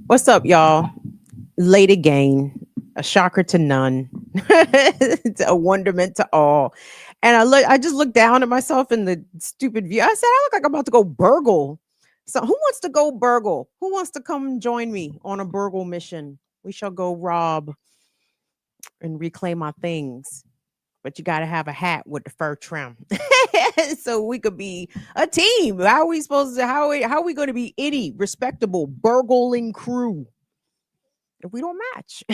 What's up, y'all? Late again, a shocker to none, it's a wonderment to all. And I just looked down at myself in the stupid view. I said, I look like I'm about to go burgle. So, who wants to go burgle? Who wants to come join me on a burgle mission? We shall go rob and reclaim our things. But you got to have a hat with the fur trim, so we could be a team. How are we supposed to? How are we going to be any respectable burgling crew if we don't match?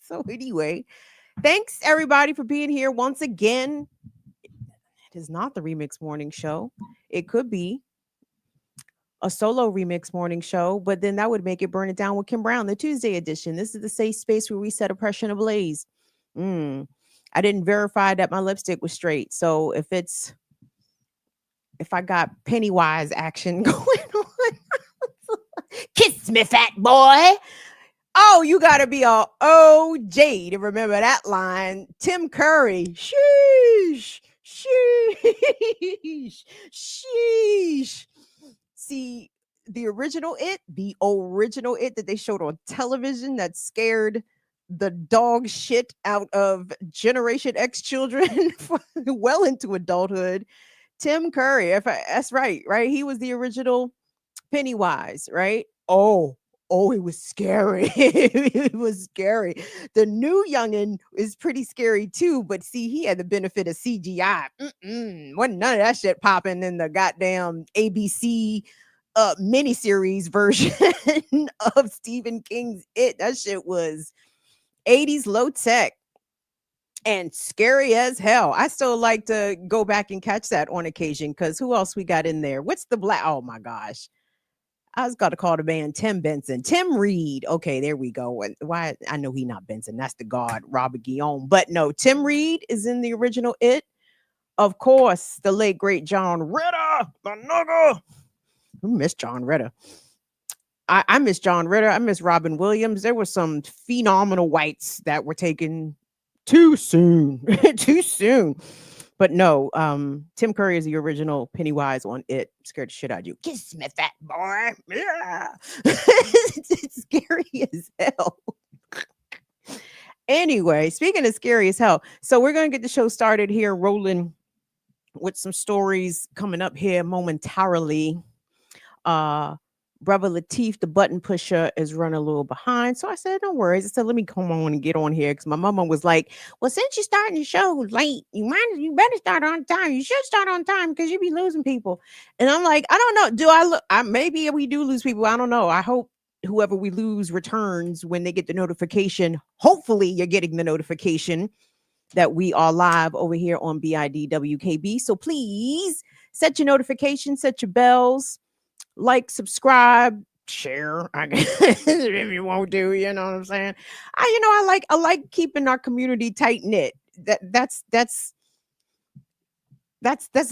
So anyway, thanks everybody for being here once again. It is not the remix morning show. It could be a solo remix morning show, but then that would make it Burn It Down with Kim Brown, the Tuesday edition. This is the safe space where we set oppression ablaze. I didn't verify that my lipstick was straight. So if I got Pennywise action going on, kiss me, fat boy. Oh, you got to be a OJ to remember that line. Tim Curry. Sheesh. Sheesh. Sheesh. See, the original it that they showed on television that scared the dog shit out of Generation X children well into adulthood. Tim Curry, that's right? He was the original Pennywise, right? Oh, it was scary. It was scary. The new youngin is pretty scary too, but see, he had the benefit of CGI. Wasn't none of that shit popping in the goddamn ABC miniseries version of Stephen King's It. That shit was 80s low tech and scary as hell. I still like to go back and catch that on occasion because who else we got in there? What's the black? Oh my gosh. I was got to call the band Tim Benson. Tim Reed. Okay, there we go. And why I know he not Benson. That's the god, Robert Guillaume. But no, Tim Reed is in the original It. Of course, the late great John Ritter, the nugger. I miss John Ritter. I miss John Ritter. I miss Robin Williams. There were some phenomenal whites that were taken too soon. Too soon. But no, Tim Curry is the original Pennywise on It. Scared the shit out of you. Kiss me, fat boy. Yeah. It's scary as hell. Anyway, speaking of scary as hell, so we're going to get the show started here, rolling with some stories coming up here momentarily. Brother Latif, the button pusher, is running a little behind. So I said, no worries. I said, let me come on and get on here. Because my mama was like, well, since you're starting the show late, you better start on time. You should start on time because you be losing people. And I'm like, I don't know. Do I look? Maybe we do lose people. I don't know. I hope whoever we lose returns when they get the notification. Hopefully you're getting the notification that we are live over here on BIDWKB. So please set your notifications, set your bells. Like, subscribe, share, I guess, if you won't do, you know what I'm saying? I like keeping our community tight knit. That's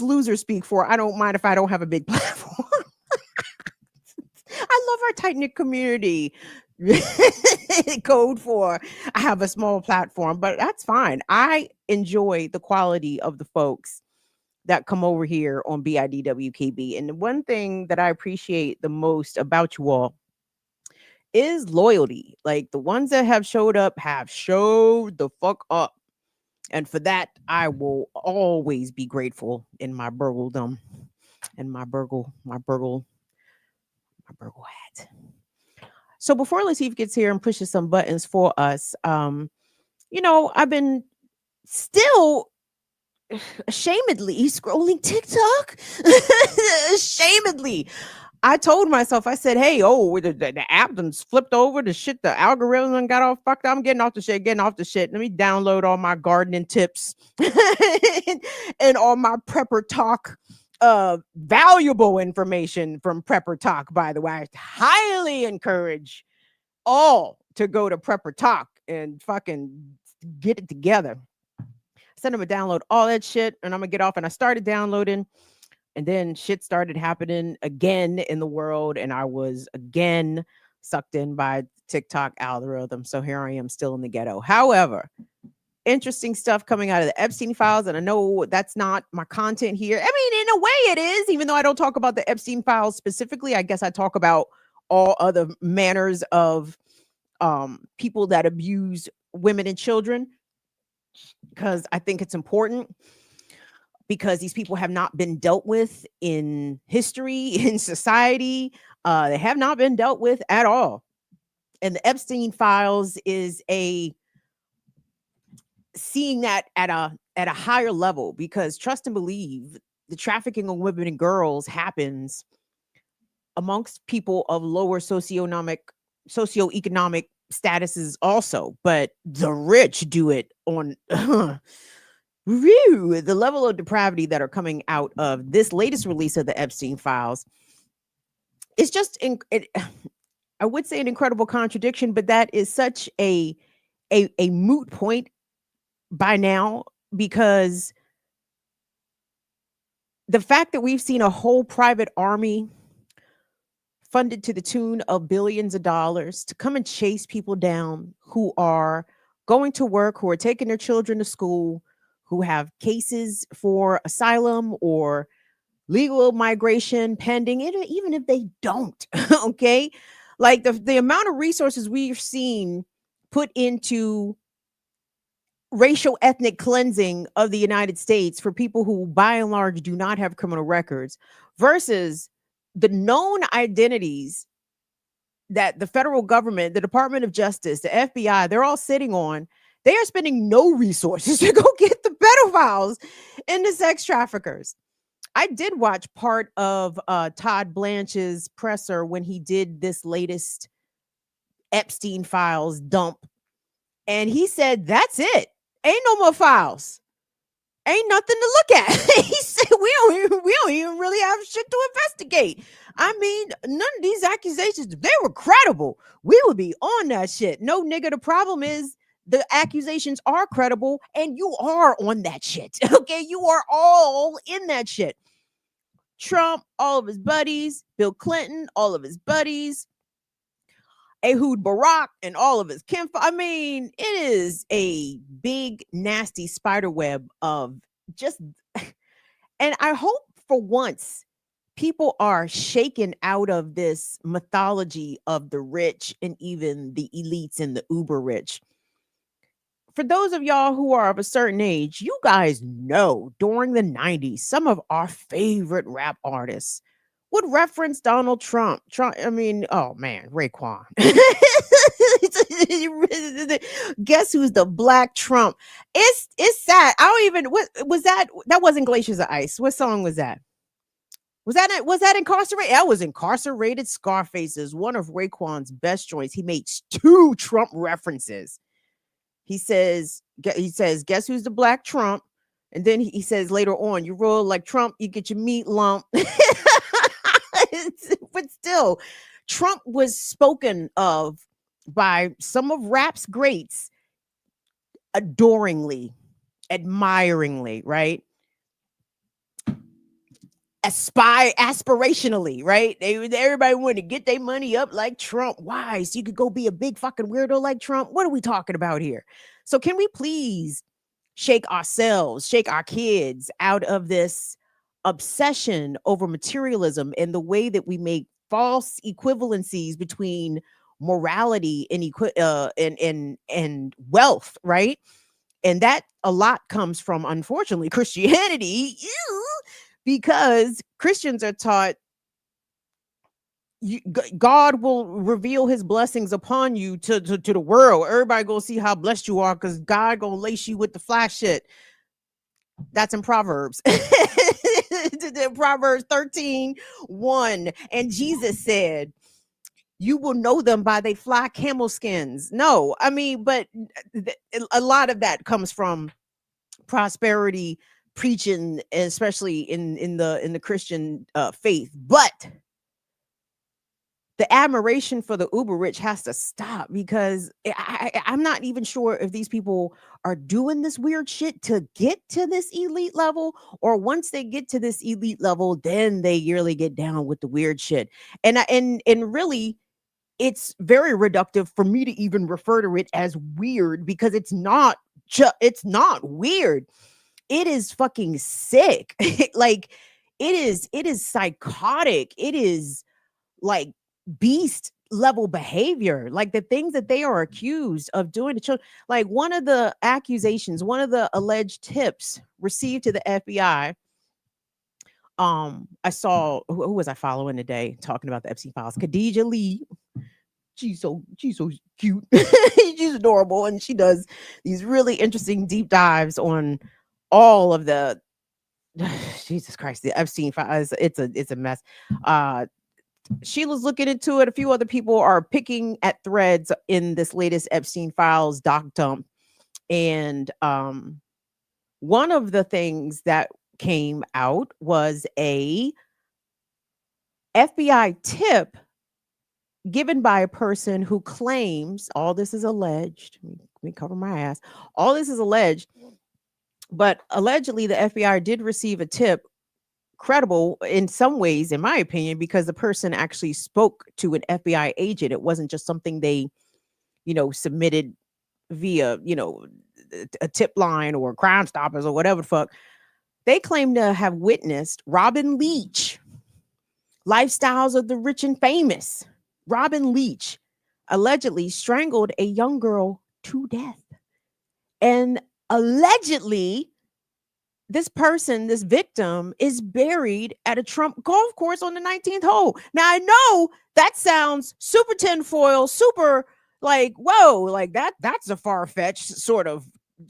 loser speak for I don't mind if I don't have a big platform. I love our tight knit community. Code for I have a small platform, but that's fine. I enjoy the quality of the folks that come over here on BIDWKB. And the one thing that I appreciate the most about you all is loyalty. Like the ones that have showed up have showed the fuck up. And for that, I will always be grateful in my burgledom and my burgle hat. So before Latif gets here and pushes some buttons for us, I've been still ashamedly scrolling TikTok. Ashamedly. I told myself, I said, hey, the app done flipped over, the shit, the algorithm done got all fucked up. I'm getting off the shit. Let me download all my gardening tips and all my Prepper Talk valuable information from Prepper Talk, by the way. I highly encourage all to go to Prepper Talk and fucking get it together. Send them a download, all that shit, and I'm gonna get off. And I started downloading, and then shit started happening again in the world, and I was again sucked in by TikTok algorithm. So here I am still in the ghetto. However, interesting stuff coming out of the Epstein files, and I know that's not my content here. I mean, in a way it is, even though I don't talk about the Epstein files specifically. I guess I talk about all other manners of people that abuse women and children, because I think it's important, because these people have not been dealt with in history, in society. They have not been dealt with at all. And the Epstein files is a seeing that at a higher level, because trust and believe, the trafficking of women and girls happens amongst people of lower socioeconomic statuses also, but the rich do it on the level of depravity that are coming out of this latest release of the Epstein files. It's just I would say an incredible contradiction, but that is such a moot point by now, because the fact that we've seen a whole private army funded to the tune of billions of dollars to come and chase people down who are going to work, who are taking their children to school, who have cases for asylum or legal migration pending, even if they don't, okay? Like the amount of resources we've seen put into racial ethnic cleansing of the United States for people who by and large do not have criminal records, versus the known identities that the federal government, the Department of Justice, the FBI, they're all sitting on. They are spending no resources to go get the pedophiles and the sex traffickers. I did watch part of Todd Blanche's presser when he did this latest Epstein files dump, and he said, "That's it. Ain't no more files. Ain't nothing to look at." He said, we don't even really have shit to investigate. I mean, none of these accusations, if they were credible, we would be on that shit. No, nigga, the problem is the accusations are credible and you are on that shit. Okay, you are all in that shit. Trump, all of his buddies, Bill Clinton, all of his buddies, Ehud Barak and all of his kin. I mean, it is a big, nasty spider web of just, and I hope for once people are shaken out of this mythology of the rich and even the elites and the uber rich. For those of y'all who are of a certain age, you guys know during the 90s, some of our favorite rap artists would reference Donald Trump. I mean, oh man, Raekwon. Guess who's the black Trump? It's sad. I don't even, what was that? That wasn't Glaciers of Ice. What song was that? Was that Incarcerated? That was Incarcerated Scarface is one of Raekwon's best joints. He makes 2 Trump references. He says, guess who's the black Trump? And then he says later on, you roll like Trump, you get your meat lump. But still, Trump was spoken of by some of rap's greats adoringly, admiringly, right? Aspirationally, right? Everybody wanted to get their money up like Trump. Why? So you could go be a big fucking weirdo like Trump? What are we talking about here? So can we please shake ourselves, shake our kids out of this obsession over materialism and the way that we make false equivalencies between morality and wealth, right? And that a lot comes from, unfortunately, Christianity. Because Christians are taught God will reveal his blessings upon you to the world. Everybody gonna see how blessed you are because God gonna lace you with the flash shit. That's in Proverbs. Proverbs 13:1. And Jesus said, you will know them by they fly camel skins. No, I mean, but a lot of that comes from prosperity preaching, especially in the Christian faith. But the admiration for the uber rich has to stop, because I'm not even sure if these people are doing this weird shit to get to this elite level, or once they get to this elite level, then they really get down with the weird shit. And really, it's very reductive for me to even refer to it as weird, because it's not weird. It is fucking sick. Like it is psychotic. It is like beast level behavior, like the things that they are accused of doing to children. Like one of the accusations, one of the alleged tips received to the FBI. I saw who was I following today talking about the Epstein files? Khadijah Lee. She's so cute. She's adorable, and she does these really interesting deep dives on all of the Jesus Christ, the Epstein files. It's a mess. Uh Sheila's looking into it. A few other people are picking at threads in this latest Epstein files doc dump. And one of the things that came out was a FBI tip given by a person who claims all this is alleged. Let me cover my ass. All this is alleged, but allegedly the FBI did receive a tip, credible in some ways, in my opinion, because the person actually spoke to an FBI agent. It wasn't just something they, submitted via, a tip line or Crime Stoppers or whatever the fuck. They claim to have witnessed Robin Leach, Lifestyles of the Rich and Famous. Robin Leach allegedly strangled a young girl to death. And allegedly, this person, this victim, is buried at a Trump golf course on the 19th hole. Now, I know that sounds super tinfoil, super like, whoa, like that's a far-fetched sort of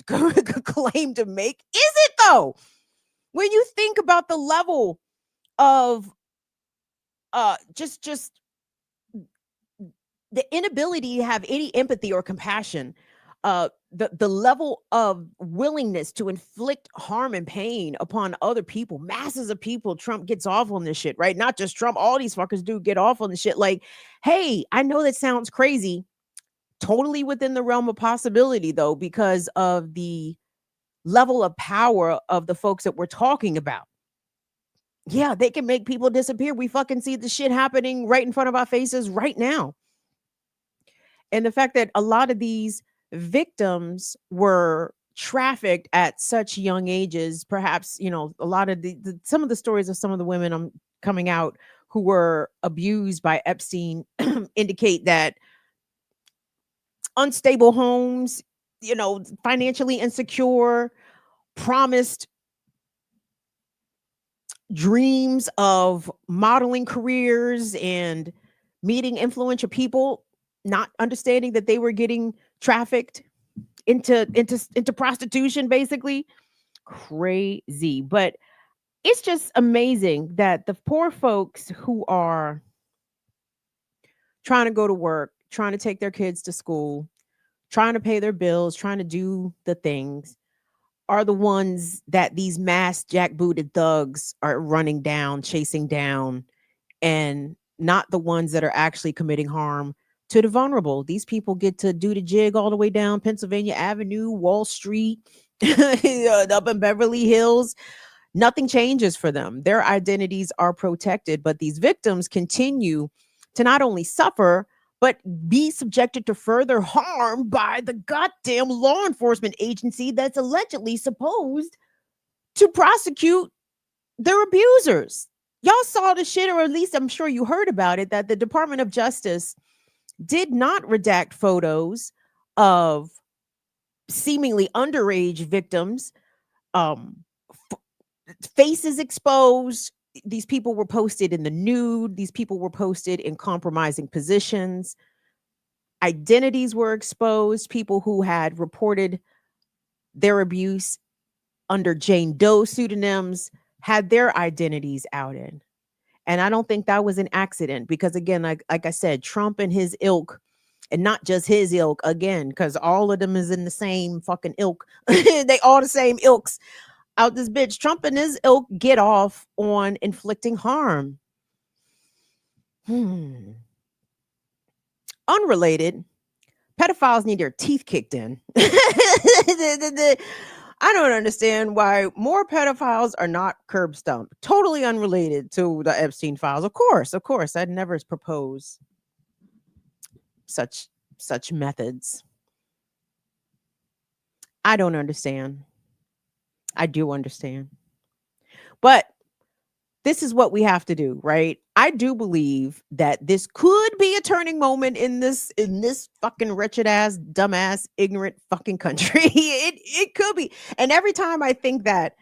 claim to make. Is it though? When you think about the level of just the inability to have any empathy or compassion, the level of willingness to inflict harm and pain upon other people, masses of people. Trump gets off on this shit, right? Not just Trump, all these fuckers do get off on the shit. Like, hey, I know that sounds crazy, totally within the realm of possibility though, because of the level of power of the folks that we're talking about. Yeah, they can make people disappear. We fucking see the shit happening right in front of our faces right now. And the fact that a lot of these victims were trafficked at such young ages, perhaps, a lot of some of the stories of some of the women coming out who were abused by Epstein indicate that unstable homes, financially insecure, promised dreams of modeling careers and meeting influential people, not understanding that they were getting trafficked into prostitution, basically. Crazy. But it's just amazing that the poor folks who are trying to go to work, trying to take their kids to school, trying to pay their bills, trying to do the things, are the ones that these mass jackbooted thugs are running down, chasing down, and not the ones that are actually committing harm to the vulnerable. These people get to do the jig all the way down Pennsylvania Avenue, Wall Street, up in Beverly Hills. Nothing changes for them. Their identities are protected, but these victims continue to not only suffer, but be subjected to further harm by the goddamn law enforcement agency that's allegedly supposed to prosecute their abusers. Y'all saw the shit, or at least I'm sure you heard about it, that the Department of Justice did not redact photos of seemingly underage victims, um, faces exposed. These people were posted in the nude. These people were posted in compromising positions. Identities were exposed. People who had reported their abuse under Jane Doe pseudonyms had their identities outed. And I don't think that was an accident because, again, like I said, Trump and his ilk, and not just his ilk, again, because all of them is in the same fucking ilk. They all the same ilks out this bitch. Trump and his ilk get off on inflicting harm. Unrelated, pedophiles need their teeth kicked in. I don't understand why more pedophiles are not curb stomped. Totally unrelated to the Epstein files. Of course, I'd never propose such methods. I don't understand. I do understand. But this is what we have to do, right? I do believe that this could be a turning moment in this fucking wretched ass, dumbass, ignorant fucking country. It could be. And every time I think that,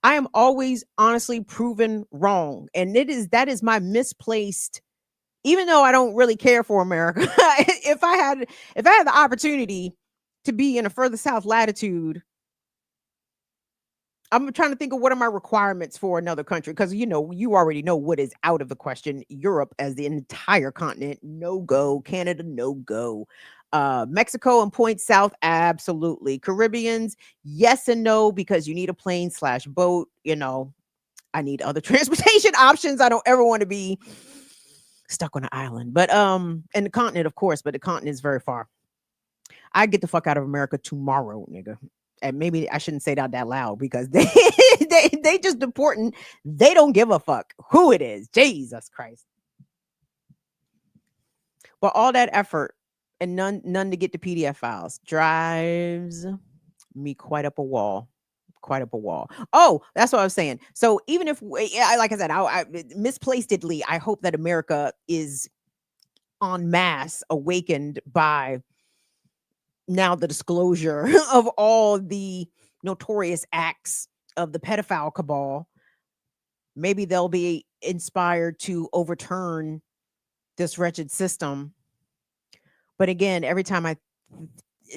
I am always honestly proven wrong. And that is my misplaced, even though I don't really care for America. if I had the opportunity to be in a further south latitude, I'm trying to think of what are my requirements for another country, because you already know what is out of the question. Europe as the entire continent, no go. Canada, no go. Mexico and point south, absolutely. Caribbeans, yes and no, because you need a plane/boat. I need other transportation options. I don't ever want to be stuck on an island. But and the continent, of course, but the continent is very far. I get the fuck out of America tomorrow, nigga. And maybe I shouldn't say that loud, because they just important. They don't give a fuck who it is. Jesus Christ. But all that effort and none to get the PDF files drives me quite up a wall. Quite up a wall. Oh, that's what I was saying. So even if, like I said, I misplacedly, I hope that America is en masse awakened by now the disclosure of all the notorious acts of the pedophile cabal. Maybe they'll be inspired to overturn this wretched system. But again, every time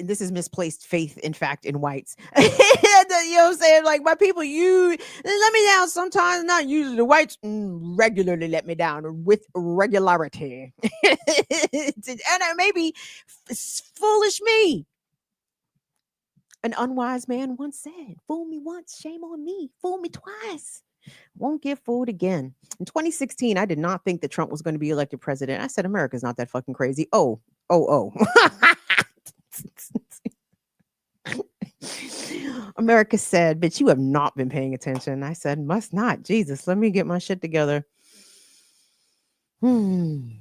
this is misplaced faith, in fact, in whites. You know what I'm saying? Like, my people, you let me down sometimes, not usually. The whites regularly let me down with regularity. And maybe foolish me. An unwise man once said, fool me once, shame on me. Fool me twice, won't get fooled again. In 2016, I did not think that Trump was going to be elected president. I said, America's not that fucking crazy. Oh. America said, bitch, you have not been paying attention. I said, must not. Jesus, let me get my shit together. Will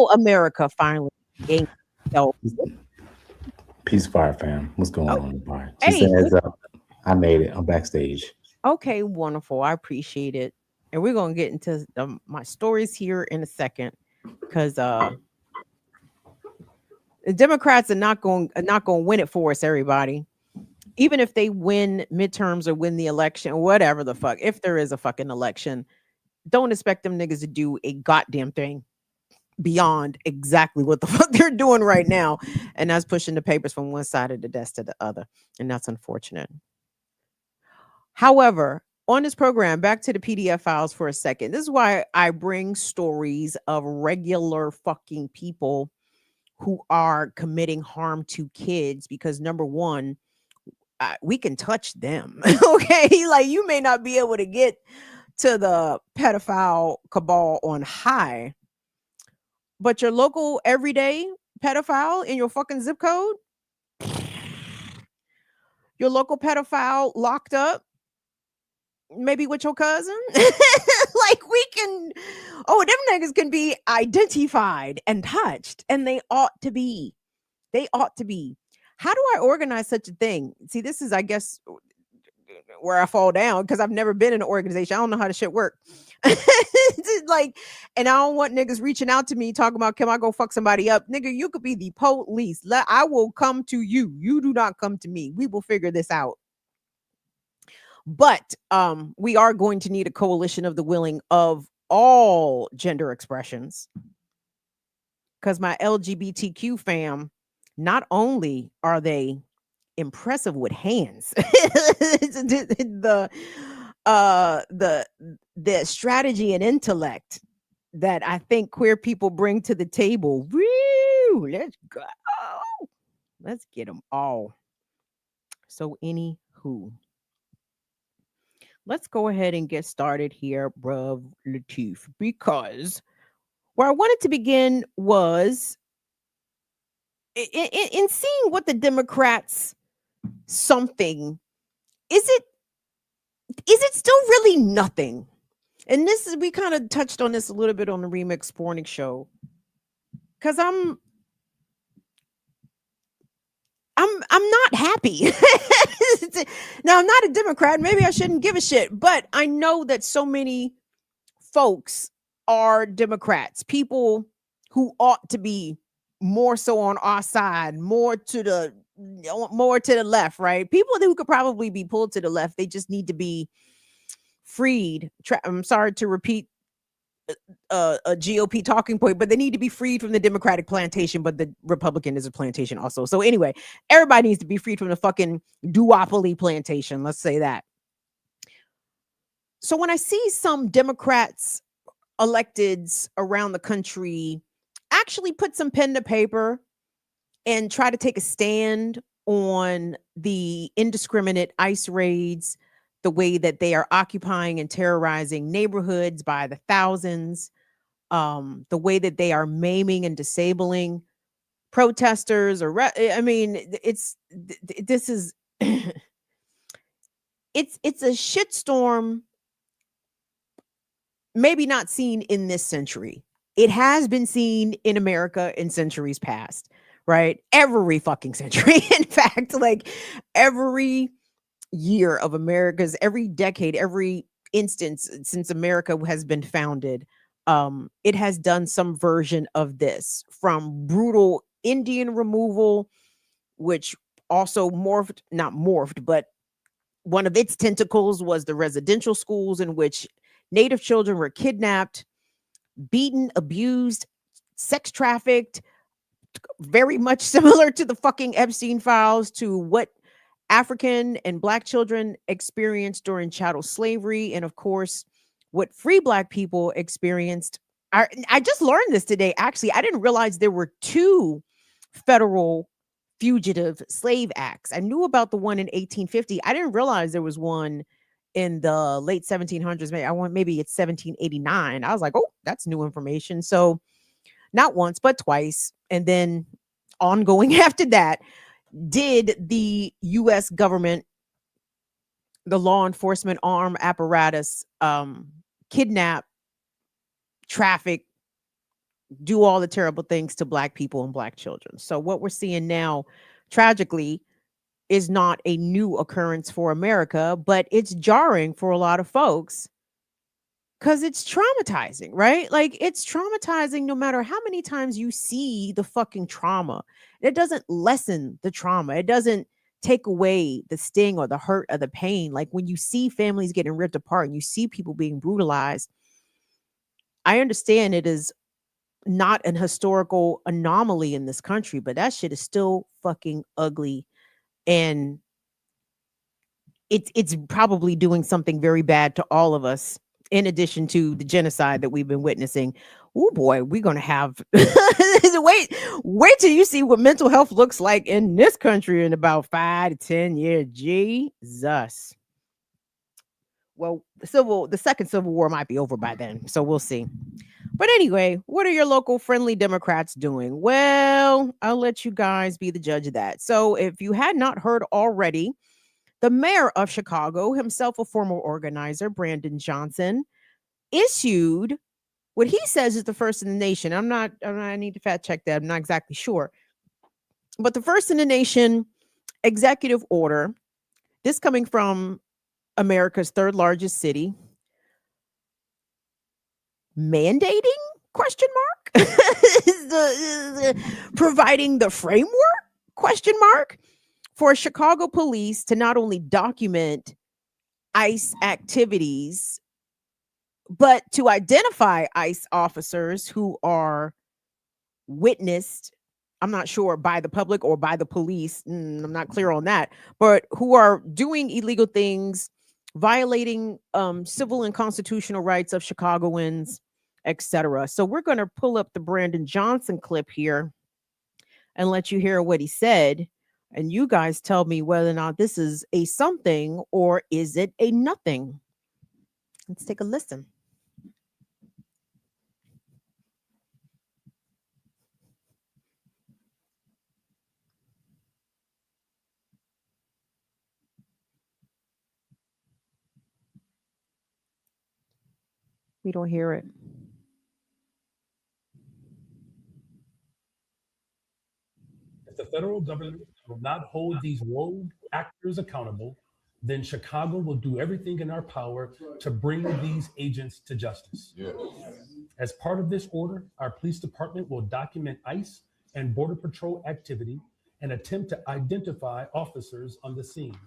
America finally gain itself? Peace fire fam. What's going on? Bar? Hey, Just a heads up. I made it. I'm backstage. Okay, wonderful. I appreciate it. And we're going to get into my stories here in a second, because the Democrats are not going to win it for us, everybody. Even if they win midterms or win the election, whatever the fuck, if there is a fucking election, don't expect them niggas to do a goddamn thing beyond exactly what the fuck they're doing right now. And that's pushing the papers from one side of the desk to the other. And that's unfortunate. However, on this program, back to the PDF files for a second. This is why I bring stories of regular fucking people who are committing harm to kids, because number one, we can touch them. Okay, like, you may not be able to get to the pedophile cabal on high, but your local everyday pedophile in your fucking zip code, your local pedophile locked up, maybe with your cousin, like, we can, them niggas can be identified and touched, and they ought to be. How do I organize such a thing? See, this is, I guess, where I fall down, because I've never been in an organization. I don't know how the shit work. Like, and I don't want niggas reaching out to me talking about, can I go fuck somebody up? Nigga, you could be the police. I will come to you. You do not come to me. We will figure this out. But we are going to need a coalition of the willing of all gender expressions, because my LGBTQ fam, not only are they impressive with hands, the strategy and intellect that I think queer people bring to the table. Woo, let's go. Let's get them all. So anywho, let's go ahead and get started here, bruv Latif, because where I wanted to begin was in seeing what the Democrats something is it still really nothing? And this is, we kind of touched on this a little bit on the Remix Morning Show, because I'm not happy. Now, I'm not a Democrat. Maybe I shouldn't give a shit, but I know that so many folks are Democrats, people who ought to be more so on our side, more to the left, right? People who could probably be pulled to the left. They just need to be freed. I'm sorry to repeat a GOP talking point, but they need to be freed from the Democratic plantation, but the Republican is a plantation also. So anyway, everybody needs to be freed from the fucking duopoly plantation. Let's say that. So when I see some Democrats electeds around the country actually put some pen to paper and try to take a stand on the indiscriminate ICE raids, the way that they are occupying and terrorizing neighborhoods by the thousands, the way that they are maiming and disabling protesters I mean, this is it's a shitstorm maybe not seen in this century. It has been seen in America in centuries past, right? Every fucking century. In fact, like every year of America's, every decade, every instance since America has been founded, it has done some version of this, from brutal Indian removal, which also not morphed, but one of its tentacles was the residential schools in which Native children were kidnapped, beaten, abused, sex trafficked, very much similar to the fucking Epstein files, to what African and Black children experienced during chattel slavery, and of course, what free Black people experienced. I just learned this today. Actually, I didn't realize there were two federal fugitive slave acts. I knew about the one in 1850. I didn't realize there was one in the late 1700s. Maybe it's 1789. I was like, oh, that's new information. So not once, but twice. And then ongoing after that, did the US government, the law enforcement arm apparatus, kidnap, traffic, do all the terrible things to Black people and Black children. So what we're seeing now, tragically, is not a new occurrence for America, but it's jarring for a lot of folks because it's traumatizing, right? Like, it's traumatizing no matter how many times you see the fucking trauma. It doesn't lessen the trauma. It doesn't take away the sting or the hurt or the pain. Like, when you see families getting ripped apart and you see people being brutalized, I understand it is not an historical anomaly in this country, but that shit is still fucking ugly. And it's probably doing something very bad to all of us, in addition to the genocide that we've been witnessing. Oh boy, we're gonna have wait till you see what mental health looks like in this country in about 5 to 10 years. Jesus. Well, the second civil war might be over by then, so we'll see. But anyway, what are your local friendly Democrats doing? Well, I'll let you guys be the judge of that. So if you had not heard already, the mayor of Chicago, himself a former organizer, Brandon Johnson, issued what he says is the first in the nation. I need to fact check that. I'm not exactly sure. But the first in the nation executive order, this coming from America's third largest city, mandating, question mark, providing the framework, question mark, for Chicago police to not only document ICE activities, but to identify ICE officers who are witnessed, I'm not sure by the public or by the police, I'm not clear on that, but who are doing illegal things, violating civil and constitutional rights of Chicagoans, etc. So we're going to pull up the Brandon Johnson clip here and let you hear what he said. And you guys tell me whether or not this is a something or is it a nothing. Let's take a listen. We don't hear it. If the federal government will not hold these rogue actors accountable, then Chicago will do everything in our power to bring these agents to justice. Yes. As part of this order, our police department will document ICE and Border Patrol activity and attempt to identify officers on the scene.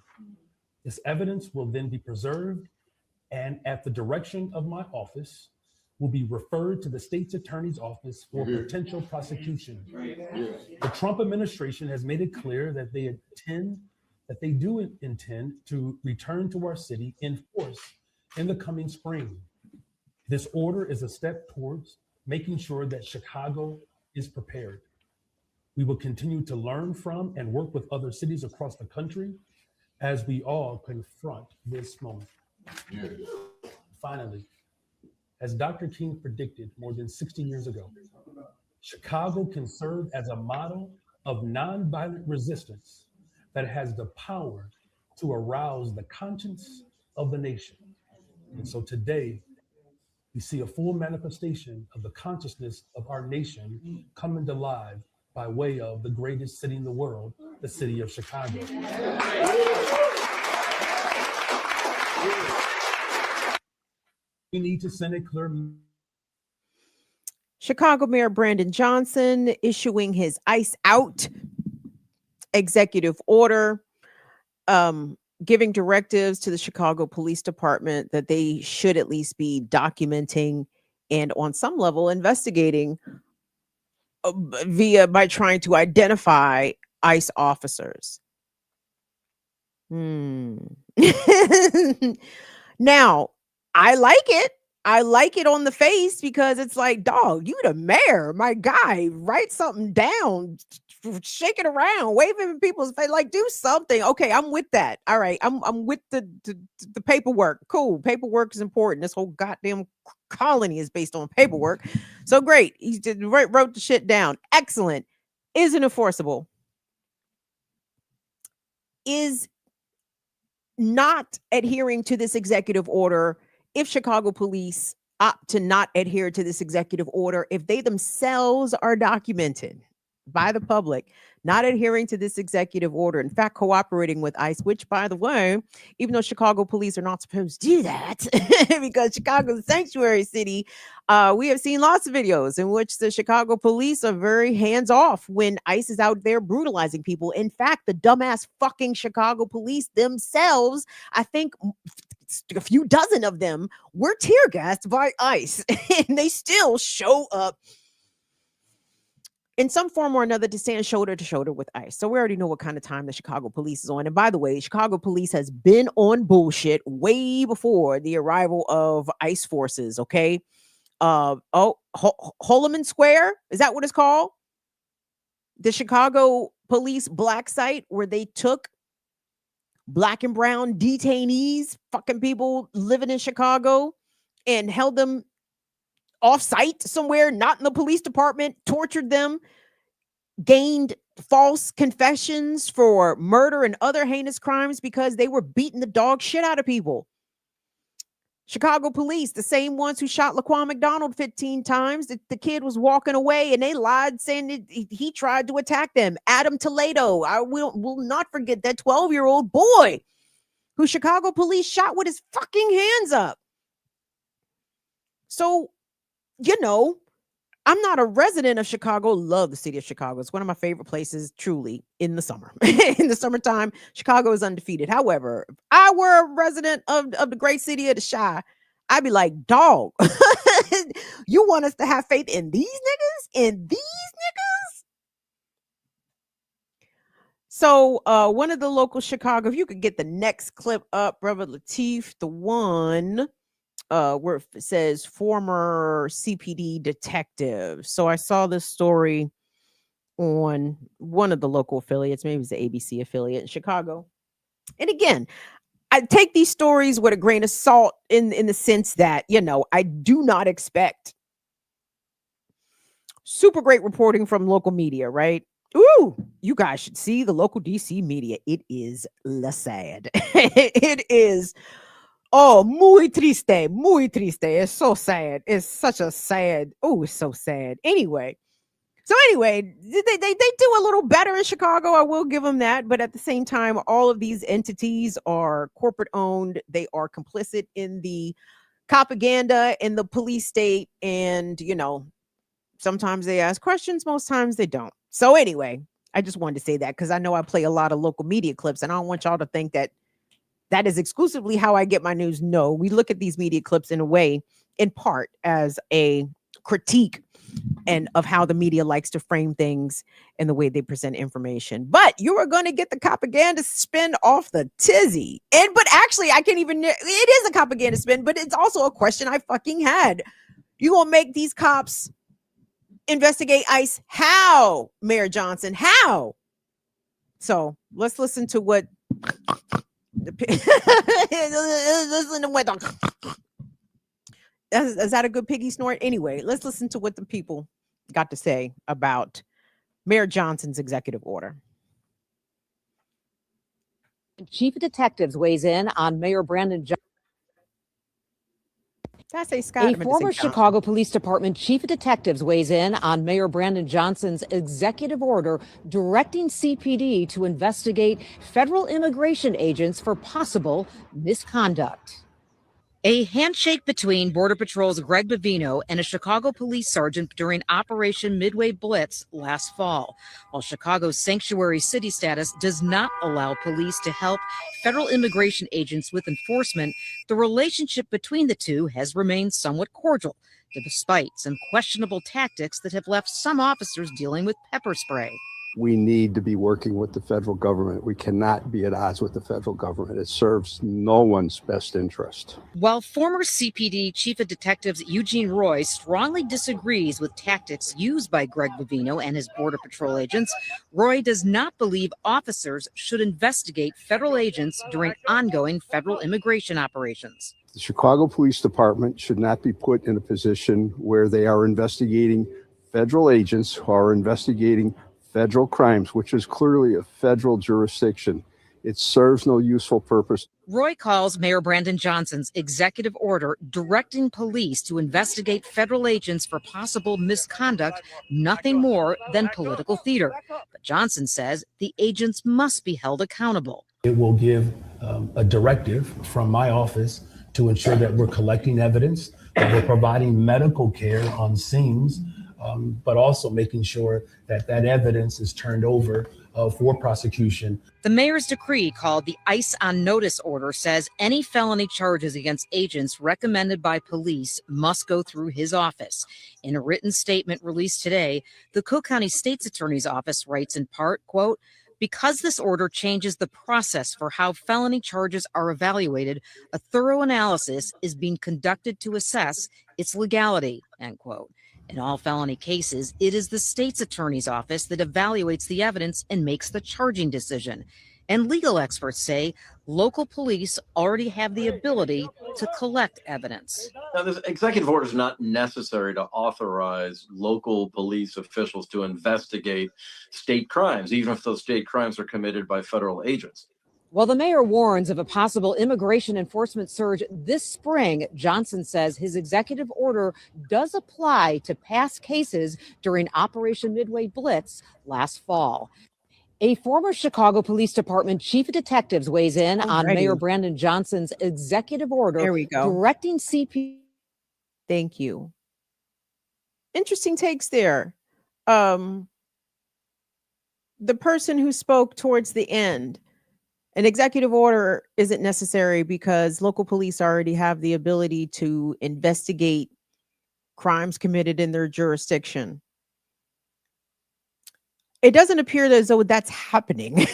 This evidence will then be preserved and, at the direction of my office, will be referred to the state's attorney's office for potential prosecution. The Trump administration has made it clear that they do intend to return to our city in force in the coming spring. This order is a step towards making sure that Chicago is prepared. We will continue to learn from and work with other cities across the country as we all confront this moment. Yes. Finally, as Dr. King predicted more than 60 years ago, Chicago can serve as a model of nonviolent resistance that has the power to arouse the conscience of the nation. And so today, we see a full manifestation of the consciousness of our nation coming to life by way of the greatest city in the world, the city of Chicago. We need to send a clear. Chicago Mayor Brandon Johnson issuing his ICE out executive order, giving directives to the Chicago Police Department that they should at least be documenting and on some level investigating by trying to identify ICE officers. Now, I like it. I like it on the face because it's like, dog, you the mayor, my guy, write something down, shake it around, wave it in people's face, like do something. Okay, I'm with that. All right, I'm with the paperwork. Cool, paperwork is important. This whole goddamn colony is based on paperwork. So great, he wrote the shit down. Excellent. Isn't enforceable. Is not adhering to this executive order. If Chicago police opt to not adhere to this executive order, if they themselves are documented by the public, not adhering to this executive order, in fact, cooperating with ICE, which, by the way, even though Chicago police are not supposed to do that, because Chicago is a sanctuary city, we have seen lots of videos in which the Chicago police are very hands-off when ICE is out there brutalizing people. In fact, the dumbass fucking Chicago police themselves, I think a few dozen of them, were tear gassed by ICE, and they still show up in some form or another to stand shoulder to shoulder with ICE. So we already know what kind of time the Chicago police is on. And by the way, Chicago police has been on bullshit way before the arrival of ICE forces, okay? Holloman Square, is that what it's called? The Chicago police black site where they took black and brown detainees, fucking people living in Chicago, and held them off-site somewhere, not in the police department, tortured them, gained false confessions for murder and other heinous crimes because they were beating the dog shit out of people. Chicago police, the same ones who shot Laquan McDonald 15 times, the kid was walking away and they lied saying that he tried to attack them. Adam Toledo, I will not forget that 12-year-old boy who Chicago police shot with his fucking hands up. So, you know, I'm not a resident of Chicago. Love the city of Chicago. It's one of my favorite places, truly, in the summer. In the summertime, Chicago is undefeated. However, if I were a resident of the great city of the Chi, I'd be like, dog, you want us to have faith in these niggas? In these niggas? So one of the local Chicago, if you could get the next clip up, Brother Lateef, the one where it says former CPD detective. So I saw this story on one of the local affiliates, maybe it's the ABC affiliate in Chicago. And again, I take these stories with a grain of salt in the sense that, you know, I do not expect super great reporting from local media, right? Ooh, you guys should see the local DC media. It is sad. It is. Oh, muy triste, muy triste. It's so sad. It's such a sad. Oh, it's so sad. Anyway, So anyway, they do a little better in Chicago. I will give them that. But at the same time, all of these entities are corporate owned. They are complicit in the propaganda in the police state. And, sometimes they ask questions, most times they don't. So anyway, I just wanted to say that because I know I play a lot of local media clips and I don't want y'all to think that that is exclusively how I get my news. No, we look at these media clips in a way, in part, as a critique and of how the media likes to frame things and the way they present information. But you are going to get the propaganda spin off the tizzy. But actually, I can't even, it is a propaganda spin, but it's also a question I fucking had. You going to make these cops investigate ICE? How, Mayor Johnson? How? So let's listen to what listen to what is that a good piggy snort? Anyway, let's listen to what the people got to say about Mayor Johnson's executive order. Chief of Detectives weighs in on Mayor Brandon Johnson. Did I say Scott? A former Chicago Police Department Chief of Detectives weighs in on Mayor Brandon Johnson's executive order directing CPD to investigate federal immigration agents for possible misconduct. A handshake between Border Patrol's Greg Bavino and a Chicago police sergeant during Operation Midway Blitz last fall. While Chicago's sanctuary city status does not allow police to help federal immigration agents with enforcement, the relationship between the two has remained somewhat cordial, despite some questionable tactics that have left some officers dealing with pepper spray. We need to be working with the federal government. We cannot be at odds with the federal government. It serves no one's best interest. While former CPD Chief of Detectives Eugene Roy strongly disagrees with tactics used by Greg Bavino and his Border Patrol agents, Roy does not believe officers should investigate federal agents during ongoing federal immigration operations. The Chicago Police Department should not be put in a position where they are investigating federal agents who are investigating federal crimes, which is clearly a federal jurisdiction. It serves no useful purpose. Roy calls Mayor Brandon Johnson's executive order directing police to investigate federal agents for possible misconduct nothing more than political theater. But Johnson says the agents must be held accountable. It will give a directive from my office to ensure that we're collecting evidence, that we're providing medical care on scenes, but also making sure that that evidence is turned over for prosecution. The mayor's decree, called the ICE on Notice order, says any felony charges against agents recommended by police must go through his office. In a written statement released today, the Cook County State's Attorney's Office writes in part, quote, "Because this order changes the process for how felony charges are evaluated, a thorough analysis is being conducted to assess its legality," end quote. In all felony cases, it is the state's attorney's office that evaluates the evidence and makes the charging decision. And legal experts say local police already have the ability to collect evidence. Now, this executive order is not necessary to authorize local police officials to investigate state crimes, even if those state crimes are committed by federal agents. While the mayor warns of a possible immigration enforcement surge this spring, Johnson says his executive order does apply to past cases during Operation Midway Blitz last fall. A former Chicago Police Department Chief of Detectives weighs in on Mayor Brandon Johnson's executive order directing CP. Thank you. Interesting takes there. The person who spoke towards the end, an executive order isn't necessary because local police already have the ability to investigate crimes committed in their jurisdiction. It doesn't appear as though that's happening.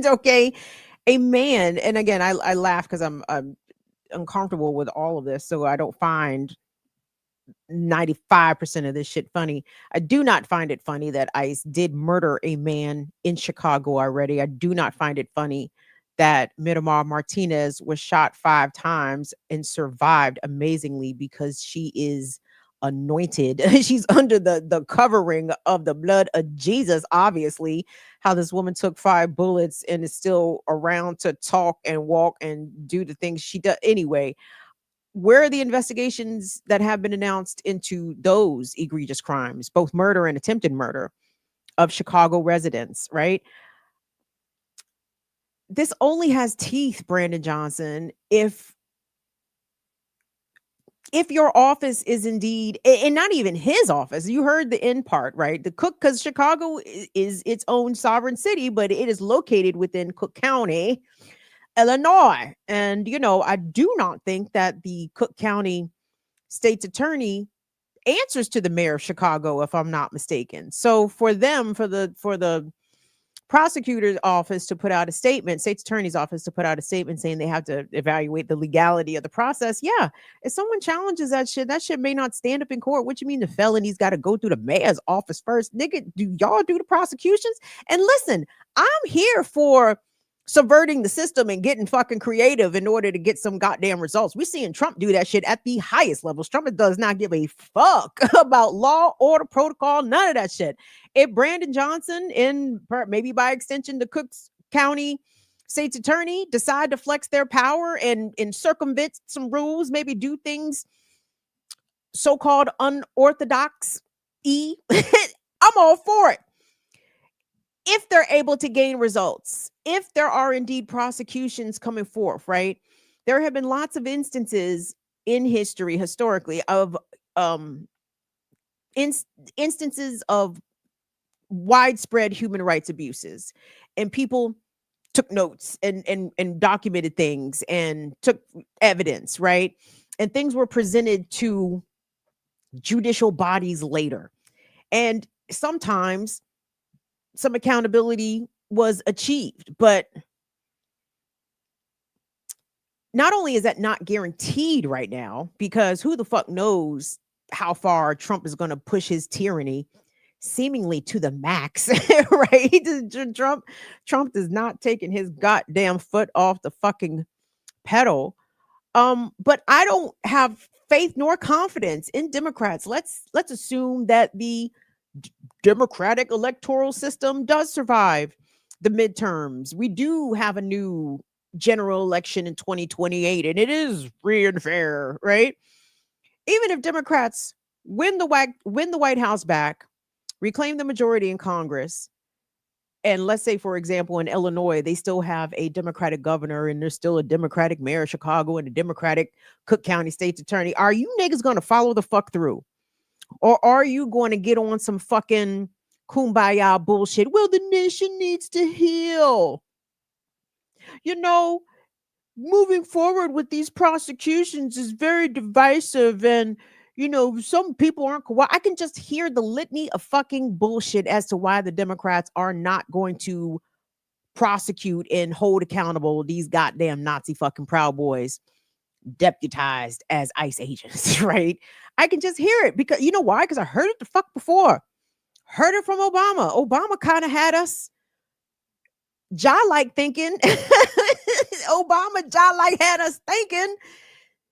Okay. A man, and again, I laugh because I'm uncomfortable with all of this, so I don't find 95% of this shit funny. I do not find it funny that ICE did murder a man in Chicago already. I do not find it funny that Miramar Martinez was shot 5 times and survived amazingly because she is anointed. She's under the covering of the blood of Jesus, obviously. How this woman took 5 bullets and is still around to talk and walk and do the things she does. Anyway, where are the investigations that have been announced into those egregious crimes, both murder and attempted murder of Chicago residents, right? This only has teeth, Brandon Johnson, if your office is indeed, and not even his office, you heard the end part, right? The Cook, because Chicago is its own sovereign city, but it is located within Cook County, Illinois. And, I do not think that the Cook County state's attorney answers to the mayor of Chicago, if I'm not mistaken. So for the prosecutor's office to put out a statement, state's attorney's office to put out a statement saying they have to evaluate the legality of the process. Yeah, if someone challenges that shit may not stand up in court. What you mean the felony's got to go through the mayor's office first? Nigga, do y'all do the prosecutions? And listen, I'm here for subverting the system and getting fucking creative in order to get some goddamn results. We're seeing Trump do that shit at the highest levels. Trump does not give a fuck about law, order, protocol, none of that shit. If Brandon Johnson, maybe by extension the Cook County state's attorney, decide to flex their power and circumvent some rules, maybe do things so-called unorthodox, I'm all for it. If they're able to gain results, if there are indeed prosecutions coming forth, right? There have been lots of instances in history, historically, of instances of widespread human rights abuses, and people took notes and documented things and took evidence, right? And things were presented to judicial bodies later. And sometimes some accountability was achieved, but not only is that not guaranteed right now, because who the fuck knows how far Trump is going to push his tyranny, seemingly to the max, right? Trump is not taking his goddamn foot off the fucking pedal. But I don't have faith nor confidence in Democrats. Let's assume that the Democratic electoral system does survive the midterms. We do have a new general election in 2028, and it is free and fair, right? Even if Democrats win the White House back, reclaim the majority in Congress, and let's say, for example, in Illinois, they still have a Democratic governor and there's still a Democratic mayor of Chicago and a Democratic Cook County state's attorney, are you niggas going to follow the fuck through? Or are you going to get on some fucking kumbaya bullshit? Well, the nation needs to heal. Moving forward with these prosecutions is very divisive, and some people aren't I can just hear the litany of fucking bullshit as to why the Democrats are not going to prosecute and hold accountable these goddamn Nazi fucking Proud Boys deputized as ICE agents, right? I can just hear it because you know why? Because I heard it the fuck before. Heard it from Obama. Obama kind of had us jaw-like thinking. Obama jaw-like had us thinking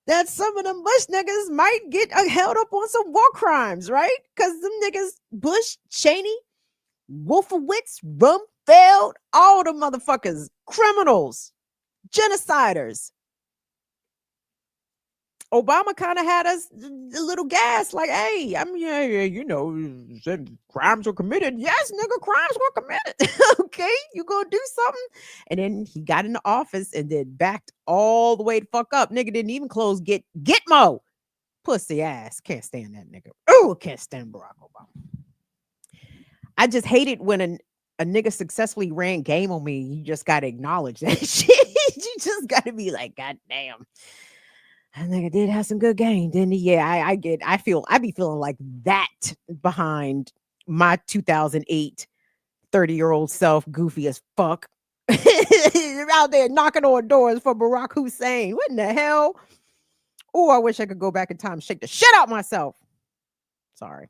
that some of them Bush niggas might get held up on some war crimes, right? Because them niggas, Bush, Cheney, Wolfowitz, Rumsfeld, all the motherfuckers, criminals, genociders. Obama kind of had us a little gas, like, hey, crimes were committed. Yes, nigga, crimes were committed. Okay, you gonna do something? And then he got into office and then backed all the way the fuck up. Nigga didn't even close Gitmo. Pussy ass. Can't stand that nigga. Oh, can't stand Barack Obama. I just hate it when a nigga successfully ran game on me. You just gotta acknowledge that shit. You just gotta be like, God damn. I think I did have some good game, didn't he? Yeah, I be feeling like that behind my 2008 30-year-old self, goofy as fuck. Out there knocking on doors for Barack Hussein. What in the hell? Oh, I wish I could go back in time and shake the shit out myself. Sorry.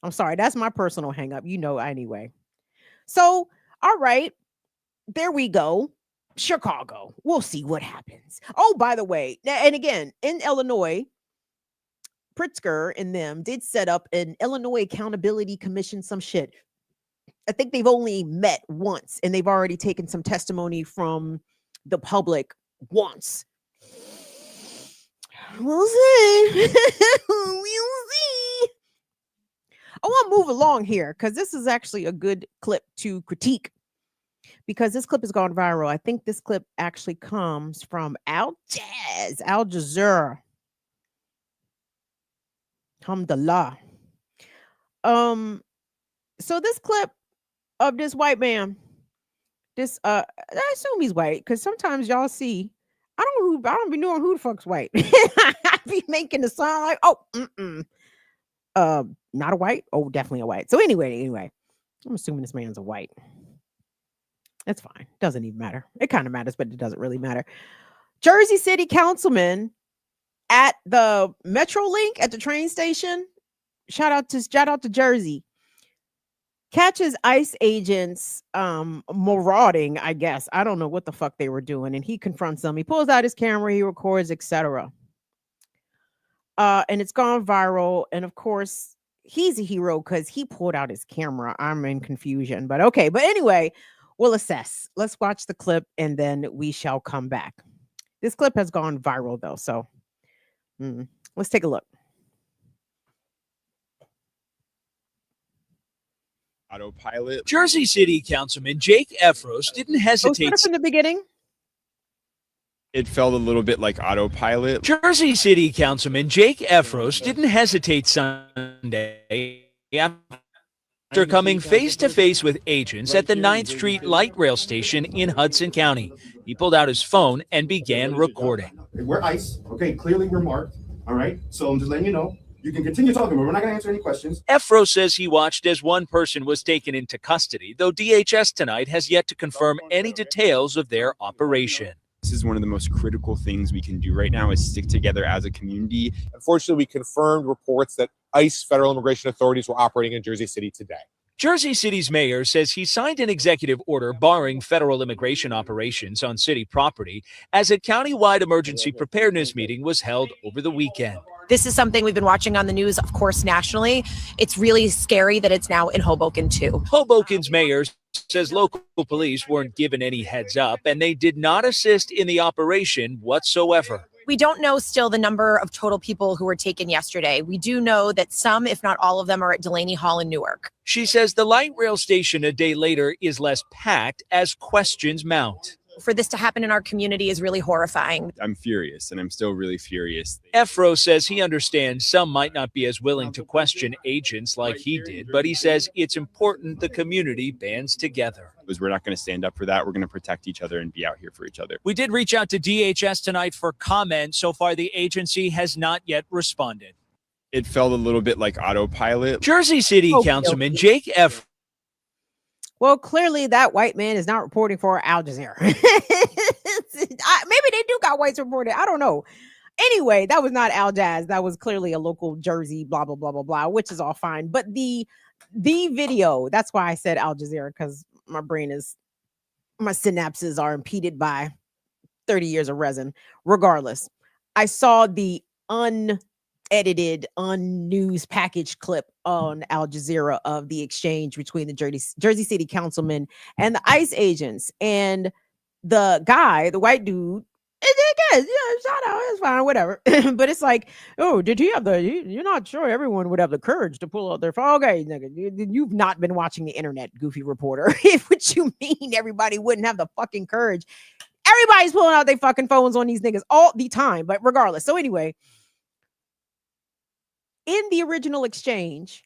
I'm sorry. That's my personal hang up. Anyway. So, all right. There we go. Chicago. We'll see what happens. Oh, by the way, and again, in Illinois, Pritzker and them did set up an Illinois Accountability Commission, some shit. I think they've only met once, and they've already taken some testimony from the public once. We'll see. We'll see. I want to move along here because this is actually a good clip to critique because this clip has gone viral. I think this clip actually comes from Al Jazeera. Alhamdulillah. So this clip of this white man, this I assume he's white because sometimes y'all see I don't be knowing who the fuck's white. I be making the sound like not a white. Oh, definitely a white. So anyway, I'm assuming this man's a white. That's fine. Doesn't even matter. It kind of matters, but it doesn't really matter. Jersey City councilman at the Metrolink at the train station. Shout out to Jersey. Catches ICE agents marauding, I guess. I don't know what the fuck they were doing. And he confronts them. He pulls out his camera, he records, etc. And it's gone viral. And of course, he's a hero because he pulled out his camera. I'm in confusion, but okay. But anyway, we'll assess. Let's watch the clip and then we shall come back. This clip has gone viral though. So let's take a look. Autopilot. Jersey City Councilman Jake Efros didn't hesitate. From the beginning. It felt a little bit like autopilot. Jersey City Councilman Jake Efros didn't hesitate Sunday after coming face to face with agents at the 9th Street Light Rail Station in Hudson County. He pulled out his phone and began recording. We're ICE. Okay, clearly we're marked. All right. So I'm just letting you know. You can continue talking, but we're not going to answer any questions. Efros says he watched as one person was taken into custody, though DHS tonight has yet to confirm any details of their operation. This is one of the most critical things we can do right now is stick together as a community. Unfortunately, we confirmed reports that ICE federal immigration authorities were operating in Jersey City today. Jersey City's mayor says he signed an executive order barring federal immigration operations on city property as a countywide emergency preparedness meeting was held over the weekend. This is something we've been watching on the news, of course, nationally. It's really scary that it's now in Hoboken, too. Hoboken's mayor says local police weren't given any heads up and they did not assist in the operation whatsoever. We don't know still the number of total people who were taken yesterday. We do know that some, if not all of them, are at Delaney Hall in Newark. She says the light rail station a day later is less packed as questions mount. For this to happen in our community is really horrifying. I'm furious, and I'm still really furious. Efro says he understands some might not be as willing to question agents like he did, but he says it's important the community bands together. Because we're not going to stand up for that. We're going to protect each other and be out here for each other. We did reach out to DHS tonight for comment. So far, the agency has not yet responded. It felt a little bit like autopilot. Jersey City Councilman Jake Efros. Well, clearly that white man is not reporting for Al Jazeera. Maybe they do got whites reported. I don't know. Anyway, that was not Al Jazz. That was clearly a local Jersey, blah, blah, blah, blah, blah, which is all fine. But the video, that's why I said Al Jazeera, because my synapses are impeded by 30 years of resin. Regardless, I saw the unedited, unnews package clip on Al Jazeera of the exchange between the Jersey City councilman and the ICE agents, and the guy, the white dude, shout out, it's fine, whatever. But it's like, oh, did he have you're not sure everyone would have the courage to pull out their phone. Okay, nigga, you've not been watching the internet, goofy reporter. What you mean everybody wouldn't have the fucking courage? Everybody's pulling out their fucking phones on these niggas all the time, but regardless. So anyway, in the original exchange,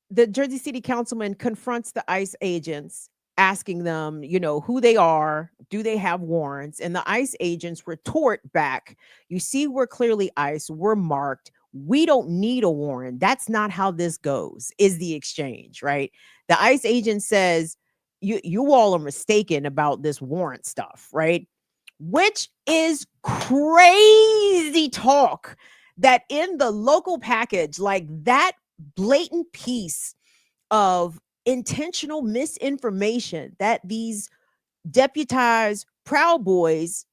the Jersey City councilman confronts the ICE agents, asking them, who they are, do they have warrants? And the ICE agents retort back, you see, we're clearly ICE, we're marked, we don't need a warrant. That's not how this goes, is the exchange, right? The ICE agent says, you all are mistaken about this warrant stuff, right? Which is crazy talk. That in the local package, like that blatant piece of intentional misinformation that these deputized Proud Boys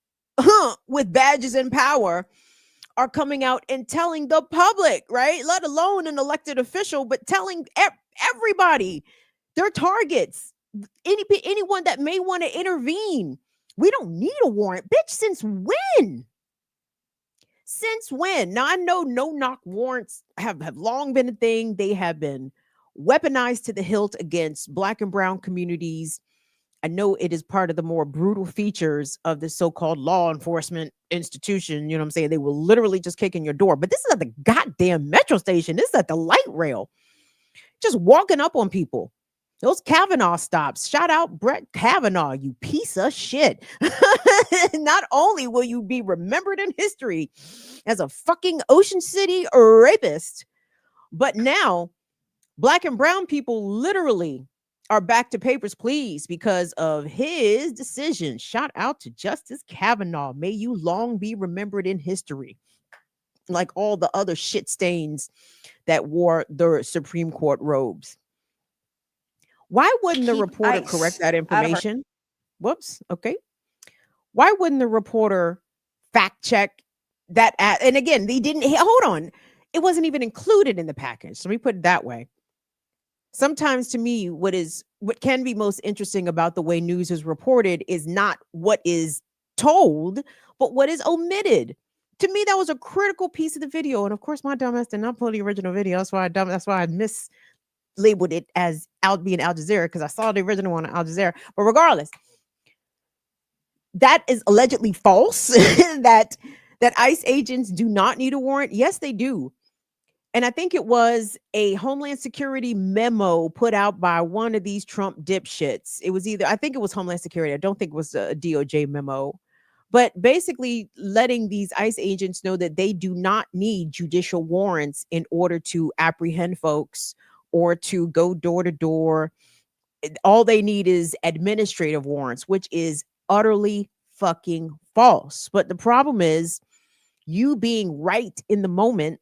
with badges and power are coming out and telling the public, right? Let alone an elected official, but telling everybody, their targets, anyone that may want to intervene. We don't need a warrant, bitch, since when? Since when? Now I know no-knock warrants have long been a thing. They have been weaponized to the hilt against Black and brown communities. I know it is part of the more brutal features of the so-called law enforcement institution. You know what I'm saying? They will literally just kick in your door. But this is at the goddamn metro station. This is at the light rail. Just walking up on people. Those Kavanaugh stops. Shout out Brett Kavanaugh, you piece of shit. Not only will you be remembered in history as a fucking Ocean City rapist, but now Black and brown people literally are back to papers, please, because of his decision. Shout out to Justice Kavanaugh. May you long be remembered in history, like all the other shit stains that wore the Supreme Court robes. Why wouldn't the reporter correct that information? Whoops. Okay. Why wouldn't the reporter fact check that? And again, they didn't. Hold on. It wasn't even included in the package. So let me put it that way. Sometimes to me, what can be most interesting about the way news is reported is not what is told, but what is omitted. To me, that was a critical piece of the video. And of course, my dumbass did not pull the original video. That's why I mislabeled it as being Al Jazeera, because I saw the original one on Al Jazeera. But regardless, that is allegedly false. that ICE agents do not need a warrant. Yes, they do. And I think it was a Homeland Security memo put out by one of these Trump dipshits. It was I think it was Homeland Security. I don't think it was a DOJ memo. But basically letting these ICE agents know that they do not need judicial warrants in order to apprehend folks or to go door to door. All they need is administrative warrants, which is utterly fucking false. But the problem is, you being right in the moment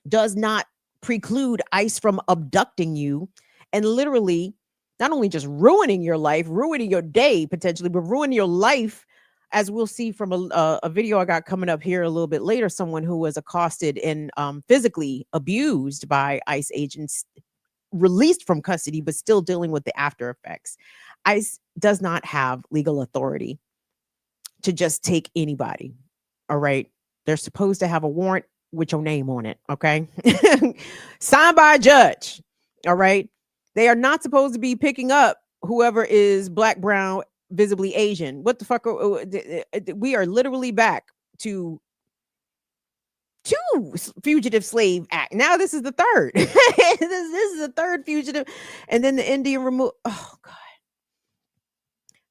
does not preclude ICE from abducting you and literally not only just ruining your life, ruining your day potentially, but ruining your life, as we'll see from a video I got coming up here a little bit later. Someone who was accosted and physically abused by ICE agents, released from custody, but still dealing with the after effects. ICE does not have legal authority to just take anybody. All right. They're supposed to have a warrant with your name on it. Okay. Signed by a judge. All right. They are not supposed to be picking up whoever is Black, brown, visibly Asian. What the fuck? We are literally back to two Fugitive Slave Act. Now this is the third. this is the third fugitive. And then the Indian remove. Oh God.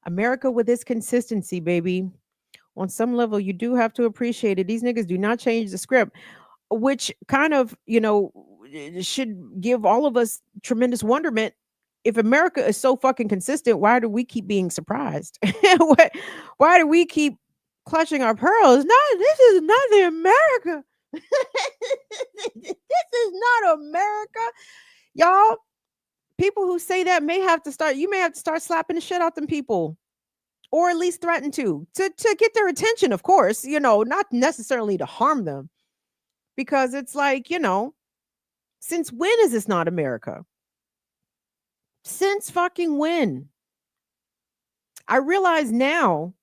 America with this consistency, baby. On some level, you do have to appreciate it. These niggas do not change the script, which kind of, should give all of us tremendous wonderment. If America is so fucking consistent, why do we keep being surprised? Why do we keep clutching our pearls? No, this is not the America. This is not America. Y'all, people who say that may have to start slapping the shit out them people. Or at least threaten to get their attention, of course, not necessarily to harm them. Because it's like, since when is this not America? Since fucking when? I realize now,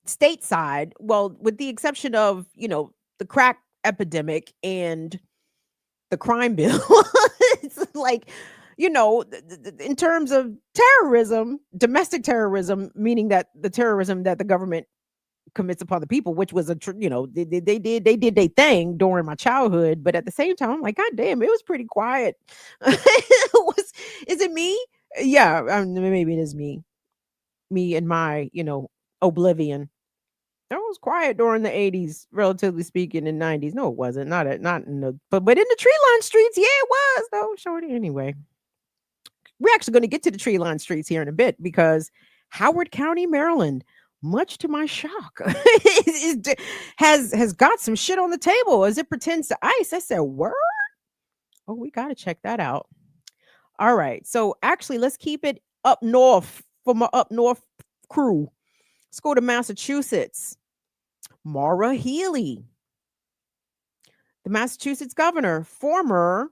stateside, well, with the exception of, the crack epidemic and the crime bill, it's like, in terms of terrorism, domestic terrorism, meaning that the terrorism that the government commits upon the people, which was they did their thing during my childhood, but at the same time, I'm like, God damn, it was pretty quiet. Is it me? Yeah, maybe it is me and my, oblivion. That was quiet during the 80s, relatively speaking, in 90s. No, it wasn't. Not in the, but in the tree line streets, yeah, it was though. Shorty, anyway. We're actually going to get to the tree line streets here in a bit because Howard County, Maryland, much to my shock, has got some shit on the table as it pertains to ICE. I said, word? Oh, we got to check that out. All right. So actually, let's keep it up north for my up north crew. Let's go to Massachusetts. Maura Healey, the Massachusetts governor, former,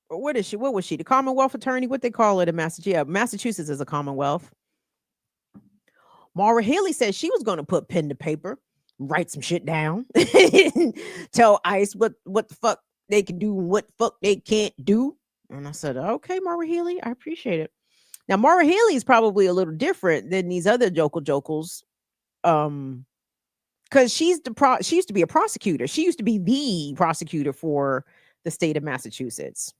what is she? What was she? The Commonwealth attorney? What they call it in Massachusetts? Yeah, Massachusetts is a Commonwealth. Maura Healey said she was going to put pen to paper write some shit down, tell ICE what the fuck they can do and what the fuck they can't do. And I said, okay, Mara Healy, I appreciate it. Now, Mara Healy is probably a little different than these other jokels. Because she used to be a prosecutor. She used to be the prosecutor for the state of Massachusetts.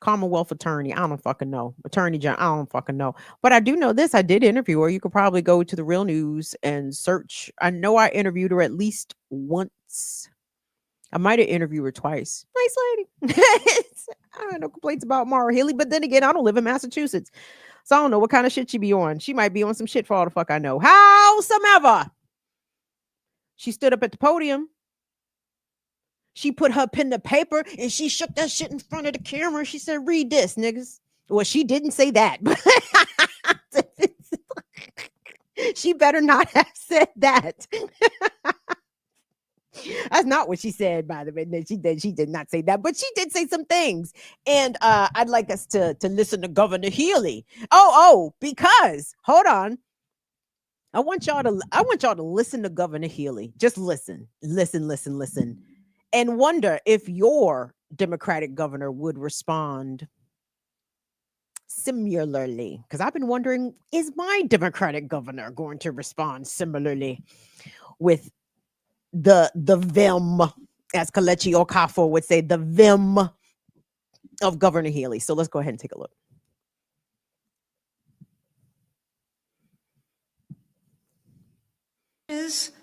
Commonwealth attorney. I don't fucking know. Attorney General. I don't fucking know. But I do know this. I did interview her. You could probably go to the Real News and search. I know I interviewed her at least once. I might have interviewed her twice. Nice lady. I have no complaints about Mara Healy. But then again, I don't live in Massachusetts. So I don't know what kind of shit she be on. She might be on some shit for all the fuck I know. Howsomever, she stood up at the podium. She put her pen to paper and she shook that shit in front of the camera. She said, read this, niggas. Well, she didn't say that. She better not have said that. That's not what she said, by the way. She did not say that, but she did say some things. And I'd like us to listen to Governor Healy. Because hold on. I want y'all to listen to Governor Healy. Just listen, and wonder if your Democratic governor would respond similarly. Because I've been wondering, is my Democratic governor going to respond similarly with the vim, as Kalechi Okafor would say, the vim of Governor Healy? So let's go ahead and take a look.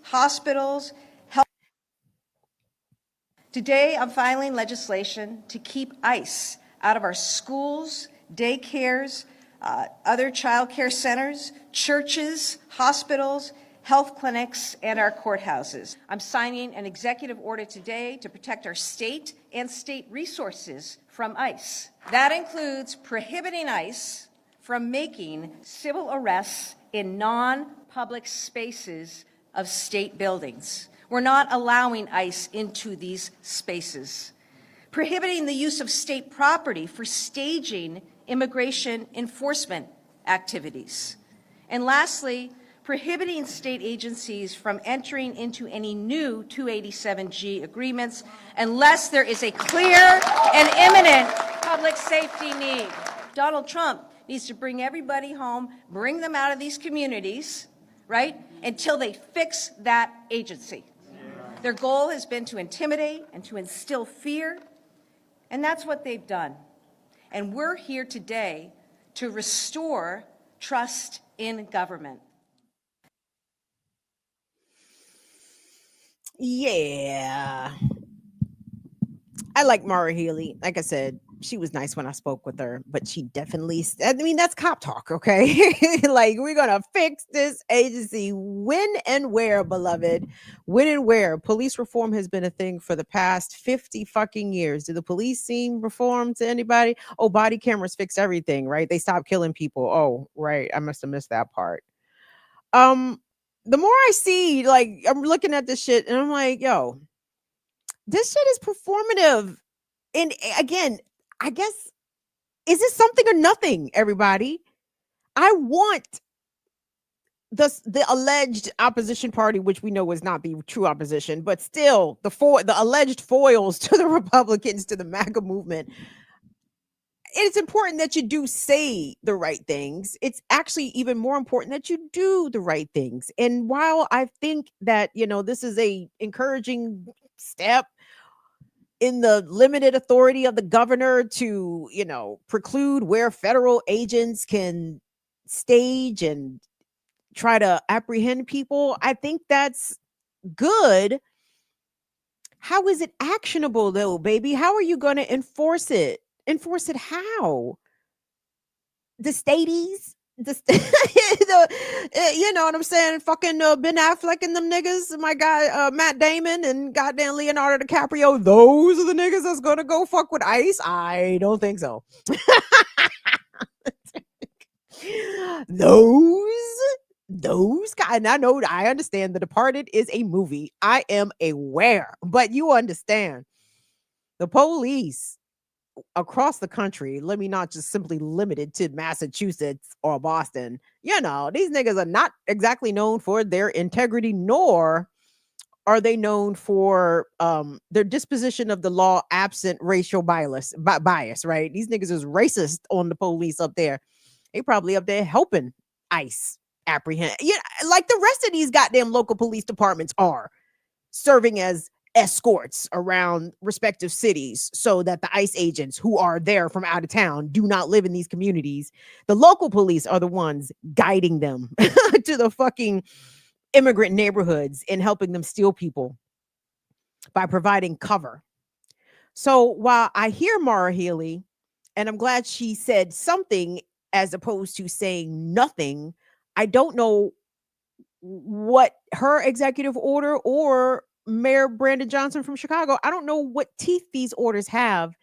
Hospitals, health. Today, I'm filing legislation to keep ICE out of our schools, daycares, other child care centers, churches, hospitals, health clinics, and our courthouses. I'm signing an executive order today to protect our state and state resources from ICE. That includes prohibiting ICE from making civil arrests in non-public spaces of state buildings. We're not allowing ICE into these spaces. Prohibiting the use of state property for staging immigration enforcement activities. And lastly, prohibiting state agencies from entering into any new 287G agreements unless there is a clear and imminent public safety need. Donald Trump needs to bring everybody home, bring them out of these communities, right, until they fix that agency. Their goal has been to intimidate and to instill fear, and that's what they've done. And we're here today to restore trust in government. Yeah. I like Mara Healy. Like I said, she was nice when I spoke with her, but she definitely, I mean, that's cop talk, okay? Like, we're going to fix this agency. When and where, beloved? When and where? Police reform has been a thing for the past 50 fucking years. Do the police seem reformed to anybody? Oh, body cameras fix everything, right? They stopped killing people. Oh, right. I must have missed that part. The more I see, like, I'm looking at this shit and I'm like, yo, this shit is performative. And again, I guess, is this something or nothing, everybody? I want the alleged opposition party, which we know is not the true opposition, but still the alleged foils to the Republicans, to the MAGA movement. It's important that you do say the right things. It's actually even more important that you do the right things. And while I think that, this is a encouraging step in the limited authority of the governor to, preclude where federal agents can stage and try to apprehend people, I think that's good. How is it actionable though, baby? How are you going to enforce it? Enforce it how? The stadies? You know what I'm saying? Fucking Ben Affleck and them niggas, my guy Matt Damon and goddamn Leonardo DiCaprio. Those are the niggas that's gonna go fuck with ICE? I don't think so. Those guys. And I understand The Departed is a movie. I am aware, but you understand the police across the country, let me not just simply limit it to Massachusetts or Boston. These niggas are not exactly known for their integrity nor are they known for their disposition of the law absent racial bias, right? These niggas is racist on the police up there. They probably up there helping ICE apprehend. Yeah, like the rest of these goddamn local police departments are serving as escorts around respective cities so that the ICE agents who are there from out of town do not live in these communities. The local police are the ones guiding them to the fucking immigrant neighborhoods and helping them steal people by providing cover. So while I hear Mara Healy, and I'm glad she said something as opposed to saying nothing, I don't know what her executive order or Mayor Brandon Johnson from Chicago, I don't know what teeth these orders have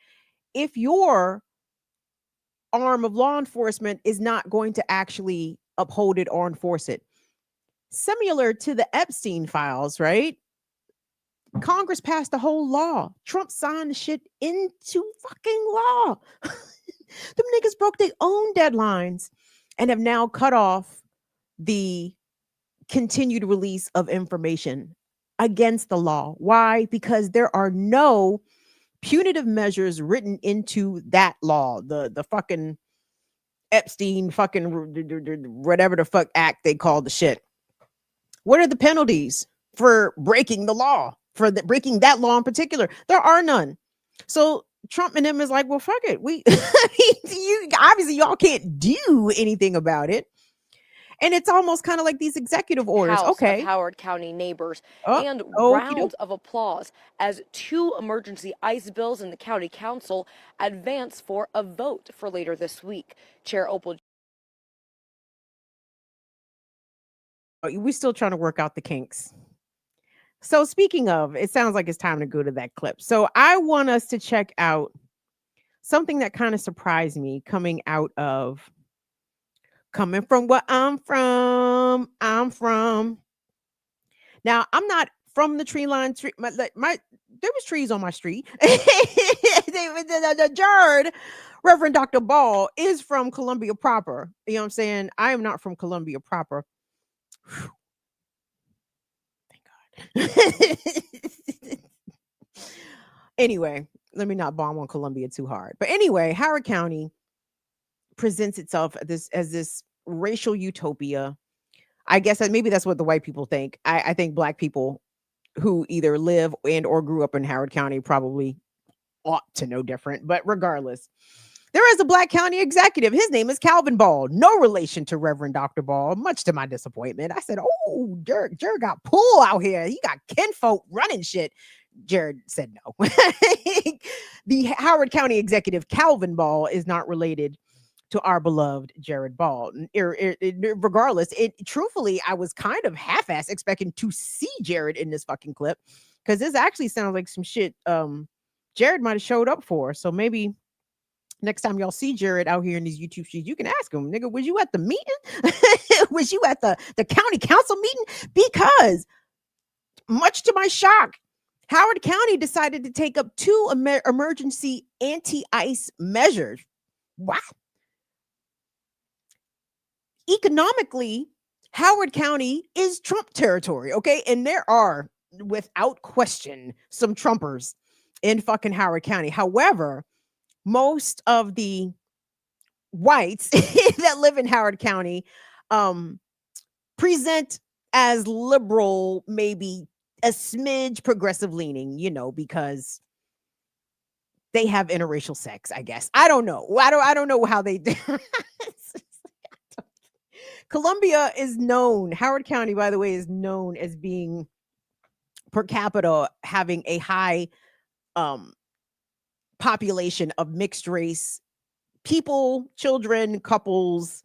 if your arm of law enforcement is not going to actually uphold it or enforce it. Similar to the Epstein files, right? Congress passed a whole law. Trump signed the shit into fucking law. Them niggas broke their own deadlines and have now cut off the continued release of information against the law. Why? Because there are no punitive measures written into that law. The fucking Epstein fucking whatever the fuck act they call the shit. What are the penalties for breaking the law? For breaking that law in particular? There are none. So Trump and him is like, well, fuck it. We obviously y'all can't do anything about it. And it's almost kind of like these executive orders. House okay. Of Howard County neighbors and okey-doke. rounds of applause as 2 emergency ICE bills in the county council advance for a vote for later this week. Chair Opal. We're still trying to work out the kinks. So speaking of, it sounds like it's time to go to that clip. So I want us to check out something that kind of surprised me coming from where I'm from. Now, I'm not from the tree line. There was trees on my street. The Jared, Reverend Dr. Ball, is from Columbia proper. You know what I'm saying? I am not from Columbia proper. Whew. Thank God. Anyway, let me not bomb on Columbia too hard. But anyway, Howard County presents itself as this racial utopia. I guess that maybe that's what the white people think. I think black people who either live and or grew up in Howard County probably ought to know different. But regardless, there is a black county executive. His name is Calvin Ball. No relation to Reverend Dr. Ball, much to my disappointment. I said, oh, Jared got pull out here. He got kinfolk running shit. Jared said no. The Howard County executive, Calvin Ball, is not related to our beloved Jared Ball. Regardless, truthfully, I was kind of half-ass expecting to see Jared in this fucking clip because this actually sounds like some shit Jared might have showed up for. So maybe next time y'all see Jared out here in these YouTube streets, you can ask him, nigga, was you at the meeting? Was you at the county council meeting? Because much to my shock, Howard County decided to take up 2 emergency anti-ICE measures. What? Economically, Howard County is Trump territory, okay? And there are, without question, some Trumpers in fucking Howard County. However, most of the whites that live in Howard County present as liberal, maybe a smidge progressive leaning, because they have interracial sex, I guess. I don't know. I don't know how they do. Columbia is known, Howard County, by the way, is known as being per capita having a high population of mixed race people, children, couples.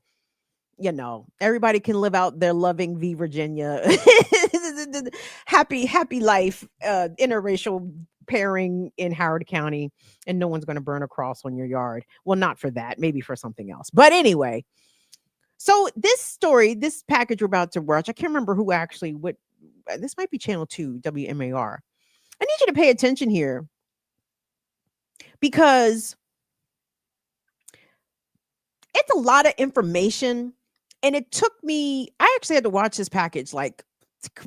Everybody can live out their loving V Virginia happy life, interracial pairing in Howard County, and no one's going to burn a cross on your yard. Well, not for that, maybe for something else. But anyway, so this package we're about to watch, I can't remember who actually this might be Channel 2, WMAR. I need you to pay attention here because it's a lot of information. And I actually had to watch this package like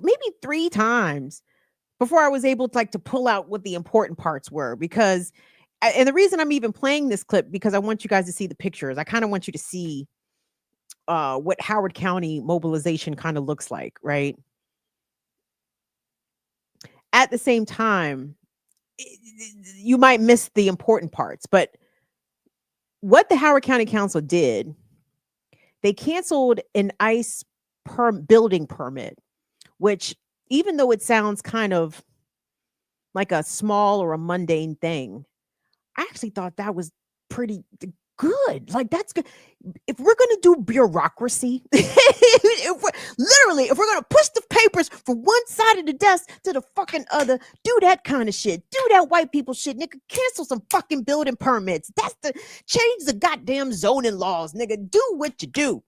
maybe 3 times before I was able to to pull out what the important parts were, because and the reason I'm even playing this clip, because I want you guys to see the pictures. I kind of want you to see what Howard County mobilization kind of looks like, right? At the same time, you might miss the important parts, but what the Howard County Council did, they canceled an ICE building permit, which, even though it sounds kind of like a small or a mundane thing, I actually thought that was pretty good. Like, that's good. If we're going to do bureaucracy, if we're going to push the papers from one side of the desk to the fucking other, do that kind of shit. Do that white people shit, nigga. Cancel some fucking building permits. Change the goddamn zoning laws, nigga. Do what you do.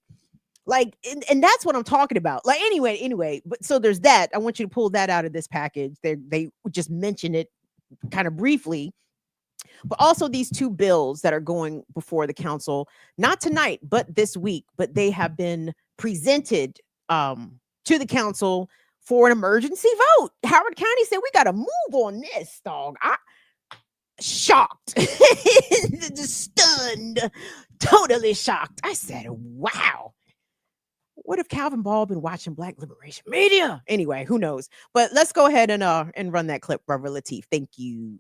Like, and that's what I'm talking about. Like, anyway, but so there's that. I want you to pull that out of this package. They just mention it kind of briefly. But also these two bills that are going before the council, not tonight, but this week, but they have been presented to the council for an emergency vote. Howard County said, we got to move on this, dog. I shocked, just stunned, totally shocked. I said, wow. What if Calvin Ball been watching Black Liberation Media? Anyway, who knows? But let's go ahead and run that clip, Brother Lateef. Thank you.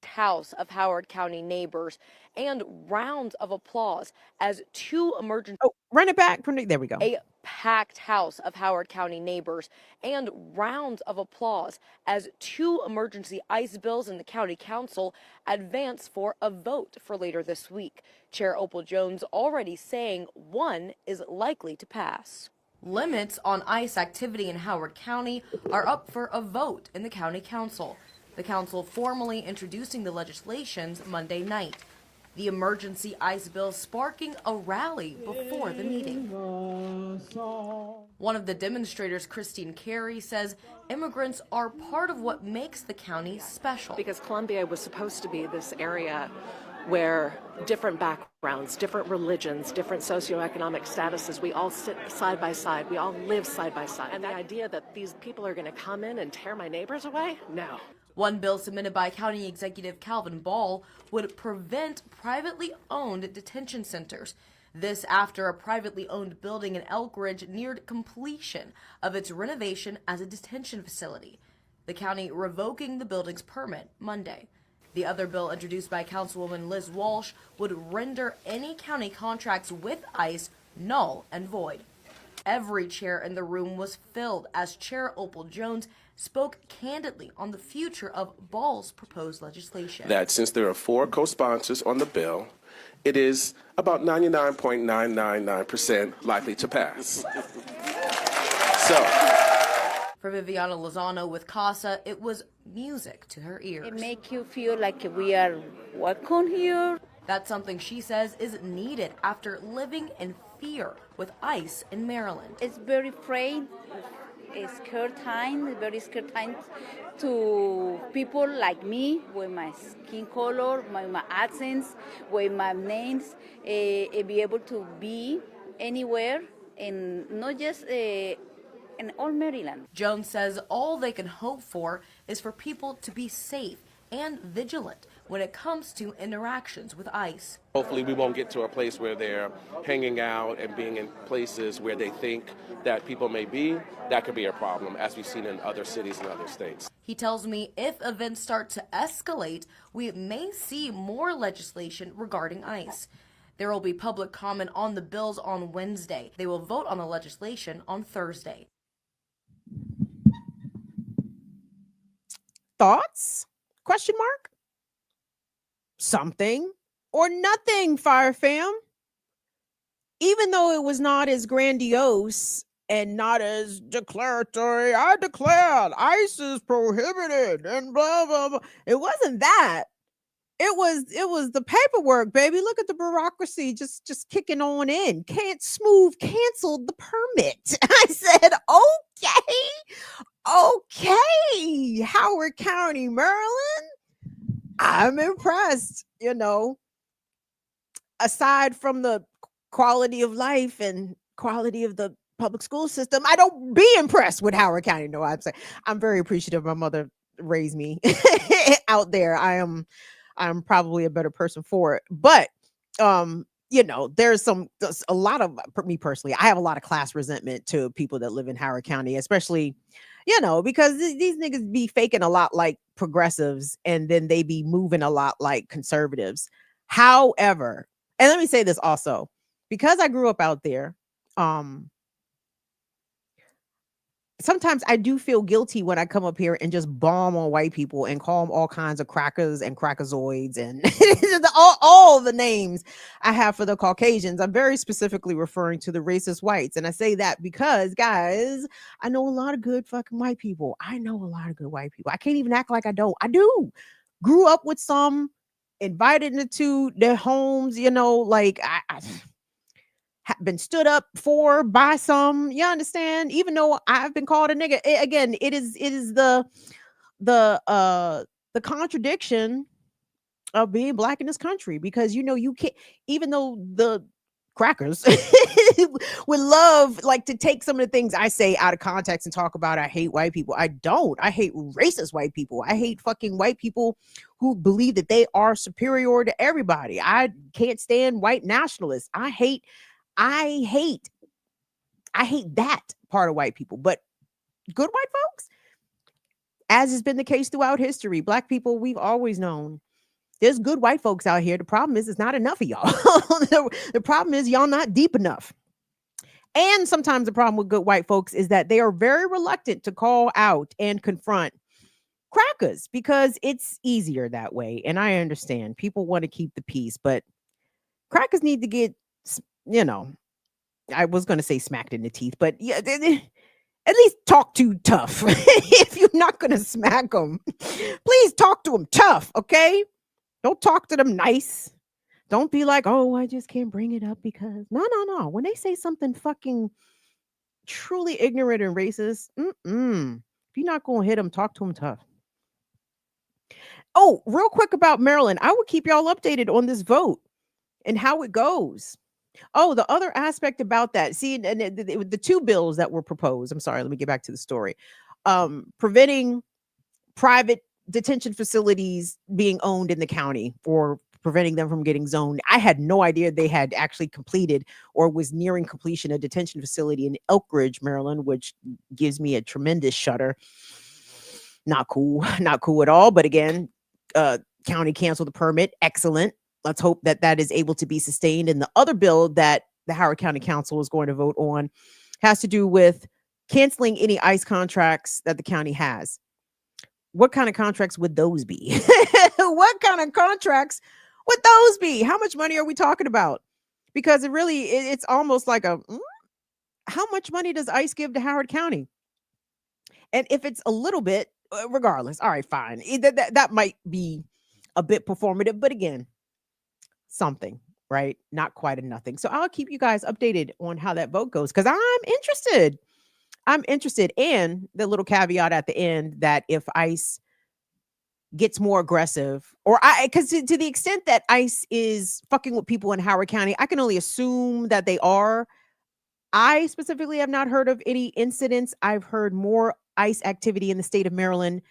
House of Howard County neighbors and rounds of applause as two emergency. Oh, run it back. There we go. A packed house of Howard County neighbors and rounds of applause as two emergency ICE bills in the county council advance for a vote for later this week. Chair Opal Jones already saying one is likely to pass. Limits on ICE activity in Howard County are up for a vote in the county council. The council formally introducing the legislations Monday night. The emergency ICE bill sparking a rally before the meeting. One of the demonstrators, Christine Carey, says immigrants are part of what makes the county special. Because Columbia was supposed to be this area where different backgrounds, different religions, different socioeconomic statuses, we all sit side by side, we all live side by side. And the idea that these people are going to come in and tear my neighbors away? No. One bill submitted by County Executive Calvin Ball would prevent privately owned detention centers. This after a privately owned building in Elk Ridge neared completion of its renovation as a detention facility. The county revoking the building's permit Monday. The other bill introduced by Councilwoman Liz Walsh would render any county contracts with ICE null and void. Every chair in the room was filled as Chair Opal Jones spoke candidly on the future of Ball's proposed legislation. That since there are 4 co-sponsors on the bill, it is about 99.999% likely to pass. For Viviana Lozano with CASA, it was music to her ears. It makes you feel like we are welcome here. That's something she says is needed after living in fear with ICE in Maryland. It's very afraid. It's very scared time to people like me with my skin color, my accents, with my names, be able to be anywhere and not just in all Maryland. Jones says all they can hope for is for people to be safe and vigilant when it comes to interactions with ICE. Hopefully we won't get to a place where they're hanging out and being in places where they think that people may be. That could be a problem, as we've seen in other cities and other states. He tells me if events start to escalate, we may see more legislation regarding ICE. There will be public comment on the bills on Wednesday. They will vote on the legislation on Thursday. Thoughts? Question mark? Something or nothing, Fire Fam. Even though it was not as grandiose and not as declaratory, I declared ICE is prohibited and blah, blah, blah. It wasn't that. It was the paperwork, baby. Look at the bureaucracy just kicking on in. Canceled the permit. I said, okay, Howard County, Maryland. I'm impressed, aside from the quality of life and quality of the public school system, I don't be impressed with Howard County. No, I'm very appreciative. My mother raised me out there. I'm probably a better person for it. But there's a lot of, me personally, I have a lot of class resentment to people that live in Howard County, especially, because these niggas be faking a lot like progressives and then they be moving a lot like conservatives. However, and let me say this also, because I grew up out there, sometimes I do feel guilty when I come up here and just bomb on white people and call them all kinds of crackers and crackazoids and all the names I have for the Caucasians. I'm very specifically referring to the racist whites. And I say that because, guys, I know a lot of good fucking white people. I know a lot of good white people. I can't even act like I don't. I do. Grew up with some, invited into their homes, like I been stood up for by some, you understand, even though I've been called a nigga. Again, it is the contradiction of being black in this country, because you can't, even though the crackers would love like to take some of the things I say out of context and talk about I hate white people. I don't. I hate racist white people. I hate fucking white people who believe that they are superior to everybody. I can't stand white nationalists. I hate that part of white people. But good white folks, as has been the case throughout history, black people, we've always known there's good white folks out here. The problem is it's not enough of y'all. The problem is y'all not deep enough. And sometimes the problem with good white folks is that they are very reluctant to call out and confront crackers because it's easier that way. And I understand people want to keep the peace, but crackers need to get, I was going to say smacked in the teeth, but yeah, at least talk to tough. If you're not going to smack them, please talk to them tough, okay? Don't talk to them nice. Don't be like, oh, I just can't bring it up because no. When they say something fucking truly ignorant and racist, if you're not going to hit them, talk to them tough. Oh, real quick about Maryland. I will keep y'all updated on this vote and how it goes. Oh, the other aspect about that, see, and the two bills that were proposed, I'm sorry, let me get back to the story. Preventing private detention facilities being owned in the county or preventing them from getting zoned. I had no idea they had actually completed or was nearing completion a detention facility in Elkridge, Maryland, which gives me a tremendous shudder. Not cool at all. But again, county canceled the permit. Excellent. Let's hope that is able to be sustained. And the other bill that the Howard County Council is going to vote on has to do with canceling any ICE contracts that the county has. What kind of contracts would those be? What kind of contracts would those be? How much money are we talking about? Because it's almost like how much money does ICE give to Howard County? And if it's a little bit, regardless, all right, fine. That might be a bit performative, but again, something, right? Not quite a nothing. So I'll keep you guys updated on how that vote goes because I'm interested. And the little caveat at the end that if ICE gets more aggressive, because to the extent that ICE is fucking with people in Howard County, I can only assume that they are. I specifically have not heard of any incidents. I've heard more ICE activity in the state of Maryland,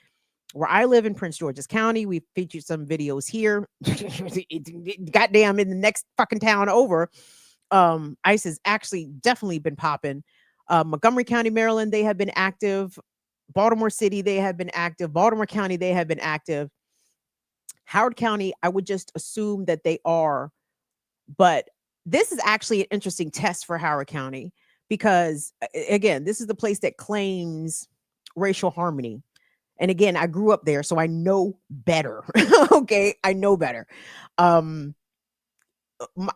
where I live in Prince George's County. We've featured some videos here. Goddamn, in the next fucking town over, ICE has actually definitely been popping. Montgomery County, Maryland, they have been active. Baltimore City, they have been active. Baltimore County, they have been active. Howard County, I would just assume that they are. But this is actually an interesting test for Howard County because, again, this is the place that claims racial harmony. And again, I grew up there, so I know better. Okay, I know better.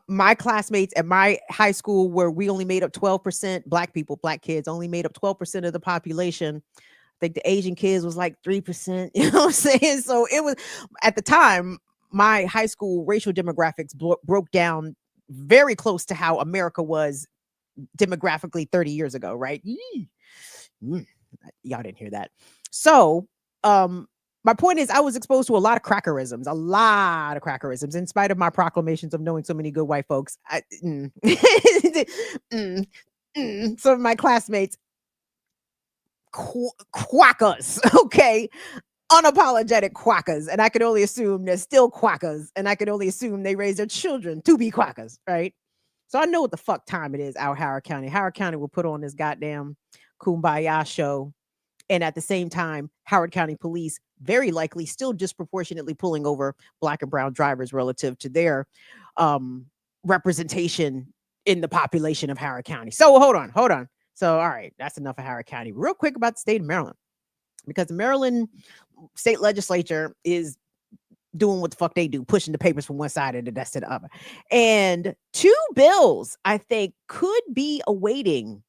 My classmates at my high school, where we only made up 12%, black kids only made up 12% of the population. I think the Asian kids was like 3%. You know what I'm saying? So it was, at the time, my high school racial demographics broke down very close to how America was demographically 30 years ago, right? Y'all didn't hear that. So, my point is I was exposed to a lot of crackerisms, in spite of my proclamations of knowing so many good white folks. some of my classmates, quackers, okay? Unapologetic quackers. And I could only assume they're still quackers. And I could only assume they raise their children to be quackers, right? So I know what the fuck time it is out Howard County. Howard County will put on this goddamn kumbaya show. And at the same time, Howard County police very likely still disproportionately pulling over black and brown drivers relative to their representation in the population of Howard County. So hold on. So, all right, that's enough of Howard County. Real quick about the state of Maryland, because the Maryland state legislature is doing what the fuck they do, pushing the papers from one side of the desk to the other. And two bills, I think, could be awaiting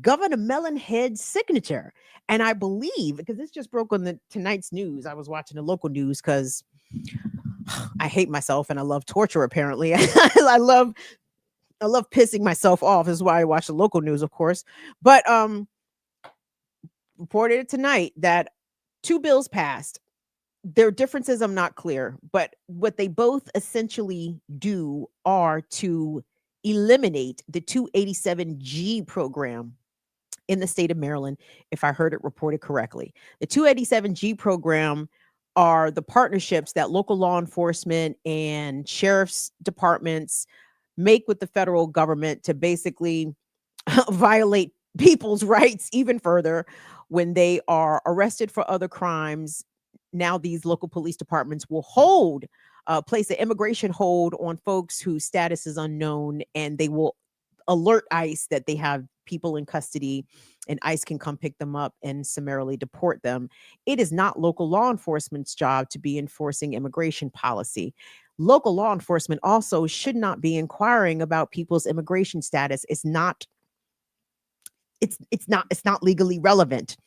Governor Mellonhead's signature. And I believe, because this just broke on tonight's news, I was watching the local news because I hate myself and I love torture, apparently. I love pissing myself off. This is why I watch the local news, of course. But reported tonight that two bills passed. Their differences, I'm not clear, but what they both essentially do are to eliminate the 287G program in the state of Maryland, if I heard it reported correctly. The 287G program are the partnerships that local law enforcement and sheriff's departments make with the federal government to basically violate people's rights even further when they are arrested for other crimes. Now these local police departments will place an immigration hold on folks whose status is unknown, and they will alert ICE that they have people in custody, and ICE can come pick them up and summarily deport them. It is not local law enforcement's job to be enforcing immigration policy. Local law enforcement also should not be inquiring about people's immigration status. It's not legally relevant,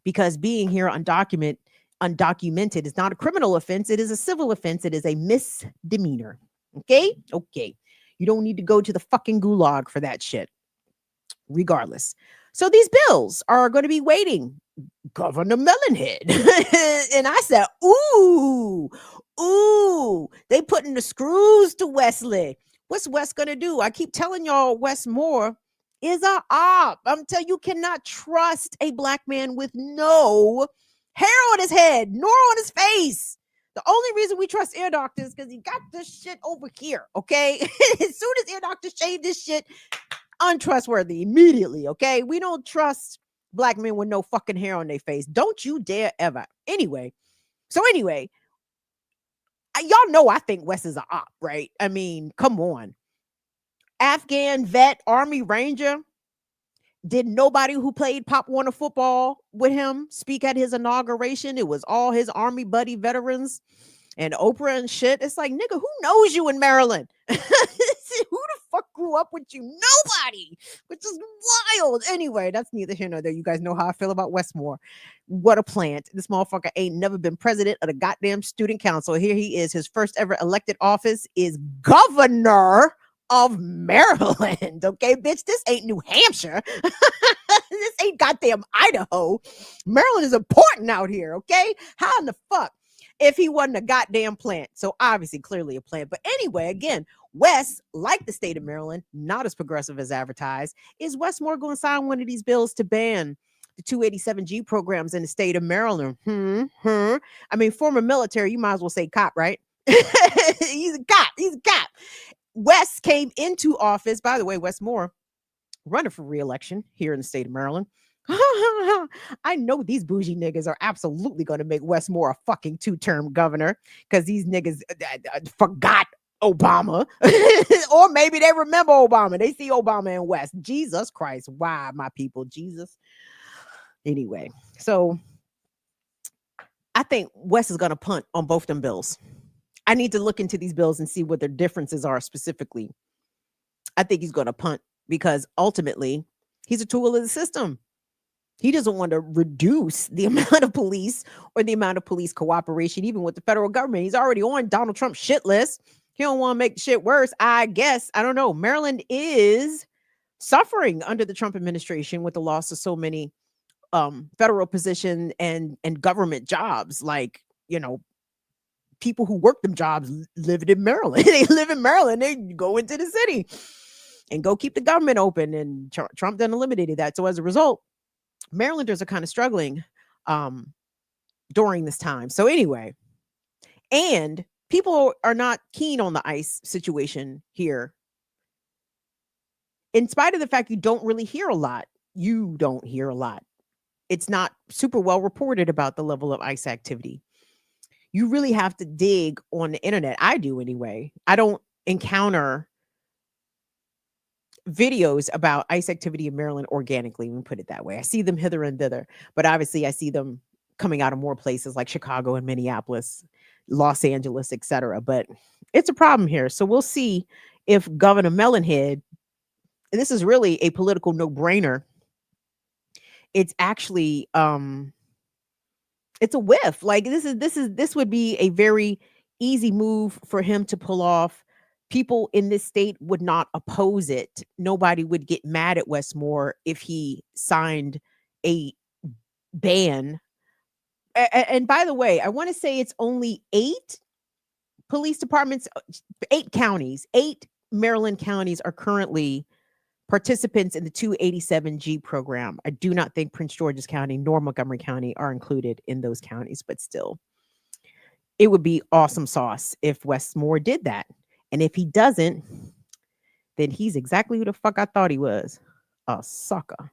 because being here undocumented is not a criminal offense. It is a civil offense. It is a misdemeanor. Okay. You don't need to go to the fucking gulag for that shit. Regardless. So these bills are going to be waiting Governor Mellonhead. And I said, ooh, they putting the screws to Wesley. What's Wes going to do? I keep telling y'all Wes Moore is a op. I'm telling you, cannot trust a black man with no hair on his head, nor on his face. The only reason we trust ear doctors is because he got this shit over here, okay? As soon as ear doctors shave this shit, untrustworthy immediately, okay? We don't trust black men with no fucking hair on their face. Don't you dare ever. Anyway, y'all know I think Wes is a op, right? I mean, come on. Afghan vet, Army Ranger. Did nobody who played Pop Warner football with him speak at his inauguration? It was all his Army buddy veterans and Oprah and shit. It's like, nigga, who knows you in Maryland? Who the fuck grew up with you? Nobody, which is wild. Anyway, that's neither here nor there. You guys know how I feel about Westmore. What a plant. This motherfucker ain't never been president of the goddamn student council. Here he is. His first ever elected office is governor of Maryland. Okay, bitch, this ain't New Hampshire. This ain't goddamn Idaho. Maryland is important out here, okay? How in the fuck if he wasn't a goddamn plant? So obviously, clearly a plant. But anyway, again, Wes, like the state of Maryland, not as progressive as advertised. Is Wes Moore going to sign one of these bills to ban the 287G programs in the state of Maryland? I mean, former military, you might as well say cop, right? He's a cop. Wes came into office, by the way, Wes Moore, running for re-election here in the state of Maryland. I know these bougie niggas are absolutely going to make Wes Moore a fucking 2-term governor, because these niggas forgot Obama. Or maybe they remember Obama. They see Obama and Wes. Jesus Christ. Why, my people? Jesus. Anyway, so I think Wes is going to punt on both them bills. I need to look into these bills and see what their differences are specifically. I think he's going to punt because ultimately he's a tool of the system. He doesn't want to reduce the amount of police or the amount of police cooperation, even with the federal government. He's already on Donald Trump's shit list. He don't want to make the shit worse, I guess. I don't know. Maryland is suffering under the Trump administration with the loss of so many federal positions and government jobs. Like, you know, people who work them jobs live in Maryland. They live in Maryland. They go into the city. and go keep the government open. And Trump then eliminated that. So as a result, Marylanders are kind of struggling during this time. So anyway, and people are not keen on the ICE situation here. In spite of the fact you don't really hear a lot, it's not super well reported about the level of ICE activity. You really have to dig on the internet. I do anyway. I don't encounter videos about ICE activity in Maryland organically. Let me put it that way. I see them hither and thither, but obviously I see them coming out of more places like Chicago and Minneapolis, Los Angeles, etc. But it's a problem here. So we'll see if Governor Mellonhead, and this is really a political no-brainer, it's actually it's a whiff. Like this would be a very easy move for him to pull off. People in this state would not oppose it. Nobody would get mad at Westmore if he signed a ban. And by the way, I want to say it's only 8 police departments, 8 counties, 8 Maryland counties are currently participants in the 287G program. I do not think Prince George's County nor Montgomery County are included in those counties, but still, it would be awesome sauce if Westmore did that. And if he doesn't, then he's exactly who the fuck I thought he was, a sucker.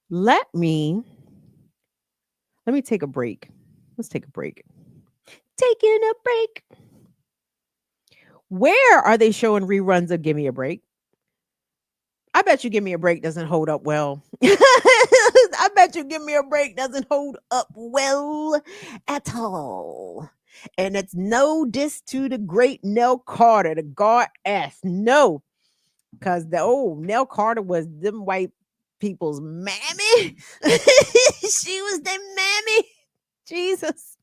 Let me take a break. Let's take a break. Taking a break. Where are they showing reruns of Give Me a Break? I bet you Give Me a Break doesn't hold up well. I bet you Give Me a Break doesn't hold up well at all. And it's no diss to the great Nell Carter, the goddess. No, because the old Nell Carter was them white people's mammy. She was their mammy. Jesus.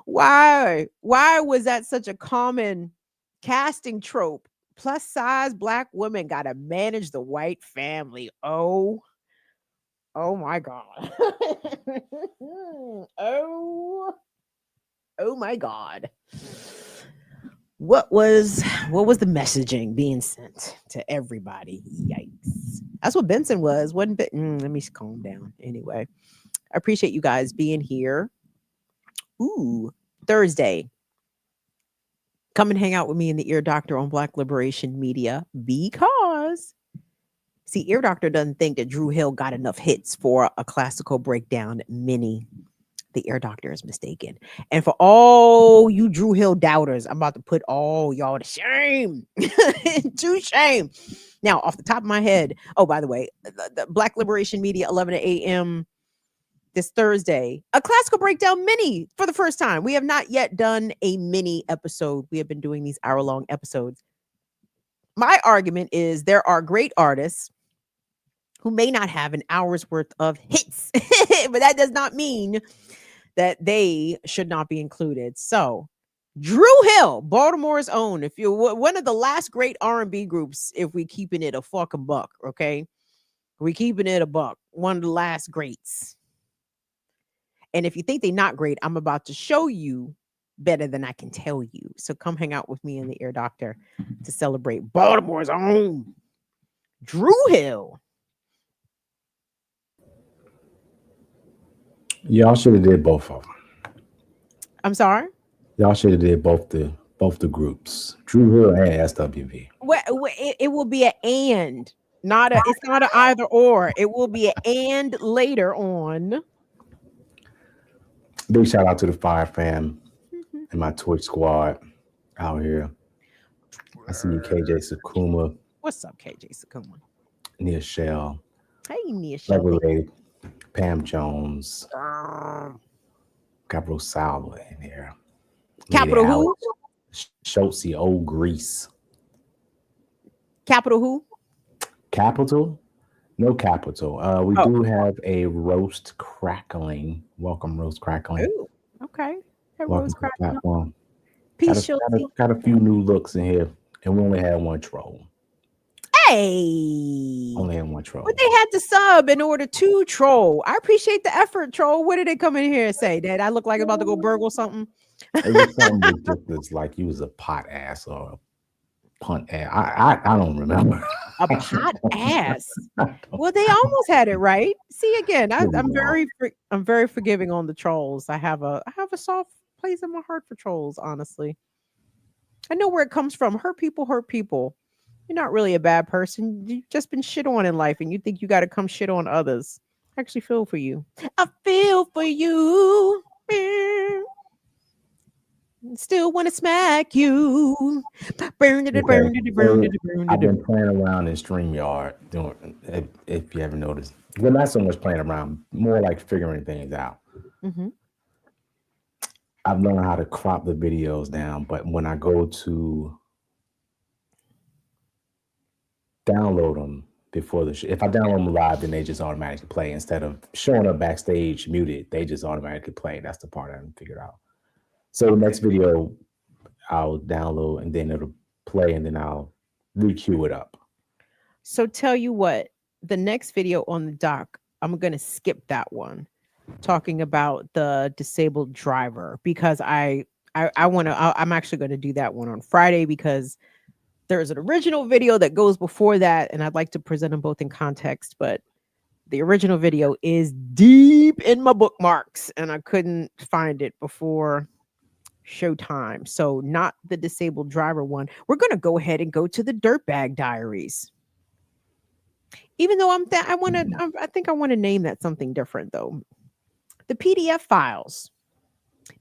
Why was that such a common casting trope? Plus size black women gotta manage the white family. Oh my God. Oh my God. What was the messaging being sent to everybody? Yikes. That's what Benson was. Wasn't let me calm down. Anyway, I appreciate you guys being here. Ooh, Thursday. Come and hang out with me and the Ear Doctor on Black Liberation Media because, see, Ear Doctor doesn't think that Drew Hill got enough hits for a classical breakdown mini. The Ear Doctor is mistaken. And for all you Drew Hill doubters, I'm about to put all y'all to shame. To shame. Now, off the top of my head, oh, by the way, the Black Liberation Media, 11 a.m. this Thursday, a classical breakdown mini for the first time. We have not yet done a mini episode. We have been doing these hour-long episodes. My argument is there are great artists who may not have an hour's worth of hits, but that does not mean that they should not be included. So Drew Hill, Baltimore's own, if you're one of the last great R&B groups, if we keeping it a fucking buck, okay? We keeping it a buck. One of the last greats. And if you think they're not great, I'm about to show you better than I can tell you. So come hang out with me and the Ear Doctor to celebrate Baltimore's own Drew Hill. Y'all should have did both of them. I'm sorry? Y'all should have did both the groups. Drew Hill and SWV. It will be an and, it's not an either or. It will be an and later on. Big shout out to the Fire Fam and my Twitch squad out here. I see you, KJ Sakuma. What's up, KJ Sakuma? Nia Shell. Hey, Nia Shell. Lady, Pam Jones. Capital Salva in here. Capital who? Schultzy, Old Grease. Capital who? Capital? No capital. We do have a roast crackling. Welcome, roast crackling. Ooh, okay. Hey, welcome roast to the crackling. platform. Peace, Schultzy. Got a few new looks in here, and we only had one troll. Hey. Only had one troll. But they had to sub in order to troll. I appreciate the effort, troll. What did they come in here and say? That I look like I'm about to go burgle something? It was something ridiculous, like you was a pot ass or punt ass. I don't remember. A pot ass. Well, they almost had it right. See, again, I'm very forgiving on the trolls. I have a soft place in my heart for trolls. Honestly, I know where it comes from. Hurt people hurt people. You're not really a bad person. You've just been shit on in life, and you think you got to come shit on others. I actually feel for you. I feel for you. Still want to smack you. I've been playing around in StreamYard, if you haven't noticed. Well, not so much playing around, more like figuring things out. Mm-hmm. I've learned how to crop the videos down, but when I go to download them before the show, if I download them live, then they just automatically play instead of showing up backstage muted. They just automatically play. That's the part I haven't figured out. So the next video I'll download and then it'll play and then I'll re-queue it up. So tell you what, the next video on the doc, I'm going to skip that one, talking about the disabled driver, because I'm actually going to do that one on Friday, because there's an original video that goes before that, and I'd like to present them both in context, but the original video is deep in my bookmarks and I couldn't find it before showtime. So not the disabled driver one. We're going to go ahead and go to the Dirtbag Diaries. Even though I think I want to name that something different though. The PDF files.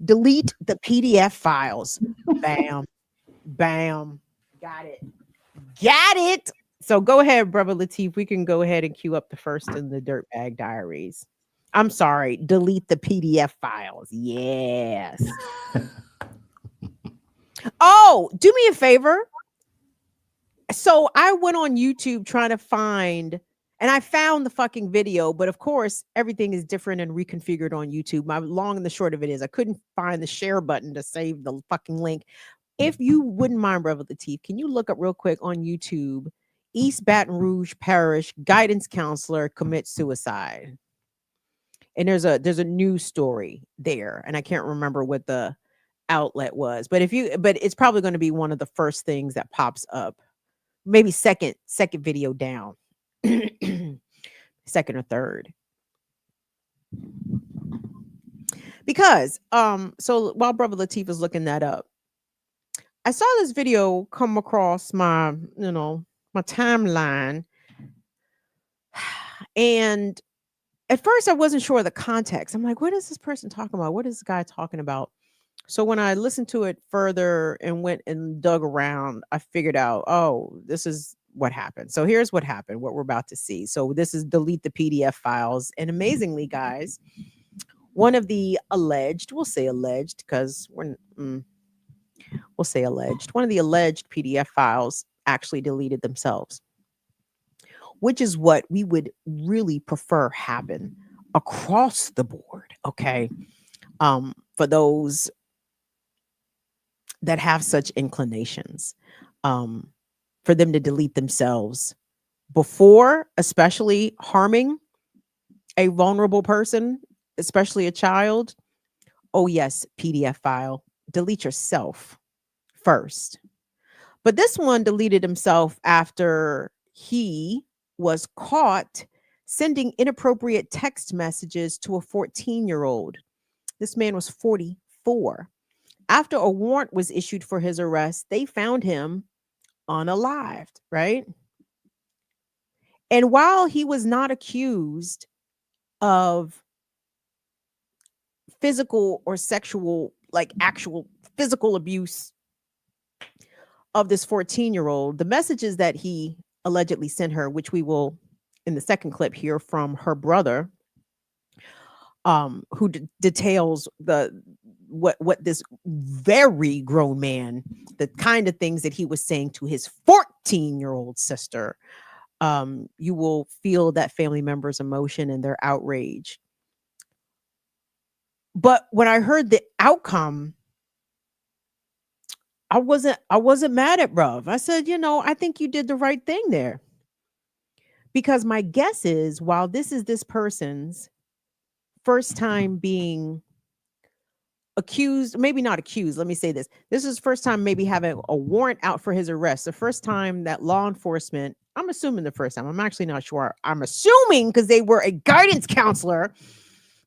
Delete the PDF files. Bam. Bam. Got it. Got it. So go ahead, Brother Lateef. We can go ahead and queue up the first in the Dirtbag Diaries. I'm sorry. Delete the PDF files. Yes. Oh, do me a favor. So I went on YouTube trying to find, and I found the fucking video, but of course, everything is different and reconfigured on YouTube. My long and the short of it is I couldn't find the share button to save the fucking link. If you wouldn't mind, Brother Lateef, can you look up real quick on YouTube, East Baton Rouge Parish guidance counselor commits suicide? And there's a news story there, and I can't remember what the outlet was, but it's probably going to be one of the first things that pops up, maybe second video down, second or third. Because so while Brother Lateef is looking that up, I saw this video come across my timeline, and at first I wasn't sure of the context. I'm like, what is this person talking about? What is this guy talking about? So when I listened to it further and went and dug around, I figured out, oh, this is what happened. So here's what happened, what we're about to see. So this is delete the PDF files. And amazingly, guys, one of the alleged, we'll say alleged because we'll say alleged, one of the alleged PDF files actually deleted themselves, which is what we would really prefer happen across the board. Okay. For those that have such inclinations, for them to delete themselves before, especially harming a vulnerable person, especially a child. Oh yes, PDF file, delete yourself first. But this one deleted himself after he was caught sending inappropriate text messages to a 14-year-old. This man was 44. After a warrant was issued for his arrest, they found him unalived, right? And while he was not accused of physical or sexual, like actual physical abuse of this 14-year-old, the messages that he allegedly sent her, which we will in the second clip hear from her brother, who details what this very grown man, the kind of things that he was saying to his 14-year-old sister. You will feel that family member's emotion and their outrage. But when I heard the outcome, I wasn't mad at bruv. I said, I think you did the right thing there. Because my guess is, while this is this person's first time being accused, maybe not accused. Let me say this. This is the first time maybe having a warrant out for his arrest. The first time that law enforcement, I'm assuming the first time, I'm actually not sure. I'm assuming because they were a guidance counselor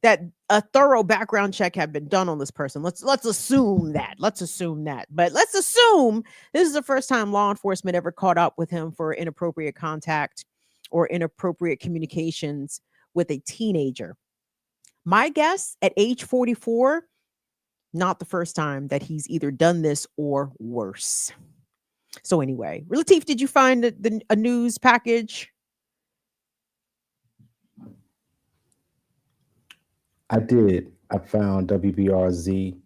that a thorough background check had been done on this person. Let's assume that. Let's assume that. But let's assume this is the first time law enforcement ever caught up with him for inappropriate contact or inappropriate communications with a teenager. My guess, at age 44, not the first time that he's either done this or worse. So anyway, Latif, did you find a news package? I did. I found WBRZ.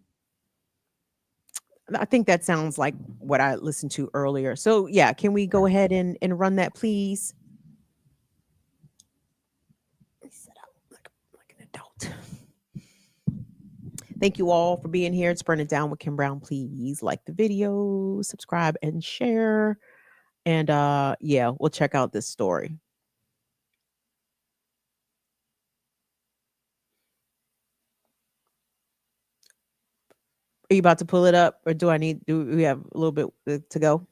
I think that sounds like what I listened to earlier. So yeah, can we go ahead and run that, please? Set up like an adult. Thank you all for being here. It's Burn It Down with Kim Brown. Please like the video, subscribe, and share. And yeah, we'll check out this story. Are you about to pull it up, or do we have a little bit to go?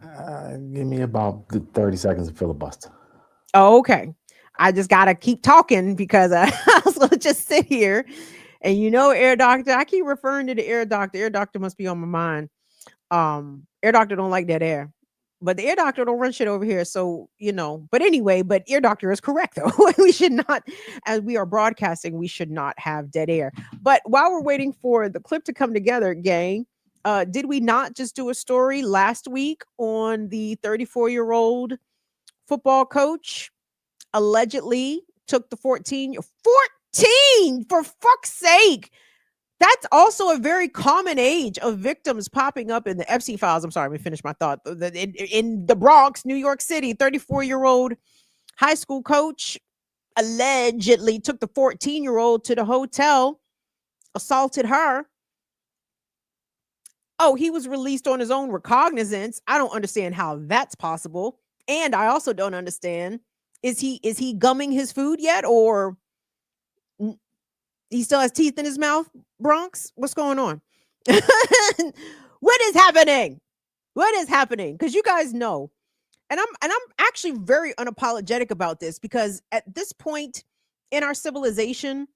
Give me about 30 seconds of filibuster. Oh, okay. I just gotta keep talking because I was gonna just sit here, and Air Doctor. I keep referring to the Air Doctor. Air Doctor must be on my mind. Air Doctor don't like that air, but the Air Doctor don't run shit over here. So But anyway, Air Doctor is correct though. We should not, as we are broadcasting, we should not have dead air. But while we're waiting for the clip to come together, gang, did we not just do a story last week on the 34-year-old football coach? Allegedly took the 14, for fuck's sake. That's also a very common age of victims popping up in the Epstein files. I'm sorry, let me finish my thought. In the Bronx, New York City, 34-year-old high school coach allegedly took the 14-year-old to the hotel, assaulted her. Oh, he was released on his own recognizance. I don't understand how that's possible. And I also don't understand, is he gumming his food yet, or he still has teeth in his mouth? Bronx, what's going on? What is happening? What is happening? Because you guys know, and I'm actually very unapologetic about this, because at this point in our civilization,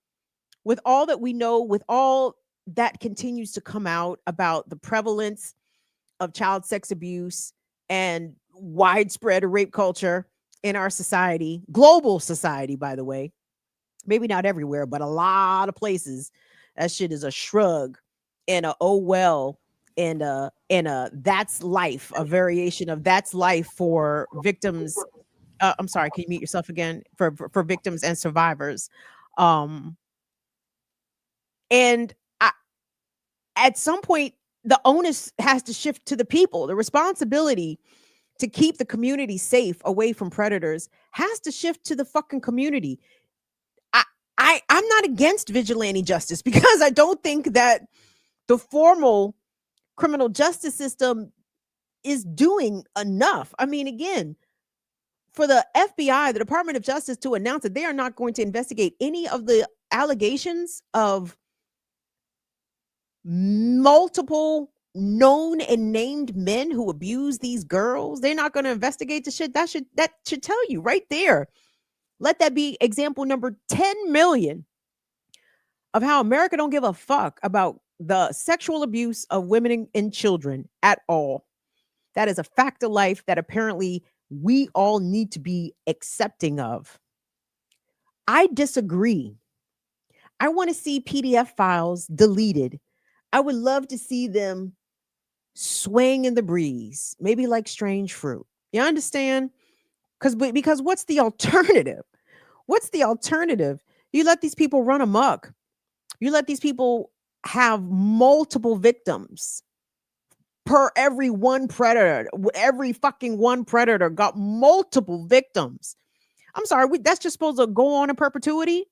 with all that we know, with all that continues to come out about the prevalence of child sex abuse and widespread rape culture in our society, global society, by the way, maybe not everywhere, but a lot of places, that shit is a shrug and a oh well and a that's life, a variation of that's life for victims. I'm sorry, can you mute yourself again? For victims and survivors. And at some point, the onus has to shift to the people. The responsibility to keep the community safe away from predators has to shift to the fucking community. I'm not against vigilante justice, because I don't think that the formal criminal justice system is doing enough. I mean, again, for the FBI, the Department of Justice, to announce that they are not going to investigate any of the allegations of multiple known and named men who abuse these girls, they're not going to investigate the shit. That should tell you right there. Let that be example number 10 million of how America don't give a fuck about the sexual abuse of women and children at all. That is a fact of life that apparently we all need to be accepting of. I disagree. I want to see PDF files deleted. I would love to see them swaying in the breeze, maybe like strange fruit. You understand? Because what's the alternative? What's the alternative? You let these people run amok. You let these people have multiple victims per every one predator. Every fucking one predator got multiple victims. I'm sorry, that's just supposed to go on in perpetuity?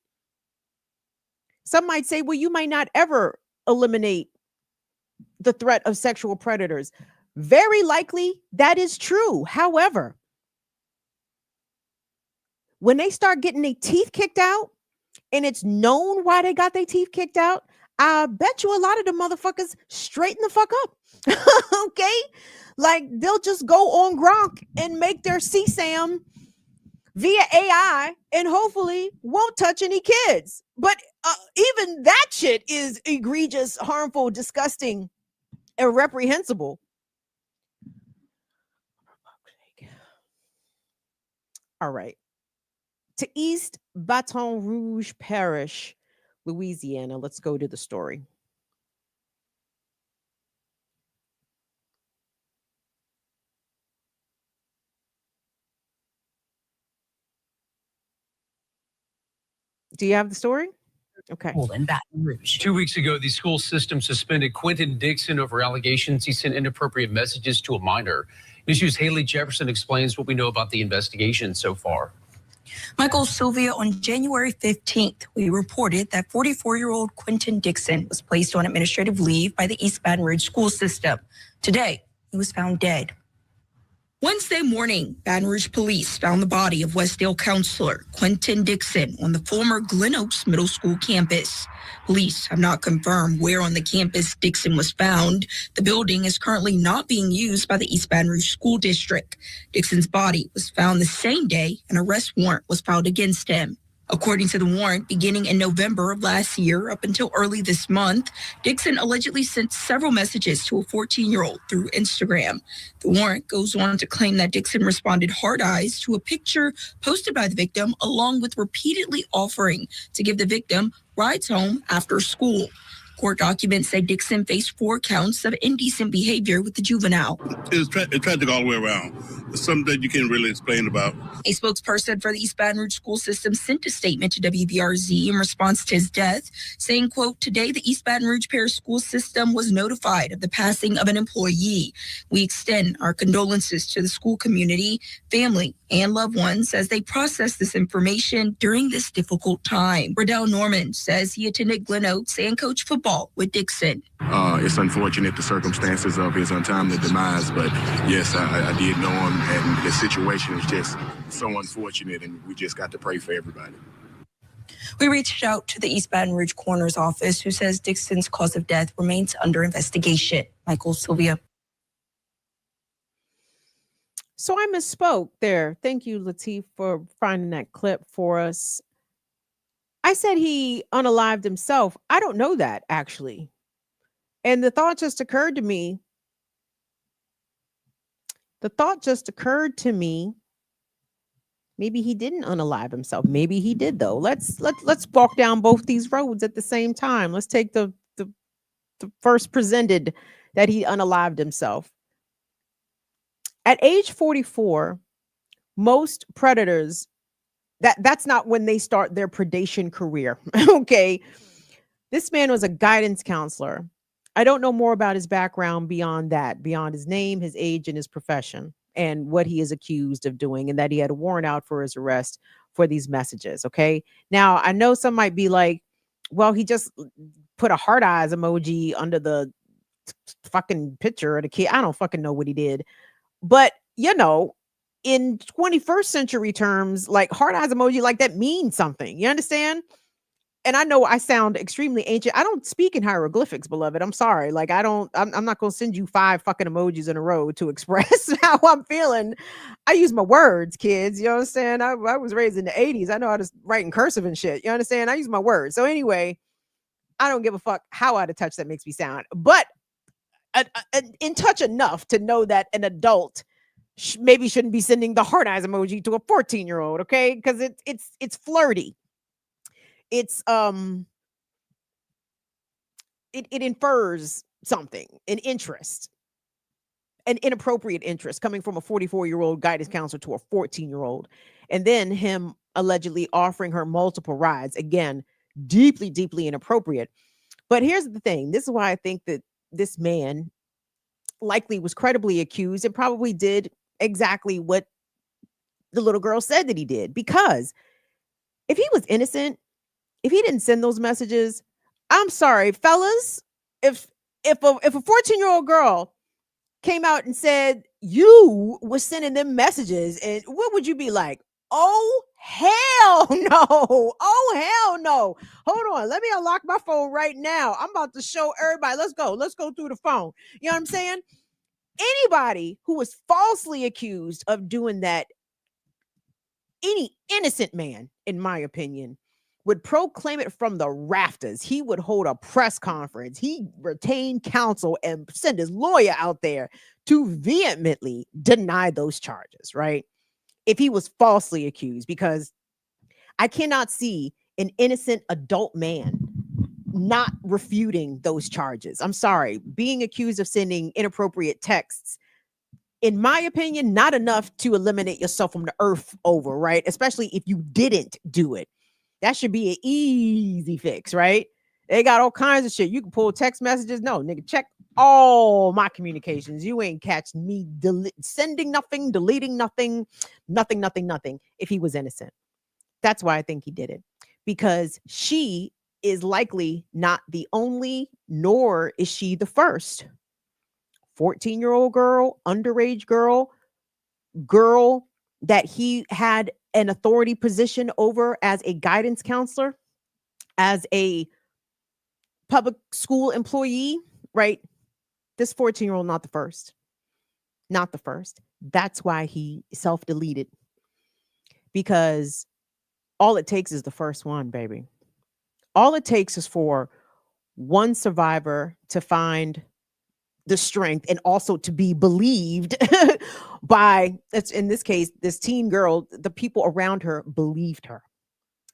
Some might say, well, you might not ever eliminate the threat of sexual predators. Very likely that is true. However, when they start getting their teeth kicked out, and it's known why they got their teeth kicked out, I bet you a lot of the motherfuckers straighten the fuck up. Okay? Like they'll just go on Gronk and make their CSAM via AI and hopefully won't touch any kids. But even that shit is egregious, harmful, disgusting, and reprehensible. All right. To East Baton Rouge Parish, Louisiana. Let's go to the story. Do you have the story? Okay. In Baton Rouge. 2 weeks ago, the school system suspended Quentin Dixon over allegations he sent inappropriate messages to a minor. News's Haley Jefferson explains what we know about the investigation so far. Michael Sylvia, on January 15th, we reported that 44-year-old Quentin Dixon was placed on administrative leave by the East Baton Rouge school system. Today, he was found dead. Wednesday morning, Baton Rouge police found the body of Westdale counselor Quentin Dixon on the former Glen Oaks Middle School campus. Police have not confirmed where on the campus Dixon was found. The building is currently not being used by the East Baton Rouge School District. Dixon's body was found the same day. An arrest warrant was filed against him. According to the warrant, beginning in November of last year up until early this month, Dixon allegedly sent several messages to a 14-year-old through Instagram. The warrant goes on to claim that Dixon responded hard eyes to a picture posted by the victim, along with repeatedly offering to give the victim rides home after school. Court documents say Dixon faced 4 counts of indecent behavior with the juvenile. It's tragic all the way around. It's something that you can't really explain about. A spokesperson for the East Baton Rouge school system sent a statement to WBRZ in response to his death, saying, quote, "Today, the East Baton Rouge Parish School System was notified of the passing of an employee. We extend our condolences to the school community, family, and loved ones as they process this information during this difficult time." Riddell Norman says he attended Glen Oaks and coached football with Dixon. It's unfortunate the circumstances of his untimely demise, but yes, I did know him, and the situation is just so unfortunate, and we just got to pray for everybody. We reached out to the East Baton Rouge coroner's office, who says Dixon's cause of death remains under investigation. Michael Sylvia. So I misspoke there. Thank you, Latif, for finding that clip for us. I said he unalived himself. I don't know that, actually. And the thought just occurred to me. Maybe he didn't unalive himself. Maybe he did, though. Let's walk down both these roads at the same time. Let's take the first presented that he unalived himself. At age 44, most predators, that's not when they start their predation career. Okay. This man was a guidance counselor. I don't know more about his background beyond that, beyond his name, his age, and his profession, and what he is accused of doing, and that he had a warrant out for his arrest for these messages. Okay. Now, I know some might be like, well, he just put a heart eyes emoji under the fucking picture of the kid. I don't fucking know what he did. But, you know, in 21st century terms, like heart eyes emoji, like that means something. You understand? And I know I sound extremely ancient. I don't speak in hieroglyphics, beloved. I'm sorry. Like I'm not going to send you 5 fucking emojis in a row to express how I'm feeling. I use my words, kids. You understand? I was raised in the 80s. I know how to write in cursive and shit. You understand? I use my words. So anyway, I don't give a fuck how out of touch that makes me sound. But in touch enough to know that an adult maybe shouldn't be sending the heart eyes emoji to a 14-year-old, okay? Because it's flirty. It's it infers something, an interest, an inappropriate interest coming from a 44-year-old guidance counselor to a 14-year-old, and then him allegedly offering her multiple rides. Again, deeply, deeply inappropriate. But here's the thing. This is why I think that this man likely was credibly accused and probably did exactly what the little girl said that he did. Because if he was innocent, if he didn't send those messages, I'm sorry, fellas, if a 14-year-old girl came out and said you was sending them messages, and what would you be like? Oh, hell no. Oh, hell no. Hold on. Let me unlock my phone right now. I'm about to show everybody. Let's go. Let's go through the phone. You know what I'm saying? Anybody who was falsely accused of doing that, any innocent man, in my opinion, would proclaim it from the rafters. He would hold a press conference. He retained counsel and send his lawyer out there to vehemently deny those charges, right? If he was falsely accused, because I cannot see an innocent adult man not refuting those charges. I'm sorry. Being accused of sending inappropriate texts, in my opinion, not enough to eliminate yourself from the earth over, right? Especially if you didn't do it. That should be an easy fix, right? They got all kinds of shit. You can pull text messages. No, nigga, check all my communications. You ain't catch me sending nothing, deleting nothing, nothing, if he was innocent. That's why I think he did it. Because she is likely not the only, nor is she the first 14-year-old girl, underage girl that he had an authority position over as a guidance counselor, as a public school employee, right? This 14-year-old, not the first. Not the first. That's why he self-deleted. Because all it takes is the first one, baby. All it takes is for one survivor to find the strength and also to be believed by, in this case, this teen girl. The people around her believed her.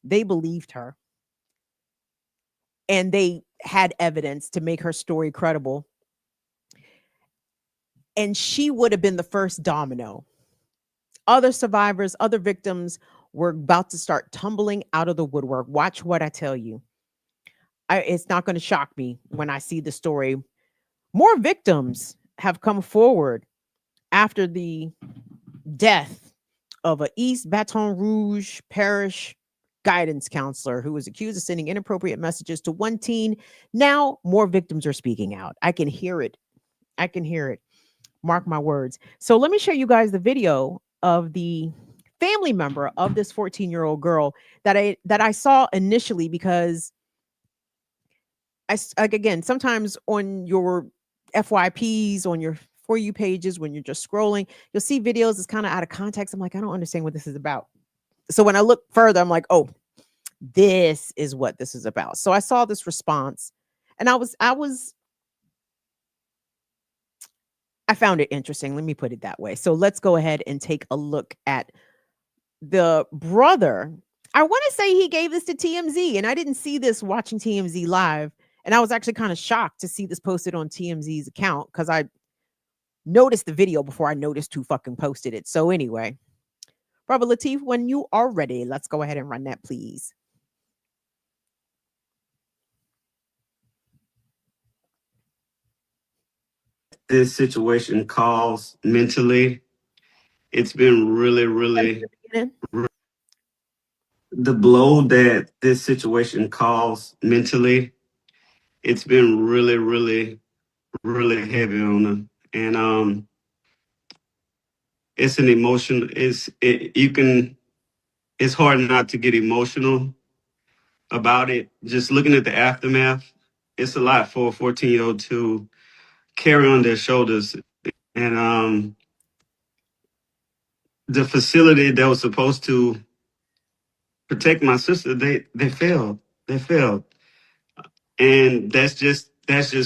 They believed her. And they had evidence to make her story credible. And she would have been the first domino. Other survivors, other victims were about to start tumbling out of the woodwork. Watch what I tell you. It's not going to shock me when I see the story. More victims have come forward after the death of an East Baton Rouge Parish guidance counselor who was accused of sending inappropriate messages to one teen. Now more victims are speaking out. I can hear it. I can hear it. Mark my words. So let me show you guys the video of the family member of this 14-year-old girl that I saw initially, because again, sometimes on your FYPs, on your For You pages, when you're just scrolling, you'll see videos that's kind of out of context. I'm like, I don't understand what this is about. So when I look further, I'm like, oh, this is what this is about. So I saw this response and I found it interesting. Let me put it that way. So let's go ahead and take a look at the brother. I want to say he gave this to TMZ, and I didn't see this watching TMZ live. And I was actually kind of shocked to see this posted on TMZ's account, because I noticed the video before I noticed who fucking posted it. So anyway, Brother Latif, when you are ready, let's go ahead and run that, please. This situation calls mentally, it's been really the blow that this situation calls mentally, it's been really heavy on her. And it's an emotion, it's hard not to get emotional about it. Just looking at the aftermath, it's a lot for a 14-year-old to carry on their shoulders. And the facility that was supposed to protect my sister, they failed. They failed. And that's just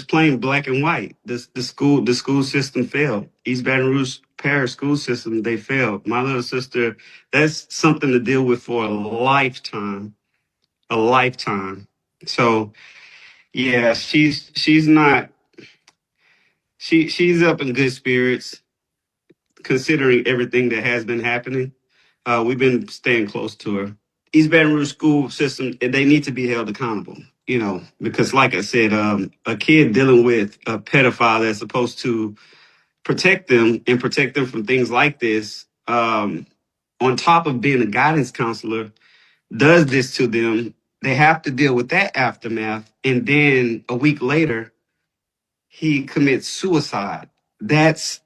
plain black and white. The school system failed. East Baton Rouge Parish school system, they failed. My little sister, that's something to deal with for a lifetime. A lifetime. So yeah, she's up in good spirits considering everything that has been happening. We've been staying close to her. East Baton Rouge school system, they need to be held accountable, because like I said, a kid dealing with a pedophile that's supposed to protect them and protect them from things like this, on top of being a guidance counselor, does this to them. They have to deal with that aftermath. And then a week later, he commits suicide. That's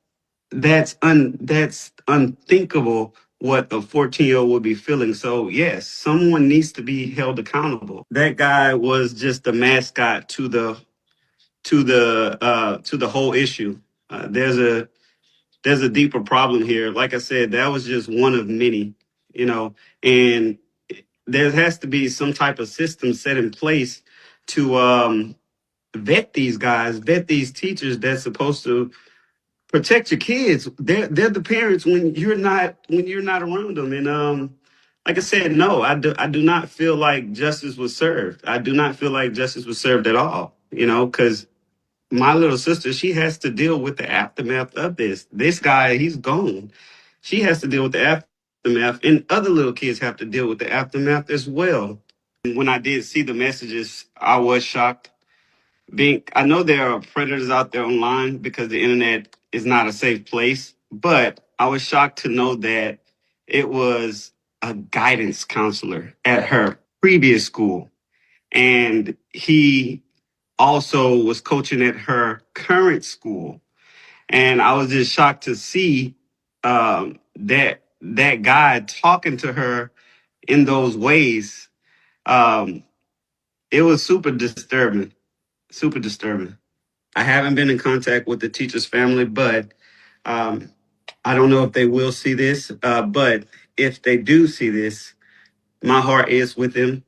unthinkable what a 14-year-old would be feeling. So yes, someone needs to be held accountable. That guy was just the mascot to the whole issue. There's a deeper problem here. Like I said, that was just one of many, and there has to be some type of system set in place to vet these guys, vet these teachers that's supposed to protect your kids. They're the parents when you're not around them. And like I said, no, I do not feel like justice was served. I do not feel like justice was served at all. Because my little sister, she has to deal with the aftermath of this. This guy, he's gone. She has to deal with the aftermath, and other little kids have to deal with the aftermath as well. And when I did see the messages, I was shocked. I know there are predators out there online because the internet is not a safe place, but I was shocked to know that it was a guidance counselor at her previous school, and he also was coaching at her current school. And I was just shocked to see that guy talking to her in those ways. It was super disturbing, super disturbing. I haven't been in contact with the teacher's family, but I don't know if they will see this. But if they do see this, my heart is with them.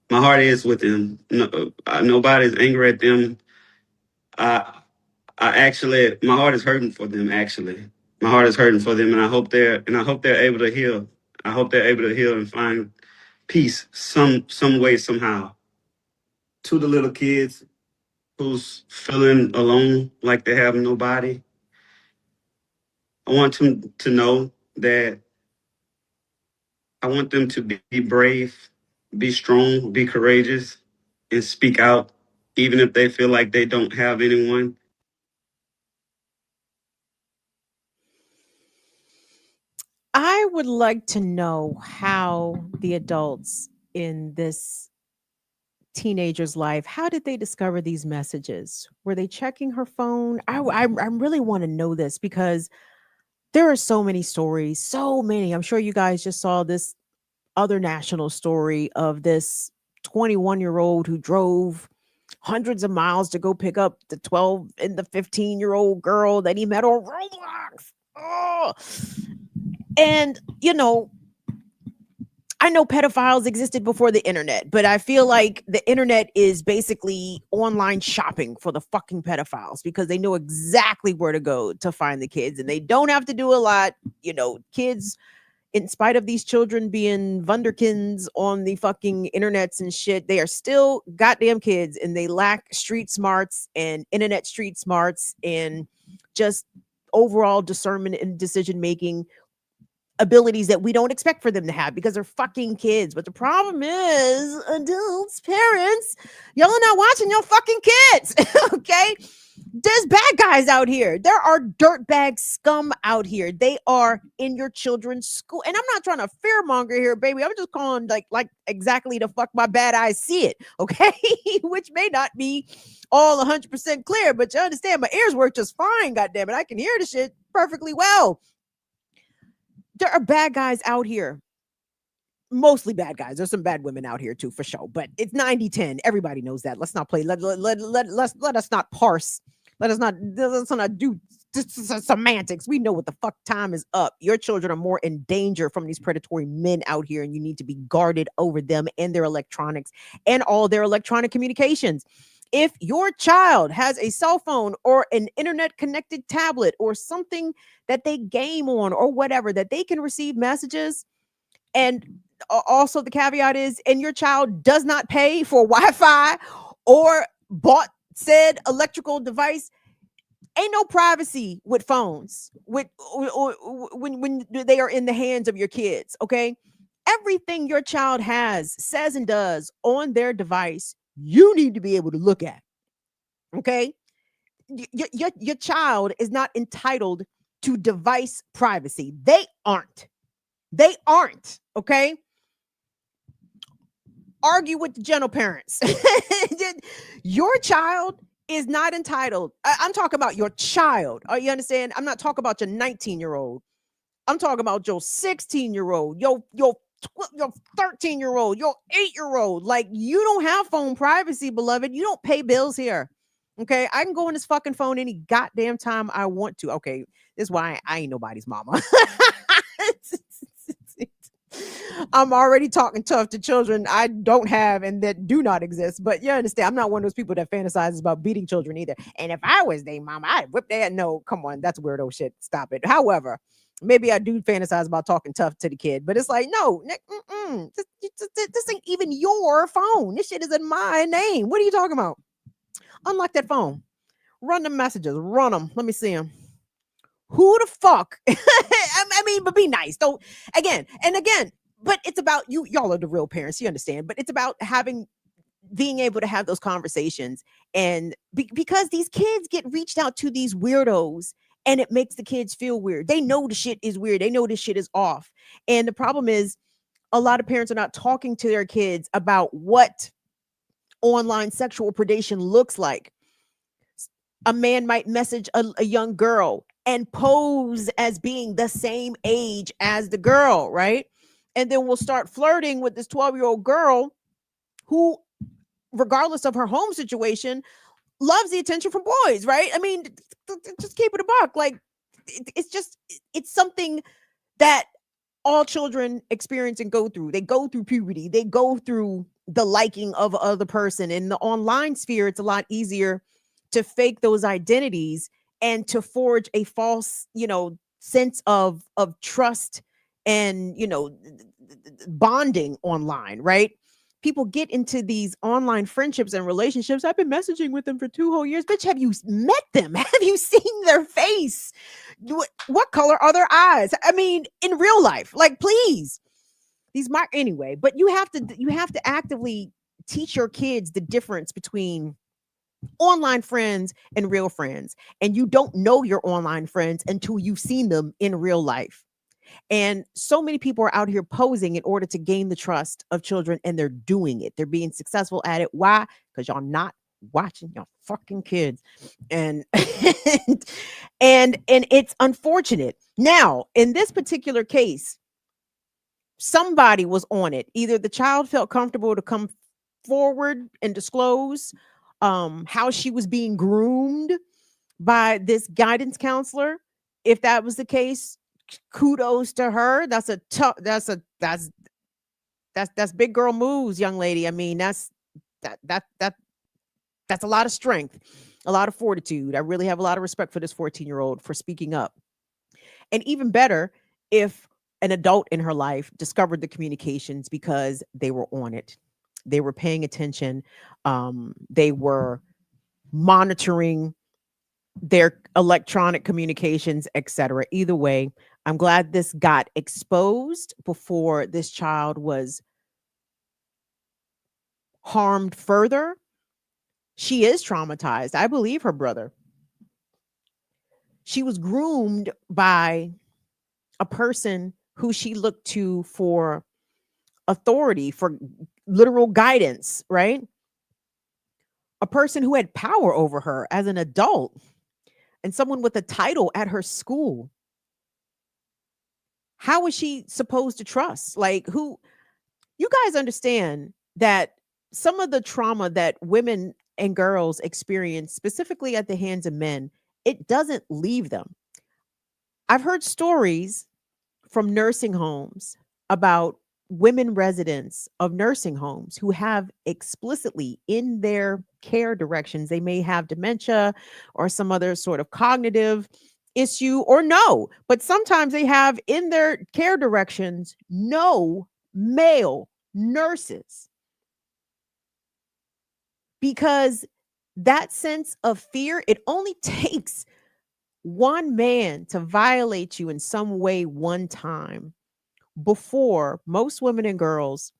My heart is with them. No, nobody's angry at them. My heart is hurting for them. Actually, my heart is hurting for them, and I hope they're able to heal. I hope they're able to heal and find peace some way, somehow. To the little kids who's feeling alone, like they have nobody, I want them to know that I want them to be brave, be strong, be courageous, and speak out, even if they feel like they don't have anyone. I would like to know how the adults in this teenager's life, how did they discover these messages? Were they checking her phone? I really want to know this because there are so many stories, so many. I'm sure you guys just saw this other national story of this 21-year-old who drove hundreds of miles to go pick up the 12 and the 15-year-old girl that he met on Roblox. Oh. And, I know pedophiles existed before the internet, but I feel like the internet is basically online shopping for the fucking pedophiles because they know exactly where to go to find the kids and they don't have to do a lot. Kids, in spite of these children being wunderkinds on the fucking internets and shit, they are still goddamn kids and they lack street smarts and internet street smarts and just overall discernment and decision making abilities that we don't expect for them to have because they're fucking kids. But the problem is, adults, parents, y'all are not watching your fucking kids. Okay? There's bad guys out here. There are dirtbag scum out here. They are in your children's school. And I'm not trying to fearmonger here, baby. I'm just calling like exactly the fuck my bad eyes see it. Okay? Which may not be all 100% clear, but you understand my ears work just fine. Goddammit. I can hear the shit perfectly well. There are bad guys out here. Mostly bad guys. There's some bad women out here too, for sure. But it's 90-10. Everybody knows that. Let's not play. Let us not parse. Let's not do semantics. We know what the fuck time is up. Your children are more in danger from these predatory men out here, and you need to be guarded over them and their electronics and all their electronic communications. If your child has a cell phone or an internet connected tablet or something that they game on or whatever, that they can receive messages, and also the caveat is, and your child does not pay for Wi-Fi or bought said electrical device, ain't no privacy with phones when they are in the hands of your kids. Okay, everything your child has, says, and does on their device, you need to be able to look at. Okay, your child is not entitled to device privacy. They aren't. Okay, argue with the gentle parents. Your child is not entitled. I'm talking about your child. You understand? I'm not talking about your 19-year-old I'm talking about your 16-year-old, your 13-year-old, your 8-year-old. Like, you don't have phone privacy, beloved. You don't pay bills here. Okay, I can go on this fucking phone any goddamn time I want to. Okay, this is why I ain't nobody's mama. I'm already talking tough to children I don't have and that do not exist. But you understand, I'm not one of those people that fantasizes about beating children either. And if I was their mama, I'd whip their. No, come on, that's weirdo shit. Stop it. However, maybe I do fantasize about talking tough to the kid, but it's like, no, this ain't even your phone. This shit is in my name. What are you talking about? Unlock that phone. Run the messages. Run them. Let me see them. Who the fuck? I mean, but be nice. Don't again and again. But it's about you. Y'all are the real parents. You understand. But it's about being able to have those conversations. And because these kids get reached out to these weirdos, and it makes the kids feel weird. They know the shit is weird. They know this shit is off. And the problem is, a lot of parents are not talking to their kids about what online sexual predation looks like. A man might message a young girl and pose as being the same age as the girl, right? And then we'll start flirting with this 12-year-old girl who, regardless of her home situation, loves the attention from boys, right? I mean, just keep it a buck. Like, it's something that all children experience and go through. They go through puberty. They go through the liking of other person. In the online sphere, it's a lot easier to fake those identities and to forge a false, sense of trust and, bonding online, right? People get into these online friendships and relationships. I've been messaging with them for 2 whole years. Bitch, have you met them? Have you seen their face? What color are their eyes? I mean, in real life, like, please. Anyway, but you have to actively teach your kids the difference between online friends and real friends. And you don't know your online friends until you've seen them in real life. And so many people are out here posing in order to gain the trust of children, and they're doing it. They're being successful at it. Why? Because y'all not watching your fucking kids. And and it's unfortunate. Now, in this particular case, somebody was on it. Either the child felt comfortable to come forward and disclose how she was being groomed by this guidance counselor. If that was the case, kudos to her. That's big girl moves, young lady. I mean, that's a lot of strength, a lot of fortitude. I really have a lot of respect for this 14-year-old for speaking up. And even better if an adult in her life discovered the communications, because they were on it. They were paying attention. They were monitoring their electronic communications, etc. Either way, I'm glad this got exposed before this child was harmed further. She is traumatized. I believe her brother. She was groomed by a person who she looked to for authority, for literal guidance, right? A person who had power over her as an adult, and someone with a title at her school. How was she supposed to trust? Like, who? You guys understand that some of the trauma that women and girls experience, specifically at the hands of men, it doesn't leave them. I've heard stories from nursing homes about women residents of nursing homes who have explicitly in their care directions, they may have dementia or some other sort of cognitive issue, or no, but sometimes they have in their care directions no male nurses, because that sense of fear, it only takes one man to violate you in some way one time before most women and girls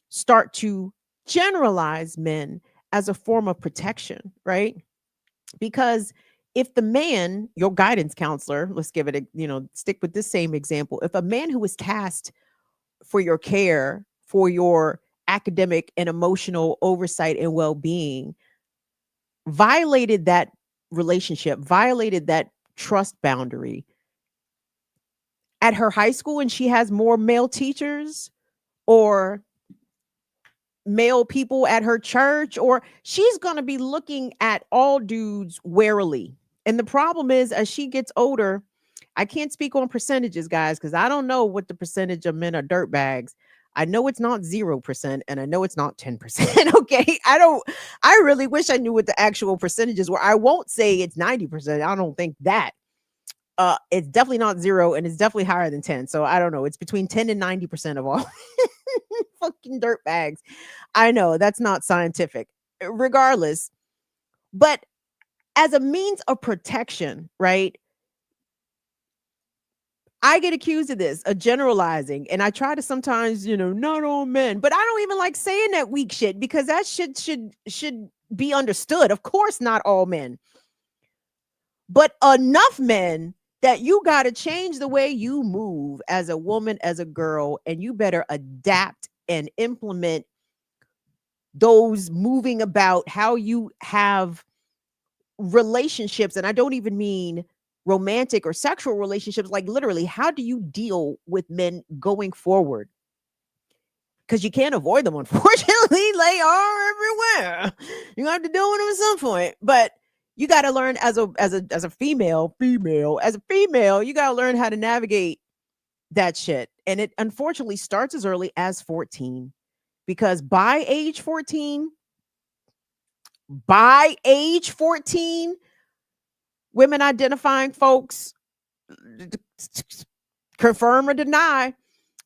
start to generalize men as a form of protection, right? Because if the man, your guidance counselor, let's give it stick with this same example. If a man who was tasked for your care, for your academic and emotional oversight and well-being, violated that relationship, violated that trust boundary, at her high school and she has more male teachers or male people at her church, or she's going to be looking at all dudes warily. And the problem is, as she gets older, I can't speak on percentages, guys, because I don't know what the percentage of men are dirtbags. I know it's not 0%, and I know it's not 10%. Okay. I really wish I knew what the actual percentages were. I won't say it's 90%. I don't think that. It's definitely not 0, and it's definitely higher than 10. So I don't know. It's between 10 and 90% of all fucking dirtbags. I know that's not scientific, regardless. But as a means of protection, right? I get accused of this, of generalizing, and I try to sometimes, not all men, but I don't even like saying that weak shit because that shit should be understood. Of course, not all men, but enough men that you got to change the way you move as a woman, as a girl, and you better adapt and implement those moving about how you have relationships. And I don't even mean romantic or sexual relationships, like literally, how do you deal with men going forward? Because you can't avoid them, unfortunately. They are everywhere. You have to deal with them at some point. But you got to learn as a female, you got to learn how to navigate that shit. And it unfortunately starts as early as 14. Because by age 14, women identifying folks, confirm or deny,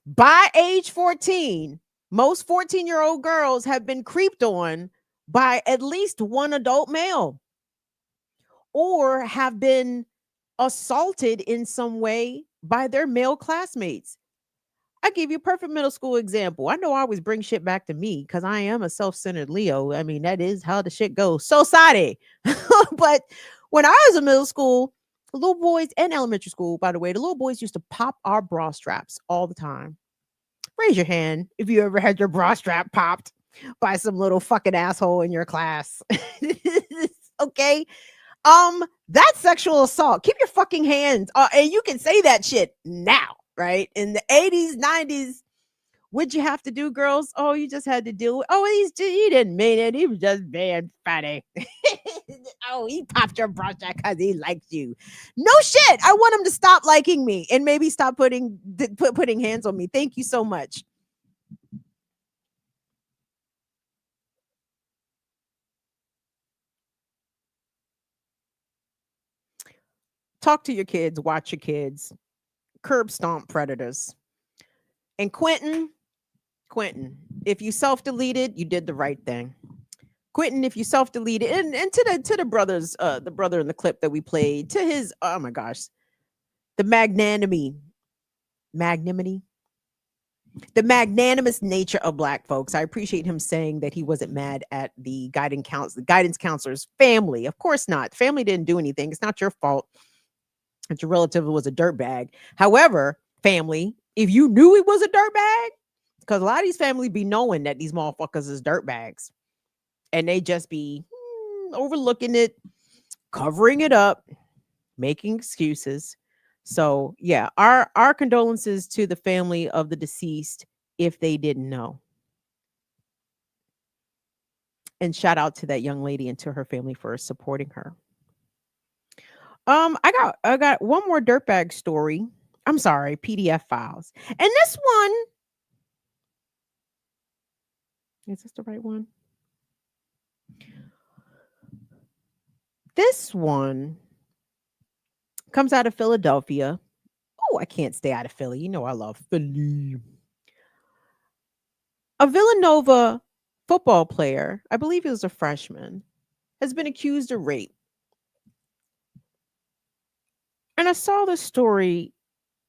by age 14, most 14-year-old girls have been creeped on by at least one adult male or have been assaulted in some way by their male classmates. I give you a perfect middle school example. I know I always bring shit back to me because I am a self-centered Leo. I mean, that is how the shit goes. So sorry. But when I was in middle school, the little boys, and elementary school, by the way, the little boys used to pop our bra straps all the time. Raise your hand if you ever had your bra strap popped by some little fucking asshole in your class. Okay. That's sexual assault. Keep your fucking hands. And you can say that shit now, right? In the 80s, 90s, what'd you have to do, girls? Oh, you just had to deal with, he didn't mean it. He was just being funny. Oh, he popped your bra strap because he likes you. No shit. I want him to stop liking me and maybe stop putting hands on me. Thank you so much. Talk to your kids, watch your kids, curb stomp predators. And Quentin, if you self-deleted, you did the right thing. Quentin, if you self-deleted, and to the brothers, the brother in the clip that we played, to his, oh my gosh, the magnanimous nature of Black folks. I appreciate him saying that he wasn't mad at the guidance counselor's family. Of course not. Family didn't do anything. It's not your fault that your relative was a dirtbag. However, family, if you knew he was a dirtbag, because a lot of these families be knowing that these motherfuckers is dirtbags, and they just be overlooking it, covering it up, making excuses. So yeah, our condolences to the family of the deceased if they didn't know. And shout out to that young lady and to her family for supporting her. I got one more dirtbag story. I'm sorry, PDF files. And this one, is this the right one? This one comes out of Philadelphia. Oh, I can't stay out of Philly. You know I love Philly. A Villanova football player, I believe he was a freshman, has been accused of rape. And I saw this story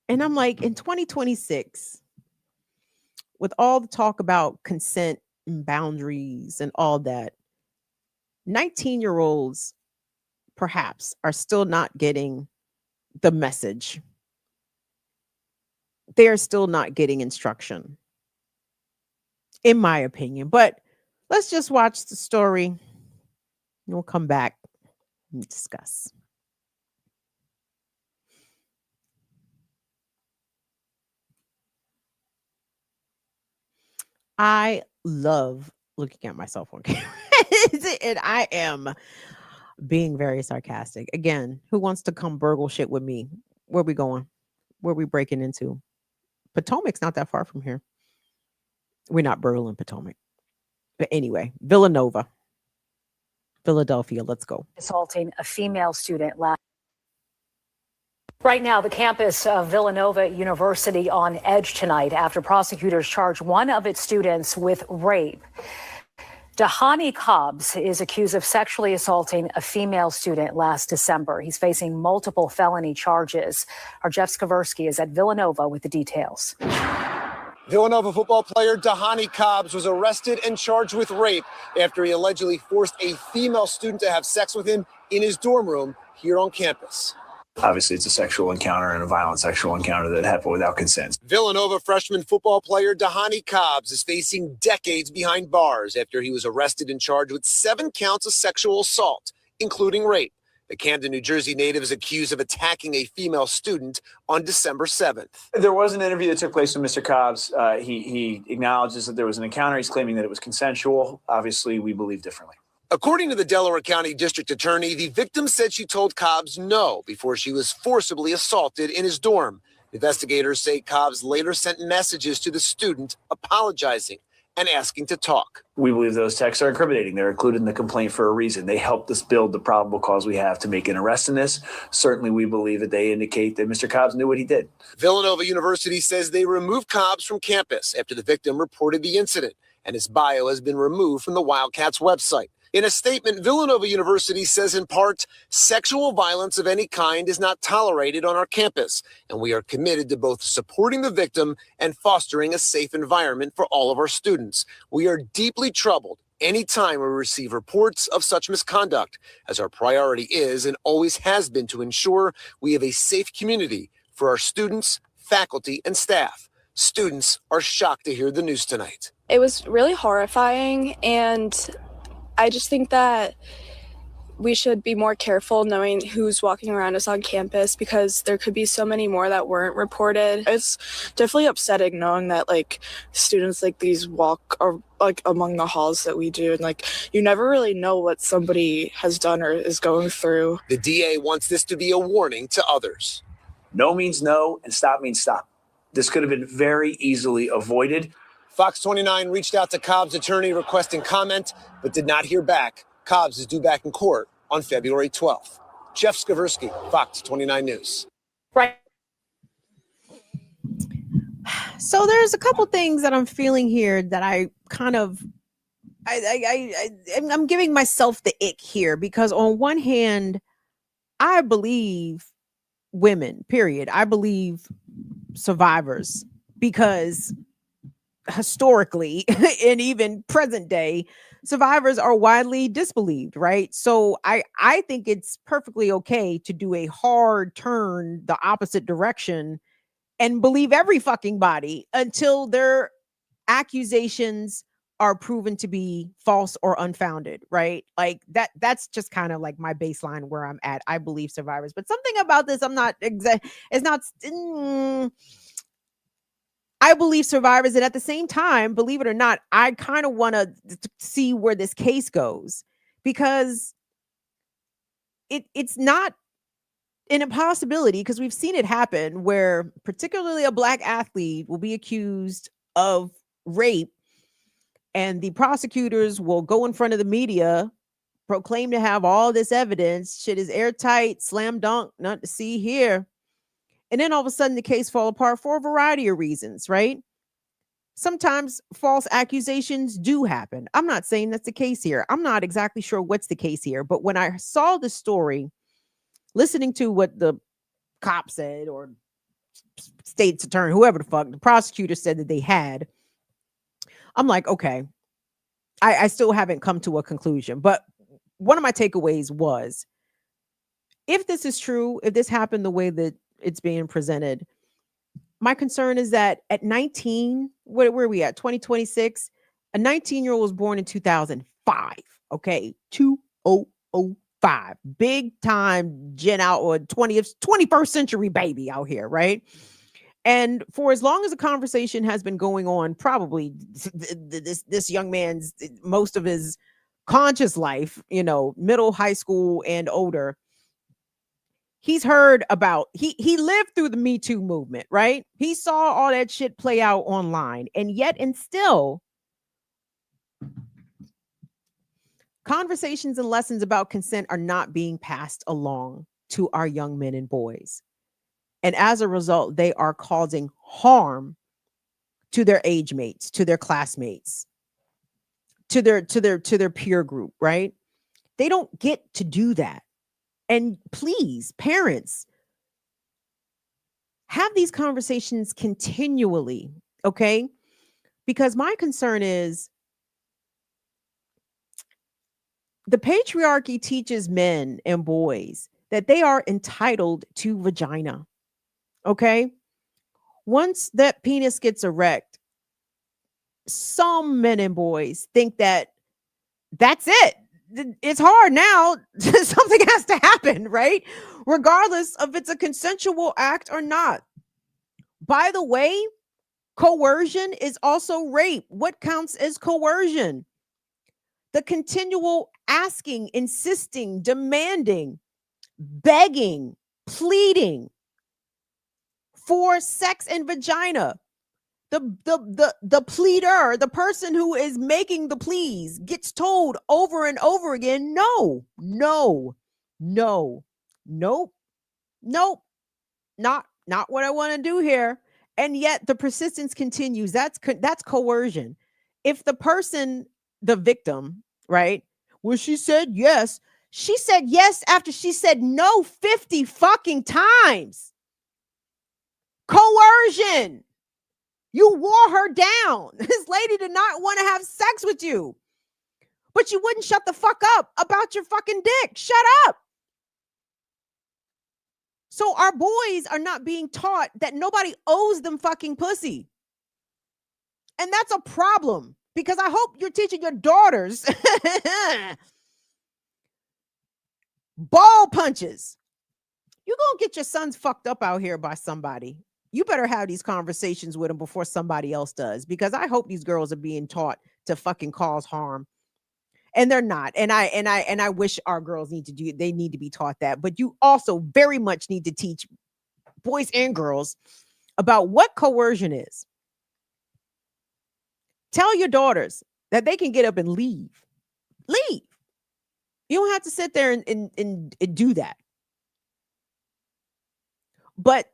and I'm like, in 2026, with all the talk about consent and boundaries and all that, 19-year-olds perhaps are still not getting the message. They're still not getting instruction, in my opinion. But let's just watch the story and we'll come back and discuss. I love looking at myself on camera. And I am being very sarcastic. Again, who wants to come burgle shit with me? Where we going? Where we breaking into? Potomac's not that far from here. We're not burgling Potomac. But anyway, Villanova, Philadelphia, let's go. Assaulting a female student last. Right now, the campus of Villanova University on edge tonight after prosecutors charge one of its students with rape. Johnnie Cobbs is accused of sexually assaulting a female student last December. He's facing multiple felony charges. Our Jeff Skaversky is at Villanova with the details. Villanova football player Johnnie Cobbs was arrested and charged with rape after he allegedly forced a female student to have sex with him in his dorm room here on campus. Obviously, it's a sexual encounter and a violent sexual encounter that happened without consent. Villanova freshman football player Johnnie Cobbs is facing decades behind bars after he was arrested and charged with 7 counts of sexual assault, including rape. The Camden, New Jersey native is accused of attacking a female student on December 7th. There was an interview that took place with Mr. Cobbs. He acknowledges that there was an encounter. He's claiming that it was consensual. Obviously, we believe differently. According to the Delaware County District Attorney, the victim said she told Cobbs no before she was forcibly assaulted in his dorm. Investigators say Cobbs later sent messages to the student apologizing and asking to talk. We believe those texts are incriminating. They're included in the complaint for a reason. They helped us build the probable cause we have to make an arrest in this. Certainly, we believe that they indicate that Mr. Cobbs knew what he did. Villanova University says they removed Cobbs from campus after the victim reported the incident, and his bio has been removed from the Wildcats website. In a statement, Villanova University says in part, sexual violence of any kind is not tolerated on our campus, and we are committed to both supporting the victim and fostering a safe environment for all of our students. We are deeply troubled anytime we receive reports of such misconduct, as our priority is and always has been to ensure we have a safe community for our students, faculty, and staff. Students are shocked to hear the news tonight. It was really horrifying, and I just think that we should be more careful knowing who's walking around us on campus, because there could be so many more that weren't reported. It's definitely upsetting knowing that students like these walk or among the halls that we do, and you never really know what somebody has done or is going through. The DA wants this to be a warning to others. No means no, and stop means stop. This could have been very easily avoided. Fox 29 reached out to Cobbs' attorney requesting comment, but did not hear back. Cobbs is due back in court on February 12th. Jeff Skaversky, Fox 29 News. Right. So there's a couple things that I'm feeling here that I kind of, I'm giving myself the ick here, because on one hand, I believe women, period. I believe survivors, because historically and even present day, survivors are widely disbelieved, right? So I think it's perfectly okay to do a hard turn the opposite direction and believe every fucking body until their accusations are proven to be false or unfounded, right? That's just kind of like my baseline where I'm at. I believe survivors, but something about this I believe survivors, and at the same time, believe it or not, I kind of want to see where this case goes, because it's not an impossibility, because we've seen it happen where particularly a Black athlete will be accused of rape, and the prosecutors will go in front of the media, proclaim to have all this evidence, shit is airtight, slam dunk, nothing to see here. And then all of a sudden the case fall apart for a variety of reasons, right? Sometimes false accusations do happen. I'm not saying that's the case here. I'm not exactly sure what's the case here. But when I saw the story, listening to what the cop said, or state's attorney, whoever the fuck, the prosecutor said that they had, I'm like, okay, I still haven't come to a conclusion. But one of my takeaways was, if this is true, if this happened the way that it's being presented, my concern is that at 19, where are we at? 2026, a 19-year-old was born in 2005. Okay, 2005, big time gen out, or 21st century baby out here, right? And for as long as the conversation has been going on, probably this young man's most of his conscious life, you know, middle, high school, and older, he's heard about, he lived through the Me Too movement, right? He saw all that shit play out online, and yet and still conversations and lessons about consent are not being passed along to our young men and boys. And as a result, they are causing harm to their age mates, to their classmates, to their peer group, right? They don't get to do that. And please, parents, have these conversations continually, okay? Because my concern is the patriarchy teaches men and boys that they are entitled to vagina. Okay. Once that penis gets erect, some men and boys think that that's it. It's hard now. Something has to happen, right? Regardless of it's a consensual act or not. By the way, coercion is also rape. What counts as coercion? The continual asking, insisting, demanding, begging, pleading for sex and vagina. The pleader, the person who is making the pleas, gets told over and over again, no, nope, not what I want to do here. And yet the persistence continues. That's coercion. If the person, the victim, right? Well, she said yes. She said yes after she said no 50 fucking times. Coercion. You wore her down. This lady did not want to have sex with you, but you wouldn't shut the fuck up about your fucking dick. Shut up. So our boys are not being taught that nobody owes them fucking pussy. And that's a problem, because I hope you're teaching your daughters ball punches. You're going to get your sons fucked up out here by somebody. You better have these conversations with them before somebody else does, because I hope these girls are being taught to fucking cause harm. And they're not. And I wish our girls need to be taught that. But you also very much need to teach boys and girls about what coercion is. Tell your daughters that they can get up and leave. Leave. You don't have to sit there and do that. But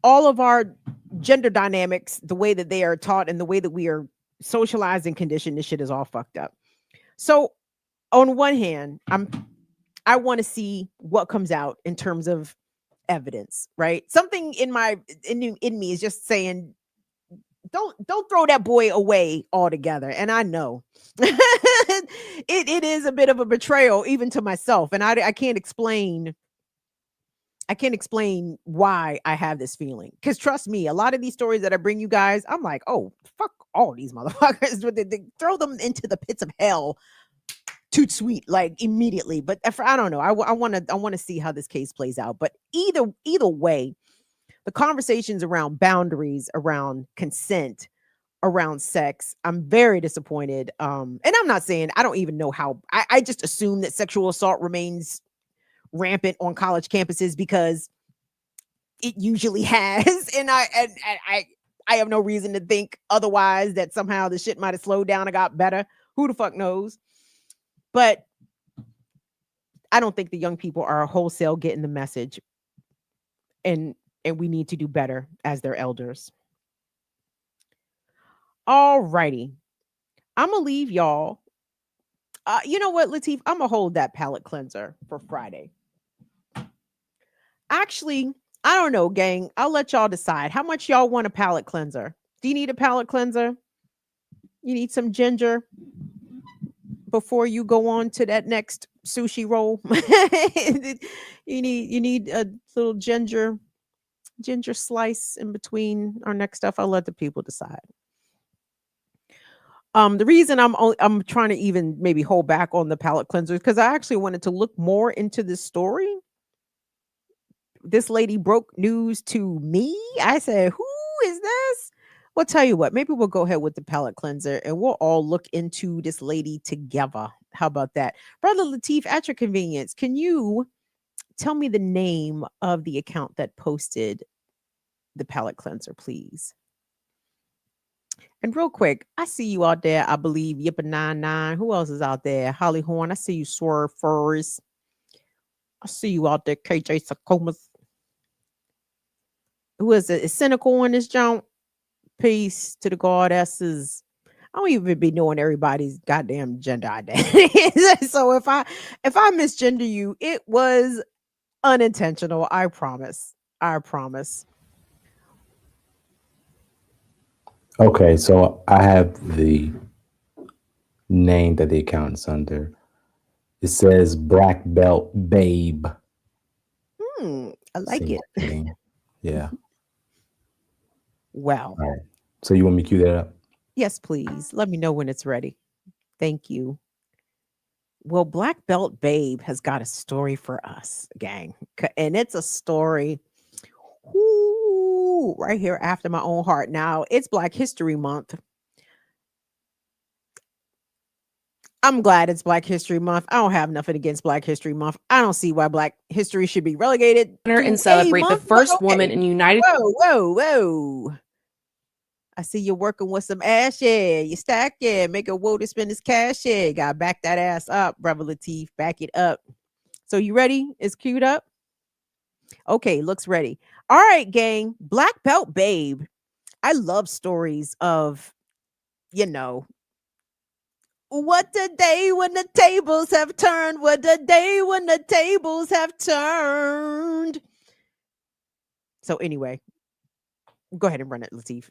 all of our gender dynamics, the way that they are taught and the way that we are socialized and conditioned, this shit is all fucked up. So on one hand, I want to see what comes out in terms of evidence, right? Something in me is just saying, don't throw that boy away altogether. And I know it is a bit of a betrayal even to myself. And I can't explain why I have this feeling. Because trust me, a lot of these stories that I bring you guys, I'm like, oh, fuck all these motherfuckers. They throw them into the pits of hell. Too sweet, like immediately. But I don't know. I want to see how this case plays out. But either way, the conversations around boundaries, around consent, around sex, I'm very disappointed. And I'm not saying, I don't even know how. I just assume that sexual assault remains rampant on college campuses because it usually has. And I have no reason to think otherwise, that somehow the shit might have slowed down or got better. Who the fuck knows? But I don't think the young people are wholesale getting the message. And we need to do better as their elders. All righty. I'm going to leave y'all. You know what, Lateef? I'm going to hold that palate cleanser for Friday. Actually, I don't know, gang. I'll let y'all decide. How much y'all want a palate cleanser? Do you need a palate cleanser? You need some ginger before you go on to that next sushi roll? you need a little ginger slice in between our next stuff. I'll let the people decide. The reason I'm trying to even maybe hold back on the palate cleanser, because I actually wanted to look more into this story. This lady broke news to me. I said, who is this? Well, tell you what, maybe we'll go ahead with the palate cleanser and we'll all look into this lady together. How about that? Brother Lateef, at your convenience, can you tell me the name of the account that posted the palate cleanser, please? And real quick, I see you out there. I believe Yippa99. Who else is out there? Holly Horn. I see you, Swerve Furs. I see you out there, KJ Sakomas. Who is it? Is Cynical on this jump? Peace to the goddesses. I don't even be knowing everybody's goddamn gender identity. So if I misgender you, it was unintentional. I promise. I promise. Okay, so I have the name that the account is under. It says Black Belt Babe. I like it. Yeah. Wow. All right. So you want me to cue that up? Yes, please. Let me know when it's ready. Thank you. Well, Black Belt Babe has got a story for us, gang. And it's a story right here after my own heart. Now, it's Black History Month. I'm glad it's Black History Month. I don't have nothing against Black History Month. I don't see why Black history should be relegated Honor and celebrate the first woman in United. Whoa. I see you're working with some ass. Yeah, you stack. Yeah, make a whoa to spend his cash. Yeah, gotta back that ass up, Brother Lateef. Back it up. So you ready? It's queued up. Okay, looks ready. All right, gang. Black Belt Babe. I love stories of, what the day when the tables have turned. What the day when the tables have turned. So anyway, go ahead and run it, Lateef.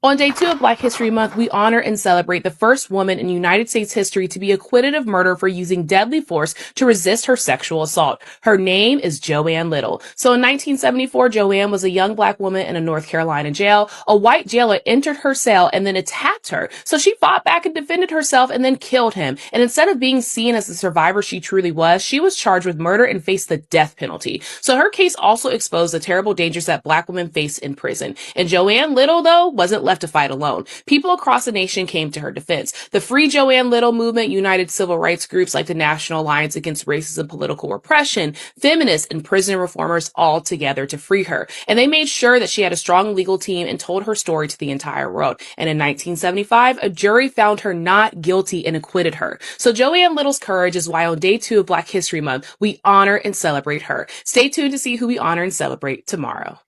On day 2 of Black History Month, we honor and celebrate the first woman in United States history to be acquitted of murder for using deadly force to resist her sexual assault. Her name is Joanne Little. So in 1974, Joanne was a young Black woman in a North Carolina jail. A white jailer entered her cell and then attacked her. So she fought back and defended herself and then killed him. And instead of being seen as the survivor she truly was, she was charged with murder and faced the death penalty. So her case also exposed the terrible dangers that Black women face in prison. And Joanne Little, though, wasn't left to fight alone. People across the nation came to her defense. The Free Joanne Little movement united civil rights groups like the National Alliance Against Racism and Political Repression, feminists, and prison reformers all together to free her. And they made sure that she had a strong legal team and told her story to the entire world. And in 1975, a jury found her not guilty and acquitted her. So Joanne Little's courage is why on day 2 of Black History Month, we honor and celebrate her. Stay tuned to see who we honor and celebrate tomorrow.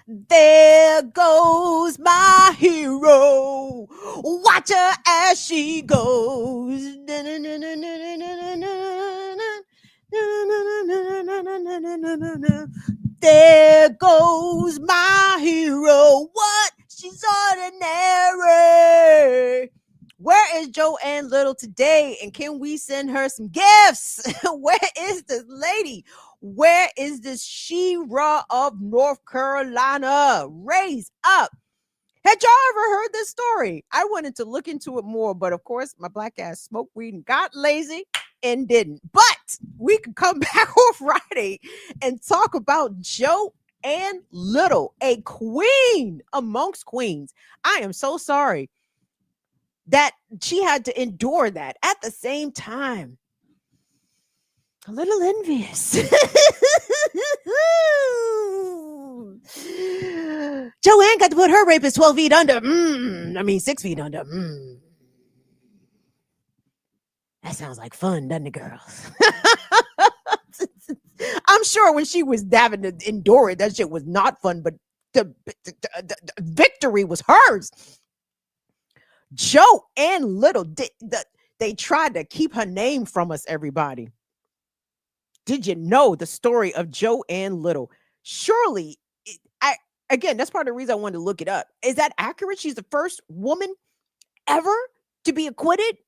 There goes my hero. Watch her as she goes. There goes my hero. What? She's ordinary. Where is Joanne Little today? And can we send her some gifts? Where is this lady? Where is this She-Ra of North Carolina? Raise up. Had y'all ever heard this story? I wanted to look into it more, but of course, my Black ass smoked weed and got lazy and didn't. But we could come back on Friday and talk about Joanne Little, a queen amongst queens. I am so sorry that she had to endure that. At the same time, a little envious. Joanne got to put her rapist 12 feet under. 6 feet under. That sounds like fun, doesn't it, girls? I'm sure when she was having to endure it, that shit was not fun, but the victory was hers. Joanne Little, they tried to keep her name from us, everybody. Did you know the story of Joanne Little? Surely, again, that's part of the reason I wanted to look it up. Is that accurate? She's the first woman ever to be acquitted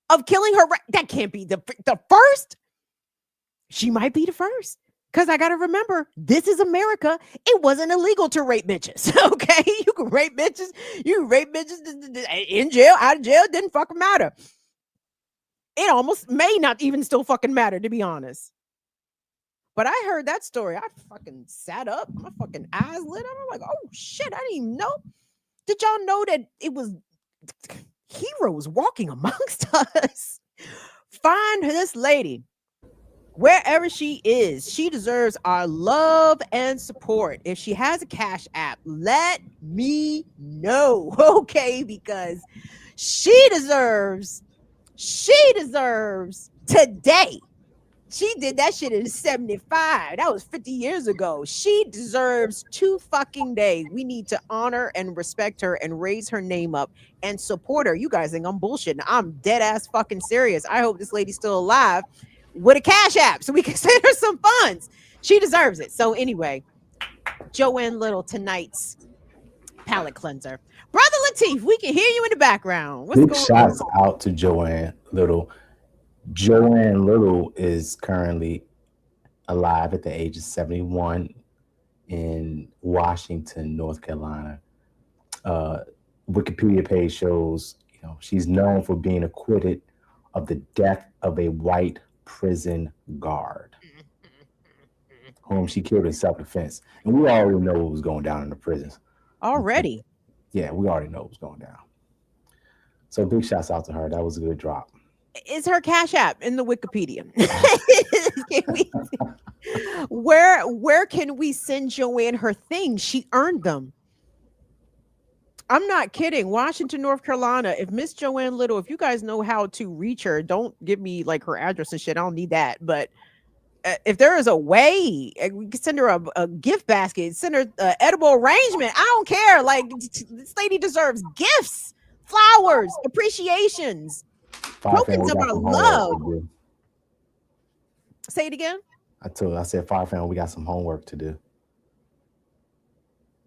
of killing her. That can't be the first. She might be the first. Because I got to remember, this is America. It wasn't illegal to rape bitches. Okay? You can rape bitches. You can rape bitches in jail, out of jail. Didn't fucking matter. It almost may not even still fucking matter, to be honest. But I heard that story. I fucking sat up, my fucking eyes lit up. I'm like, oh shit, I didn't even know. Did y'all know that it was heroes walking amongst us? Find this lady. Wherever she is, she deserves our love and support. If she has a Cash App, let me know, okay? Because she deserves today. She did that shit in 75. That was 50 years ago. She deserves 2 fucking days. We need to honor and respect her and raise her name up and support her. You guys think I'm bullshitting. I'm dead ass fucking serious. I hope this lady's still alive with a Cash App so we can send her some funds. She deserves it. So anyway, Joanne Little, tonight's palate cleanser. Brother Lateef, we can hear you in the background. What's Big going shouts on? out to Joanne Little. Joanne Little is currently alive at the age of 71 in Washington, North Carolina. Wikipedia page shows, she's known for being acquitted of the death of a white prison guard whom she killed in self-defense. And we already know what was going down in the prisons. Already? Yeah, we already know what was going down. So big shouts out to her. That was a good drop. Is her Cash App in the Wikipedia? Where can we send Joanne her things? She earned them. I'm not kidding. Washington, North Carolina. If Miss Joanne Little, if you guys know how to reach her, don't give me like her address and shit. I don't need that. But if there is a way, we can send her a gift basket, send her edible arrangement. I don't care. Like, this lady deserves gifts, flowers, appreciations, tokens of our love. Say it again. I said, Fire Family, we got some homework to do.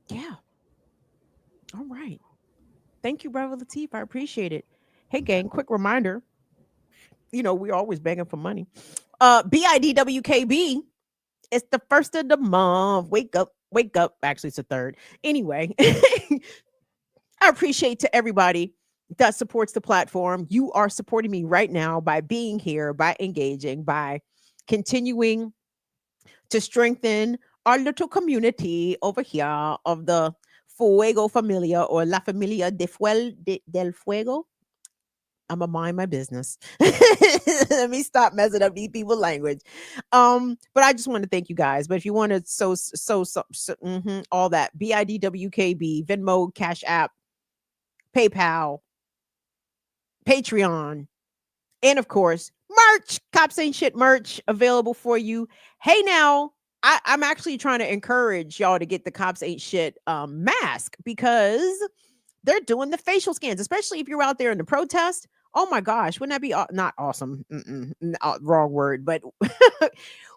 Yeah. All right. Thank you, Brother Lateef. I appreciate it. Hey, gang, quick reminder. We're always begging for money. BIDWKB. It's the first of the month. Wake up. Actually, it's the third. Anyway, I appreciate to everybody that supports the platform. You are supporting me right now by being here, by engaging, by continuing to strengthen our little community over here of the Fuego Familia or La Familia del Fuego. I'm gonna mind my business. Let me stop messing up these people's language. But I just want to thank you guys. But if you want to all that, BIDWKB, Venmo, Cash App, PayPal, Patreon, and of course, merch, Cops Ain't Shit merch available for you. Hey, now, I'm actually trying to encourage y'all to get the Cops Ain't Shit mask because they're doing the facial scans, especially if you're out there in the protest. Oh my gosh, wouldn't that be not awesome? Wrong word, but wouldn't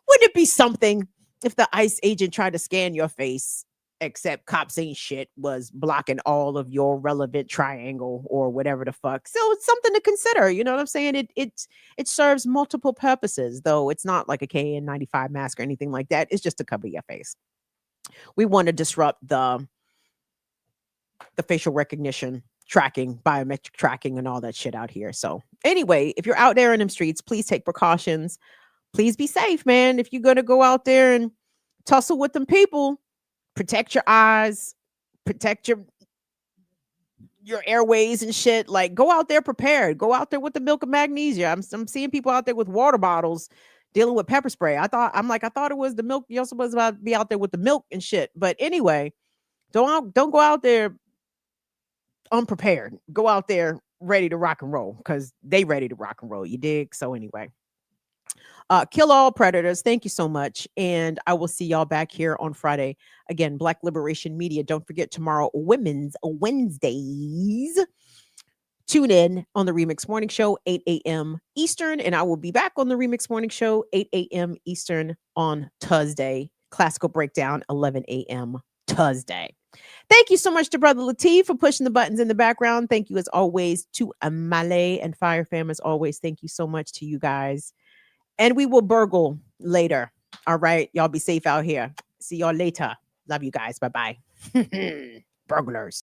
it be something if the ICE agent tried to scan your face, except Cops Ain't Shit was blocking all of your relevant triangle or whatever the fuck? So it's something to consider. You know what I'm saying? It serves multiple purposes, though it's not like a KN95 mask or anything like that. It's just to cover your face. We want to disrupt the facial recognition tracking, biometric tracking, and all that shit out here. So anyway, if you're out there in them streets, please take precautions. Please be safe, man. If you're going to go out there and tussle with them people, protect your eyes, protect your airways and shit. Like, go out there prepared. Go out there with the milk of magnesia. I'm seeing people out there with water bottles dealing with pepper spray. I thought it was the milk. You're supposed to be out there with the milk and shit. But anyway, don't go out there unprepared. Go out there ready to rock and roll because they ready to rock and roll. You dig? So anyway, kill all predators. Thank you so much. And I will see y'all back here on Friday. Again, Black Liberation Media. Don't forget tomorrow, Women's Wednesdays. Tune in on the Remix Morning Show, 8 a.m. Eastern. And I will be back on the Remix Morning Show, 8 a.m. Eastern on Tuesday. Classical Breakdown, 11 a.m. Tuesday. Thank you so much to Brother Lateef for pushing the buttons in the background. Thank you as always to Amale and Fire Fam as always. Thank you so much to you guys. And we will burgle later. All right. Y'all be safe out here. See y'all later. Love you guys. Bye-bye. Burglars.